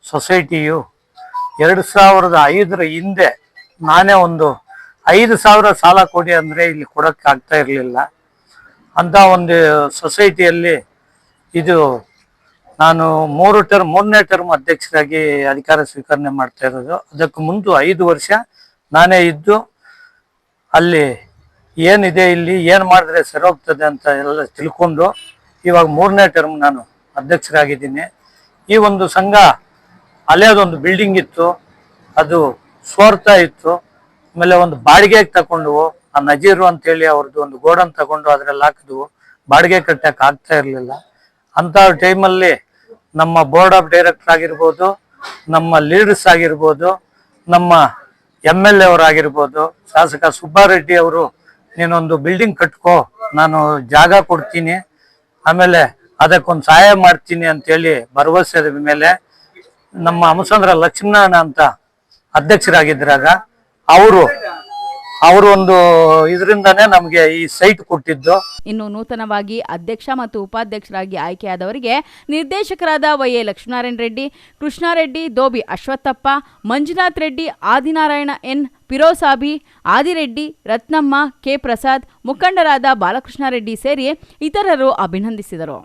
ಸೊಸೈಟಿಯು 2005 ಹಿಂದೆ ನಾನೇ ಒಂದು 5,000 ಸಾಲ ಕೊಡಿ ಅಂದರೆ ಇಲ್ಲಿ ಕೊಡೋಕ್ಕೆ ಆಗ್ತಾ ಇರಲಿಲ್ಲ. ಅಂಥ ಒಂದು ಸೊಸೈಟಿಯಲ್ಲಿ ಇದು ನಾನು ಮೂರನೇ ಟರ್ಮ್ ಅಧ್ಯಕ್ಷರಾಗಿ ಅಧಿಕಾರ ಸ್ವೀಕರಣೆ ಮಾಡ್ತಾ ಇರೋದು. ಅದಕ್ಕೂ ಮುಂದೆ 5 ವರ್ಷ ನಾನೇ ಇದ್ದು ಅಲ್ಲಿ ಏನಿದೆ, ಇಲ್ಲಿ ಏನು ಮಾಡಿದ್ರೆ ಸರಿ ಹೋಗ್ತದೆ ಅಂತ ಎಲ್ಲ ತಿಳ್ಕೊಂಡು ಇವಾಗ 3ನೇ ಟರ್ಮ್ ನಾನು ಅಧ್ಯಕ್ಷರಾಗಿದ್ದೀನಿ. ಈ ಒಂದು ಸಂಘ ಅಲ್ಲೇದೊಂದು ಬಿಲ್ಡಿಂಗ್ ಇತ್ತು, ಅದು ಸೋರ್ತಾ ಇತ್ತು. ಆಮೇಲೆ ಒಂದು ಬಾಡಿಗೆಗೆ ತಗೊಂಡ್ವು, ಆ ನಜೀರು ಅಂತೇಳಿ ಅವ್ರದ್ದು ಒಂದು ಗೋಡನ್ ತಗೊಂಡು ಅದರಲ್ಲಿ ಹಾಕಿದ್ವು. ಬಾಡಿಗೆ ಕಟ್ಟಕ್ಕೆ ಆಗ್ತಾ ಇರಲಿಲ್ಲ. ಅಂಥ ಟೈಮಲ್ಲಿ ನಮ್ಮ ಬೋರ್ಡ್ ಆಫ್ ಡೈರೆಕ್ಟರ್ ಆಗಿರ್ಬೋದು, ನಮ್ಮ ಲೀಡರ್ಸ್ ಆಗಿರ್ಬೋದು, ನಮ್ಮ MLA ಅವರಾಗಿರ್ಬೋದು, ಶಾಸಕ ಸುಬ್ಬಾರೆಡ್ಡಿ ಅವರು ನೀನೊಂದು ಬಿಲ್ಡಿಂಗ್ ಕಟ್ಕೋ, ನಾನು ಜಾಗ ಕೊಡ್ತೀನಿ, ಆಮೇಲೆ ಅದಕ್ಕೊಂದು ಸಹಾಯ ಮಾಡ್ತೀನಿ ಅಂತೇಳಿ ಭರವಸೆ ಮೇಲೆ ನಮ್ಮ ಅಮಸಂದ್ರ ಲಕ್ಷ್ಮಣ ಅಂತ ಅಧ್ಯಕ್ಷರಾಗಿದ್ದಾಗ ಅವರು ಒಂದು ಇದರಿಂದಾನೇ ನಮಗೆ ಈ ಸೈಟ್ ಕೊಟ್ಟಿದ್ದು. ಇನ್ನು ನೂತನವಾಗಿ ಅಧ್ಯಕ್ಷ ಮತ್ತು ಉಪಾಧ್ಯಕ್ಷರಾಗಿ ಆಯ್ಕೆಯಾದವರಿಗೆ ನಿರ್ದೇಶಕರಾದ Y A. Lakshminarayana Reddy, Krishnareddy, Dobi Ashwathappa, Manjunath Reddy, Adinarayana N, Pirosabi, Adireddy, Ratnamma, K. Prasad, ಮುಖಂಡರಾದ ಬಾಲಕೃಷ್ಣಾರೆಡ್ಡಿ ಸೇರಿ ಇತರರು ಅಭಿನಂದಿಸಿದರು.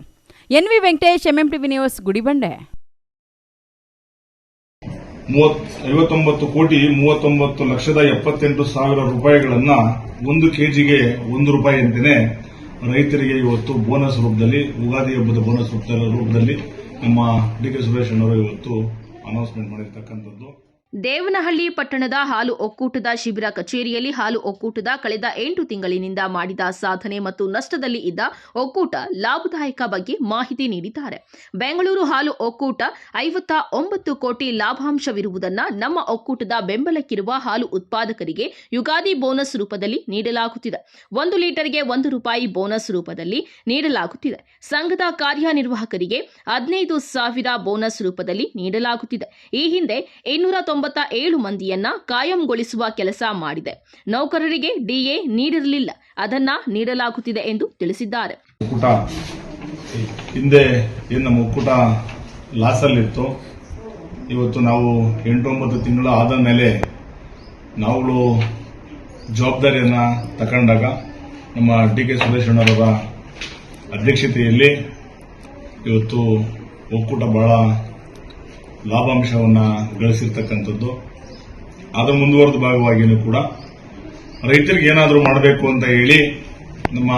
N V. Venkatesh, MMTV news, Gudibande. 59,39,78,000 ರೂಪಾಯಿಗಳನ್ನ 1 ಕೆಜಿಗೆ 1 ರೂಪಾಯಿ ಅಂತಾನೆ ರೈತರಿಗೆ ಇವತ್ತು ಬೋನಸ್ ರೂಪದಲ್ಲಿ, ಉಗಾದಿ ಹಬ್ಬದ ಬೋನಸ್ ರೂಪದಲ್ಲಿ ನಮ್ಮ ಡಿ.ಕೆ. ಸುರೇಶ್ ಅವರು ಇವತ್ತು ಅನೌನ್ಸ್ಮೆಂಟ್ ಮಾಡಿರ್ತಕ್ಕಂಥದ್ದು. ದೇವನಹಳ್ಳಿ ಪಟ್ಟಣದ ಹಾಲು ಒಕ್ಕೂಟದ ಶಿಬಿರ ಕಚೇರಿಯಲ್ಲಿ ಹಾಲು ಒಕ್ಕೂಟದ ಕಳೆದ 8 ತಿಂಗಳಿನಿಂದ ಮಾಡಿದ ಸಾಧನೆ ಮತ್ತು ನಷ್ಟದಲ್ಲಿ ಇದ್ದ ಒಕ್ಕೂಟ ಲಾಭದಾಯಕ ಬಗ್ಗೆ ಮಾಹಿತಿ ನೀಡಿದ್ದಾರೆ. ಬೆಂಗಳೂರು ಹಾಲು ಒಕ್ಕೂಟ 59 ಕೋಟಿ ಲಾಭಾಂಶವಿರುವುದನ್ನು ನಮ್ಮ ಒಕ್ಕೂಟದ ಬೆಂಬಲಕ್ಕಿರುವ ಹಾಲು ಉತ್ಪಾದಕರಿಗೆ ಯುಗಾದಿ ಬೋನಸ್ ರೂಪದಲ್ಲಿ ನೀಡಲಾಗುತ್ತಿದೆ. 1 ಲೀಟರ್ಗೆ 1 ರೂಪಾಯಿ ಬೋನಸ್ ರೂಪದಲ್ಲಿ ನೀಡಲಾಗುತ್ತಿದೆ. ಸಂಘದ ಕಾರ್ಯನಿರ್ವಾಹಕರಿಗೆ 15,000 ಬೋನಸ್ ರೂಪದಲ್ಲಿ ನೀಡಲಾಗುತ್ತಿದೆ. ಈ ಹಿಂದೆ 297 ಮಂದಿಯನ್ನ ಕಾಯಂಗೊಳಿಸುವ ಕೆಲಸ ಮಾಡಿದೆ. ನೌಕರರಿಗೆ DA ನೀಡಿರಲಿಲ್ಲ, ಅದನ್ನ ನೀಡಲಾಗುತ್ತಿದೆ ಎಂದು ತಿಳಿಸಿದ್ದಾರೆ. ಒಕ್ಕೂಟ ಹಿಂದೆ ಏನು ನಮ್ಮ ಒಕ್ಕೂಟ ಲಾಸಲ್ಲಿತ್ತು, ಇವತ್ತು ನಾವು 8-9 ತಿಂಗಳು ಆದ ಮೇಲೆ ನಾವುಗಳು ಜವಾಬ್ದಾರಿಯನ್ನ ತಗೊಂಡಾಗ ನಮ್ಮ ಡಿ.ಕೆ. ಸುರೇಶ್ ಅವರ ಅಧ್ಯಕ್ಷತೆಯಲ್ಲಿ ಇವತ್ತು ಒಕ್ಕೂಟ ಬಹಳ ಲಾಭಾಂಶವನ್ನು ಗಳಿಸಿರ್ತಕ್ಕಂಥದ್ದು. ಅದರ ಮುಂದುವರೆದ ಭಾಗವಾಗಿಯೂ ಕೂಡ ರೈತರಿಗೆ ಏನಾದರೂ ಮಾಡಬೇಕು ಅಂತ ಹೇಳಿ ನಮ್ಮ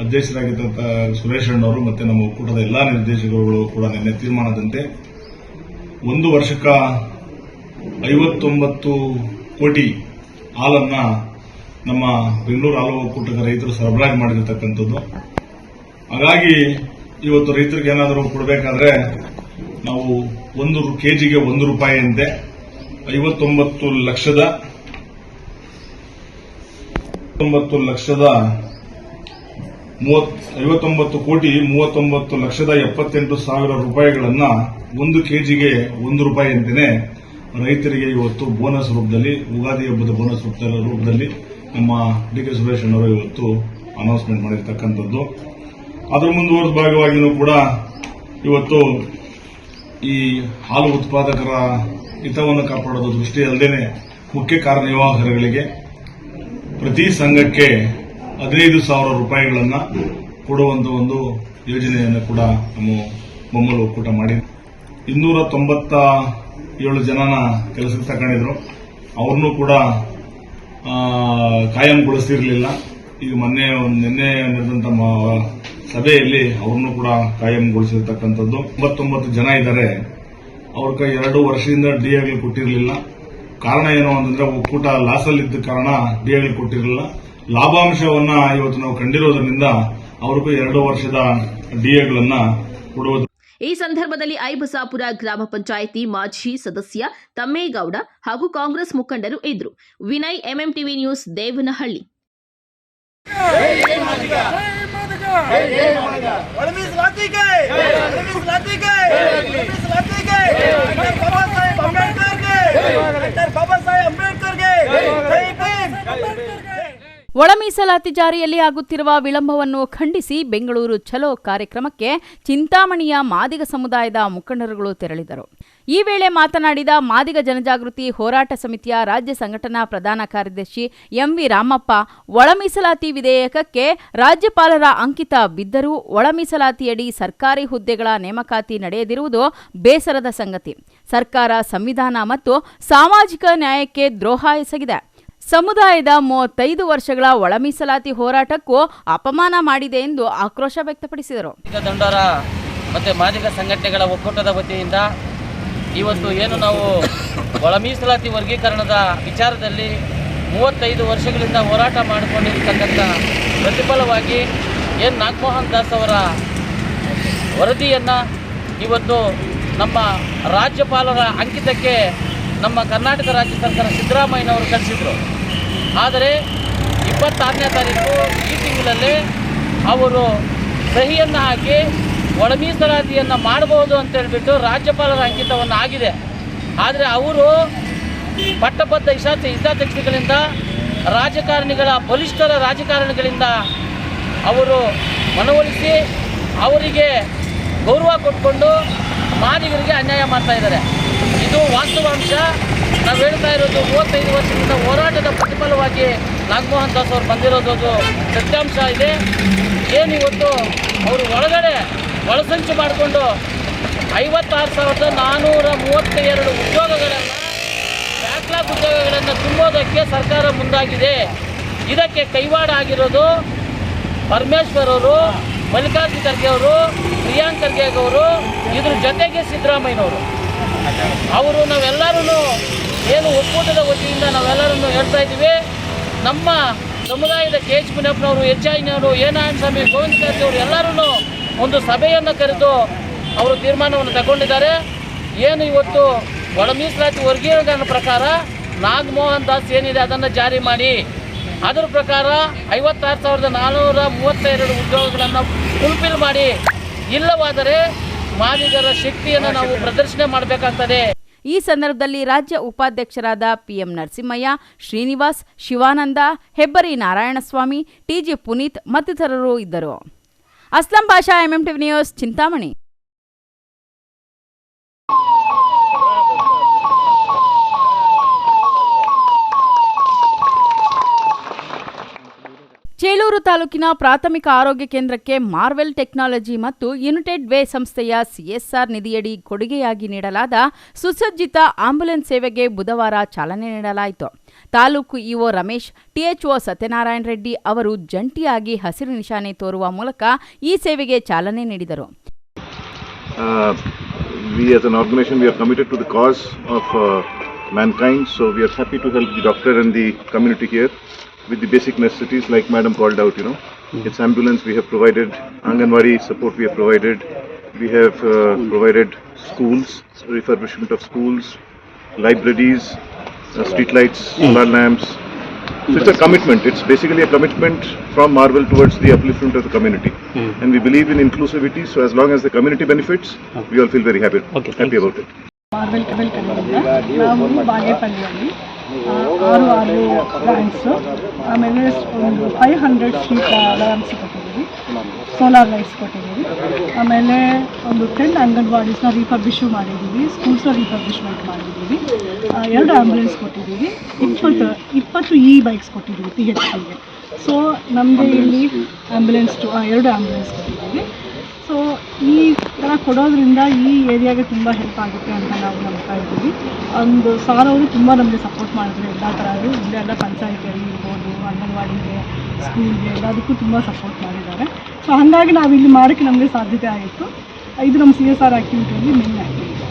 ಅಧ್ಯಕ್ಷರಾಗಿದ್ದಂಥ ಸುರೇಶ್ ಅವರು ಮತ್ತು ನಮ್ಮ ಒಕ್ಕೂಟದ ಎಲ್ಲ ನಿರ್ದೇಶಕರುಗಳು ಕೂಡ ನಿನ್ನೆ ತೀರ್ಮಾನದಂತೆ 1 ವರ್ಷಕ್ಕೆ 59 ಕೋಟಿ ಹಾಲನ್ನ ನಮ್ಮ ಬೆಂಗಳೂರು ಹಾಲು ಒಕ್ಕೂಟದ ರೈತರು ಸರಬರಾಜು ಮಾಡಿರತಕ್ಕಂಥದ್ದು. ಹಾಗಾಗಿ ಇವತ್ತು ರೈತರಿಗೆ ಏನಾದರೂ ಕೊಡಬೇಕಾದ್ರೆ ನಾವು 1 ಕೆಜಿಗೆ 1 ರೂಪಾಯಿ ಅಂತೆ 59,39,78,000 ರೂಪಾಯಿಗಳನ್ನ 1 ಕೆಜಿಗೆ 1 ರೂಪಾಯಿ ಅಂತಾನೆ ರೈತರಿಗೆ ಇವತ್ತು ಬೋನಸ್ ರೂಪದಲ್ಲಿ, ಉಗಾದಿ ಹಬ್ಬದ ಬೋನಸ್ ರೂಪದಲ್ಲಿ ನಮ್ಮ ಡಿ.ಕೆ. ಸುರೇಶ್ ಅವರು ಇವತ್ತು ಅನೌನ್ಸ್ಮೆಂಟ್ ಮಾಡಿರ್ತಕ್ಕಂಥದ್ದು. ಅದರ ಮುಂದುವರೆದ ಭಾಗವಾಗಿಯೂ ಕೂಡ ಇವತ್ತು ಈ ಹಾಲು ಉತ್ಪಾದಕರ ಹಿತವನ್ನು ಕಾಪಾಡೋದು ದೃಷ್ಟಿ ಅಲ್ಲದೆ ಮುಖ್ಯ ಕಾರ್ಯನಿರ್ವಾಹಕರುಗಳಿಗೆ ಪ್ರತಿ ಸಂಘಕ್ಕೆ 15,000 ರೂಪಾಯಿಗಳನ್ನು ಕೊಡುವಂತ ಒಂದು ಯೋಜನೆಯನ್ನು ಕೂಡ ನಮ್ಮ ಬೊಮ್ಮಲು ಒಕ್ಕೂಟ ಮಾಡಿದೆ. 297 ಜನನ ಕೆಲಸಕ್ಕೆ ತಗೊಂಡಿದ್ರು, ಅವ್ರನ್ನೂ ಕೂಡ ಕಾಯಂಗೊಳಿಸಿರಲಿಲ್ಲ. ಈಗ ನಿನ್ನೆ ನಡೆದಂತ ಸಭೆಯಲ್ಲಿ ಅವ್ರನ್ನೂ ಕೂಡ ಕಾಯಂಗೊಳಿಸಿರ್ತಕ್ಕಂಥದ್ದು. 99 ಜನ ಇದ್ದಾರೆ, ಅವ್ರಿಗೆ 2 ವರ್ಷದಿಂದ ಡಿಎಗಳು ಕೊಟ್ಟಿರಲಿಲ್ಲ. ಕಾರಣ ಏನು ಅಂತಂದ್ರೆ ಒಕ್ಕೂಟ ಲಾಸಲ್ಲಿದ್ದ ಕಾರಣ ಡಿಎಗಳು ಕೊಟ್ಟಿರಲಿಲ್ಲ. ಲಾಭಾಂಶವನ್ನ ಇವತ್ತು ನಾವು ಕಂಡಿರೋದ್ರಿಂದ ಅವ್ರಿಗೂ 2 ವರ್ಷದ ಡಿಎಗಳನ್ನ ಕೊಡುವುದು. ಈ ಸಂದರ್ಭದಲ್ಲಿ ಐಬಸಾಪುರ ಗ್ರಾಮ ಪಂಚಾಯಿತಿ ಮಾಜಿ ಸದಸ್ಯ ತಮ್ಮೇಗೌಡ ಹಾಗೂ ಕಾಂಗ್ರೆಸ್ ಮುಖಂಡರು ಇದ್ದರು. Vinay, MMTV news, Devanahalli. ಬಾಬಾ ಸಾಹೇಬ್ ಅಂಬೇಡ್ಕರ್ಗೆ ಒಳ ಮೀಸಲಾತಿ ಜಾರಿಯಲ್ಲಿ ಆಗುತ್ತಿರುವ ವಿಳಂಬವನ್ನು ಖಂಡಿಸಿ ಬೆಂಗಳೂರು ಚಲೋ ಕಾರ್ಯಕ್ರಮಕ್ಕೆ ಚಿಂತಾಮಣಿಯ ಮಾದಿಗ ಸಮುದಾಯದ ಮುಖಂಡರುಗಳು ತೆರಳಿದರು. ಈ ವೇಳೆ ಮಾತನಾಡಿದ ಮಾದಿಗ ಜನಜಾಗೃತಿ ಹೋರಾಟ ಸಮಿತಿಯ ರಾಜ್ಯ ಸಂಘಟನಾ ಪ್ರಧಾನ ಕಾರ್ಯದರ್ಶಿ ಎಂವಿ ರಾಮಪ್ಪ, ಒಳ ಮೀಸಲಾತಿ ವಿಧೇಯಕಕ್ಕೆ ರಾಜ್ಯಪಾಲರ ಅಂಕಿತ ಬಿದ್ದರೂ ಒಳ ಮೀಸಲಾತಿಯಡಿ ಸರ್ಕಾರಿ ಹುದ್ದೆಗಳ ನೇಮಕಾತಿ ನಡೆಯದಿರುವುದು ಬೇಸರದ ಸಂಗತಿ. ಸರ್ಕಾರ ಸಂವಿಧಾನ ಮತ್ತು ಸಾಮಾಜಿಕ ನ್ಯಾಯಕ್ಕೆ ದ್ರೋಹ ಎಸಗಿದೆ. ಸಮುದಾಯದ 35 ವರ್ಷಗಳ ಒಳ ಮೀಸಲಾತಿ ಹೋರಾಟಕ್ಕೂ ಅಪಮಾನ ಮಾಡಿದೆ ಎಂದು ಆಕ್ರೋಶ ವ್ಯಕ್ತಪಡಿಸಿದರು. ದಂಡೋರ ಮತ್ತು ಮಾದಿಗ ಸಂಘಟನೆಗಳ ಒಕ್ಕೂಟದ ವತಿಯಿಂದ ಇವತ್ತು ಏನು ನಾವು ಒಳ ಮೀಸಲಾತಿ ವರ್ಗೀಕರಣದ ವಿಚಾರದಲ್ಲಿ 35 ವರ್ಷಗಳಿಂದ ಹೋರಾಟ ಮಾಡಿಕೊಂಡಿರ್ತಕ್ಕಂಥ ಪ್ರತಿಫಲವಾಗಿ ಏನು ನಾಗಮೋಹನ್ ದಾಸ್ ಅವರ ವರದಿಯನ್ನು ಇವತ್ತು ನಮ್ಮ ರಾಜ್ಯಪಾಲರ ಅಂಕಿತಕ್ಕೆ ನಮ್ಮ ಕರ್ನಾಟಕ ರಾಜ್ಯ ಸರ್ಕಾರ ಸಿದ್ದರಾಮಯ್ಯನವರು ಕಳಿಸಿದರು. ಆದರೆ 26ನೇ ತಾರೀಕು ಈ ತಿಂಗಳಲ್ಲಿ ಅವರು ಸಹಿಯನ್ನು ಹಾಕಿ ಒಳ ಮೀಸಲಾತಿಯನ್ನು ಮಾಡಬಹುದು ಅಂತೇಳ್ಬಿಟ್ಟು ರಾಜ್ಯಪಾಲರ ಅಂಕಿತವನ್ನು ಆಗಿದೆ. ಆದರೆ ಅವರು ಪಟ್ಟಬದ್ಧ ಹಿತಾಸಕ್ತಿಗಳಿಂದ ರಾಜಕಾರಣಿಗಳ ಬಲಿಷ್ಠರ ರಾಜಕಾರಣಿಗಳಿಂದ ಅವರು ಮನವೊಲಿಸಿ ಅವರಿಗೆ ಗೌರವ ಕೊಟ್ಕೊಂಡು ಮಾದಿಗರಿಗೆ ಅನ್ಯಾಯ ಮಾಡ್ತಾ ಇದ್ದಾರೆ. ಇದು ವಾಸ್ತವಾಂಶ. ನಾವು ಹೇಳ್ತಾ ಇರೋದು 35 ವರ್ಷದಿಂದ ಹೋರಾಟದ ಪ್ರತಿಫಲವಾಗಿ ನಾಗಮೋಹನ್ ದಾಸ್ ಅವರು ಬಂದಿರೋದು ಸತ್ಯಾಂಶ ಇದೆ. ಏನು ಇವತ್ತು ಅವರು ಒಳಗಡೆ ಒಳಸಂಚು ಮಾಡಿಕೊಂಡು 56,432 ಉದ್ಯೋಗಗಳನ್ನು ಬ್ಯಾಕ್ಲಾಗ್ ಉದ್ಯೋಗಗಳನ್ನು ತುಂಬೋದಕ್ಕೆ ಸರ್ಕಾರ ಮುಂದಾಗಿದೆ. ಇದಕ್ಕೆ ಕೈವಾಡ ಆಗಿರೋದು ಪರಮೇಶ್ವರ್ ಅವರು, ಮಲ್ಲಿಕಾರ್ಜುನ ಖರ್ಗೆ ಅವರು, ಪ್ರಿಯಾಂಕ್ ಖರ್ಗೆ ಅವರು, ಇದ್ರ ಜೊತೆಗೆ ಸಿದ್ದರಾಮಯ್ಯನವರು ಅವರು. ನಾವೆಲ್ಲರೂ ಏನು ಒಕ್ಕೂಟದ ವತಿಯಿಂದ ನಾವೆಲ್ಲರೂ ಹೇಳ್ತಾ ಇದ್ದೀವಿ, ನಮ್ಮ ಸಮುದಾಯದ KH ಮುನಿಯಪ್ಪನವರು, HIನವರು, ನಾರಾಯಣ ಸ್ವಾಮಿ, ಗೋವಿಂದ ಕಾರಜೋಳ ಅವರು ಎಲ್ಲರೂ ಒಂದು ಸಭೆಯನ್ನು ಕರೆದು ಅವರು ತೀರ್ಮಾನವನ್ನು ತಗೊಂಡಿದ್ದಾರೆ. ಏನು ಇವತ್ತು ಒಳ ಮೀಸಲಾತಿ ವರ್ಗೀಕರಣ ಪ್ರಕಾರ ನಾಗಮೋಹನ್ ದಾಸ್ ಏನಿದೆ ಅದನ್ನು ಜಾರಿ ಮಾಡಿ, ಅದರ ಪ್ರಕಾರ 56,432 ಉದ್ಯೋಗಗಳನ್ನು ಫುಲ್ಫಿಲ್ ಮಾಡಿ. ಇಲ್ಲವಾದರೆ ಮಾದಿಗರ ಶಕ್ತಿಯನ್ನು ನಾವು ಪ್ರದರ್ಶನ ಮಾಡಬೇಕಾಗ್ತದೆ. ಈ ಸಂದರ್ಭದಲ್ಲಿ ರಾಜ್ಯ ಉಪಾಧ್ಯಕ್ಷರಾದ PM ನರಸಿಂಹಯ್ಯ, ಶ್ರೀನಿವಾಸ್, ಶಿವಾನಂದ, ಹೆಬ್ಬರಿ ನಾರಾಯಣಸ್ವಾಮಿ, TG ಪುನೀತ್ ಮತ್ತಿತರರು ಇದ್ದರು. Aslam Pasha, MMTV news, Chintamani. ಚೇಳೂರು ತಾಲೂಕಿನ ಪ್ರಾಥಮಿಕ ಆರೋಗ್ಯ ಕೇಂದ್ರಕ್ಕೆ ಮಾರ್ವೆಲ್ ಟೆಕ್ನಾಲಜಿ ಮತ್ತು ಯುನೈಟೆಡ್ ವೇ ಸಂಸ್ಥೆಯ CSR ನಿಧಿಯಡಿ ಕೊಡುಗೆಯಾಗಿ ನೀಡಲಾದ ಸುಸಜ್ಜಿತ ಆಂಬ್ಯುಲೆನ್ಸ್ ಸೇವೆಗೆ ಬುಧವಾರ ಚಾಲನೆ ನೀಡಲಾಯಿತು. ತಾಲೂಕು ಇಒ ರಮೇಶ್, THO ಸತ್ಯನಾರಾಯಣ ರೆಡ್ಡಿ ಅವರು ಜಂಟಿಯಾಗಿ ಹಸಿರು ನಿಶಾನೆ ತೋರುವ ಮೂಲಕ ಈ ಸೇವೆಗೆ ಚಾಲನೆ ನೀಡಿದರು. We as an organization, we are committed to the cause of mankind, so we are happy to help the doctor and the community here with the basic necessities like madam called out, It's ambulance we have provided, Anganwadi support we have provided, we have provided schools, refurbishment of schools, libraries, street lights, solar lamps. So it's a commitment, it's basically a commitment from Marvel towards the upliftment of the community. And we believe in inclusivity, so as long as the community benefits, we all feel very happy about it. Marvel ಕಡೆಯಿಂದ ನಾವು ಬಾಗೇಪಲ್ಲಿಯಲ್ಲಿ 6 brands, ಆಮೇಲೆ ಒಂದು 500 street lamps ಕೊಟ್ಟಿದ್ದೀವಿ, solar lights ಕೊಟ್ಟಿದ್ದೀವಿ, ಆಮೇಲೆ ಒಂದು 10 ಅಂಗನವಾಡೀಸ್ನ ರೀಫರ್ಬಿಶು ಮಾಡಿದ್ದೀವಿ, ಸ್ಕೂಲ್ಸ್ನ ರೀಫರ್ಬಿಶ್ಮೆಂಟ್ ಮಾಡಿದ್ದೀವಿ, 2 ಆ್ಯಂಬುಲೆನ್ಸ್ ಕೊಟ್ಟಿದ್ದೀವಿ, 20 ಬೈಕ್ಸ್ ಕೊಟ್ಟಿದ್ದೀವಿ PHCಗೆ. ಸೊ ನಮಗೆ ಇಲ್ಲಿ ಆ್ಯಂಬುಲೆನ್ಸ್ 2 ಆ್ಯಂಬುಲೆನ್ಸ್ ಕೊಟ್ಟಿದ್ದೀವಿ. ಸೊ ಈ ಥರ ಕೊಡೋದ್ರಿಂದ ಈ ಏರಿಯಾಗೆ ತುಂಬ ಹೆಲ್ಪ್ ಆಗುತ್ತೆ ಅಂತ ನಾವು ನಂಬ್ತಾ ಇದ್ದೀವಿ. ಒಂದು ಸಾರ್ ಅವರು ತುಂಬ ನಮಗೆ ಸಪೋರ್ಟ್ ಮಾಡಿದ್ರು, ಎಲ್ಲ ಥರದ್ದು ಇಲ್ಲೆಲ್ಲ ಪಂಚಾಯಿತಿಯಲ್ಲಿ ಇರ್ಬೋದು, ಅಂಗನವಾಡಿಗೆ, ಸ್ಕೂಲ್ಗೆ ಎಲ್ಲದಕ್ಕೂ ತುಂಬ ಸಪೋರ್ಟ್ ಮಾಡಿದ್ದಾರೆ. ಸೊ ಹಾಗಾಗಿ ನಾವು ಇಲ್ಲಿ ಮಾಡೋಕ್ಕೆ ನಮಗೆ ಸಾಧ್ಯತೆ ಆಯಿತು. ಇದು ನಮ್ಮ CSR ಆ್ಯಕ್ಟಿವಿಟಿಯಲ್ಲಿ main activity.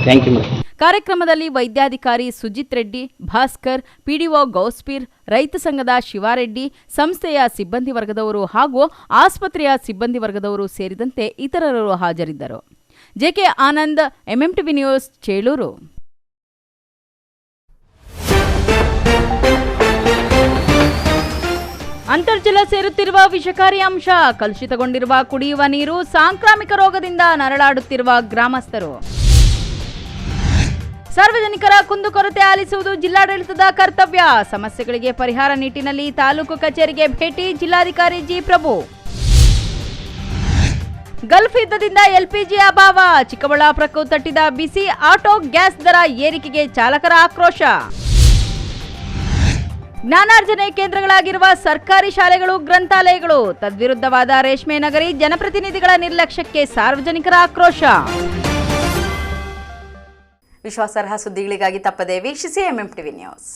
Thank you madam. ಕಾರ್ಯಕ್ರಮದಲ್ಲಿ ವೈದ್ಯಾಧಿಕಾರಿ ಸುಜಿತ್ ರೆಡ್ಡಿ, ಭಾಸ್ಕರ್, PDO ಗೌಸ್ಪೀರ್, ರೈತ ಸಂಘದ ಶಿವಾರೆಡ್ಡಿ, ಸಂಸ್ಥೆಯ ಸಿಬ್ಬಂದಿ ವರ್ಗದವರು ಹಾಗೂ ಆಸ್ಪತ್ರೆಯ ಸಿಬ್ಬಂದಿ ವರ್ಗದವರು ಸೇರಿದಂತೆ ಇತರರು ಹಾಜರಿದ್ದರು. JK Anand, MMTV news, Chelur. ಅಂತರ್ಜಲ ಸೇರುತ್ತಿರುವ ವಿಷಕಾರಿ ಅಂಶ, ಕಲುಷಿತಗೊಂಡಿರುವ ಕುಡಿಯುವ ನೀರು, ಸಾಂಕ್ರಾಮಿಕ ರೋಗದಿಂದ ನರಳಾಡುತ್ತಿರುವ ಗ್ರಾಮಸ್ಥರು. ಸಾರ್ವಜನಿಕರ ಕುಂದುಕೊರತೆ ಆಲಿಸುವುದು ಜಿಲ್ಲಾಡಳಿತದ ಕರ್ತವ್ಯ. ಸಮಸ್ಯೆಗಳಿಗೆ ಪರಿಹಾರ ನಿಟ್ಟಿನಲ್ಲಿ ತಾಲೂಕು ಕಚೇರಿಗೆ ಭೇಟಿ ಜಿಲ್ಲಾಧಿಕಾರಿ ಜಿ ಪ್ರಭು. ಗಲ್ಫ್ ಯುದ್ಧದಿಂದ ಎಲ್ಪಿಜಿ ಅಭಾವ. ಚಿಕ್ಕಬಳ್ಳಾಪುರಕ್ಕೂ ತಟ್ಟಿದ ಬಿಸಿ. ಆಟೋ ಗ್ಯಾಸ್ ದರ ಏರಿಕೆಗೆ ಚಾಲಕರ ಆಕ್ರೋಶ. ಜ್ಞಾನಾರ್ಜನೆ ಕೇಂದ್ರಗಳಾಗಿರುವ ಸರ್ಕಾರಿ ಶಾಲೆಗಳು, ಗ್ರಂಥಾಲಯಗಳು ತದ್ವಿರುದ್ಧವಾದ ರೇಷ್ಮೆ ನಗರಿ. ಜನಪ್ರತಿನಿಧಿಗಳ ನಿರ್ಲಕ್ಷ್ಯಕ್ಕೆ ಸಾರ್ವಜನಿಕರ ಆಕ್ರೋಶ. ವಿಶ್ವಾಸಾರ್ಹ ಸುದ್ದಿಗಳಿಗಾಗಿ ತಪ್ಪದೇ ವೀಕ್ಷಿಸಿ MMTV ನ್ಯೂಸ್.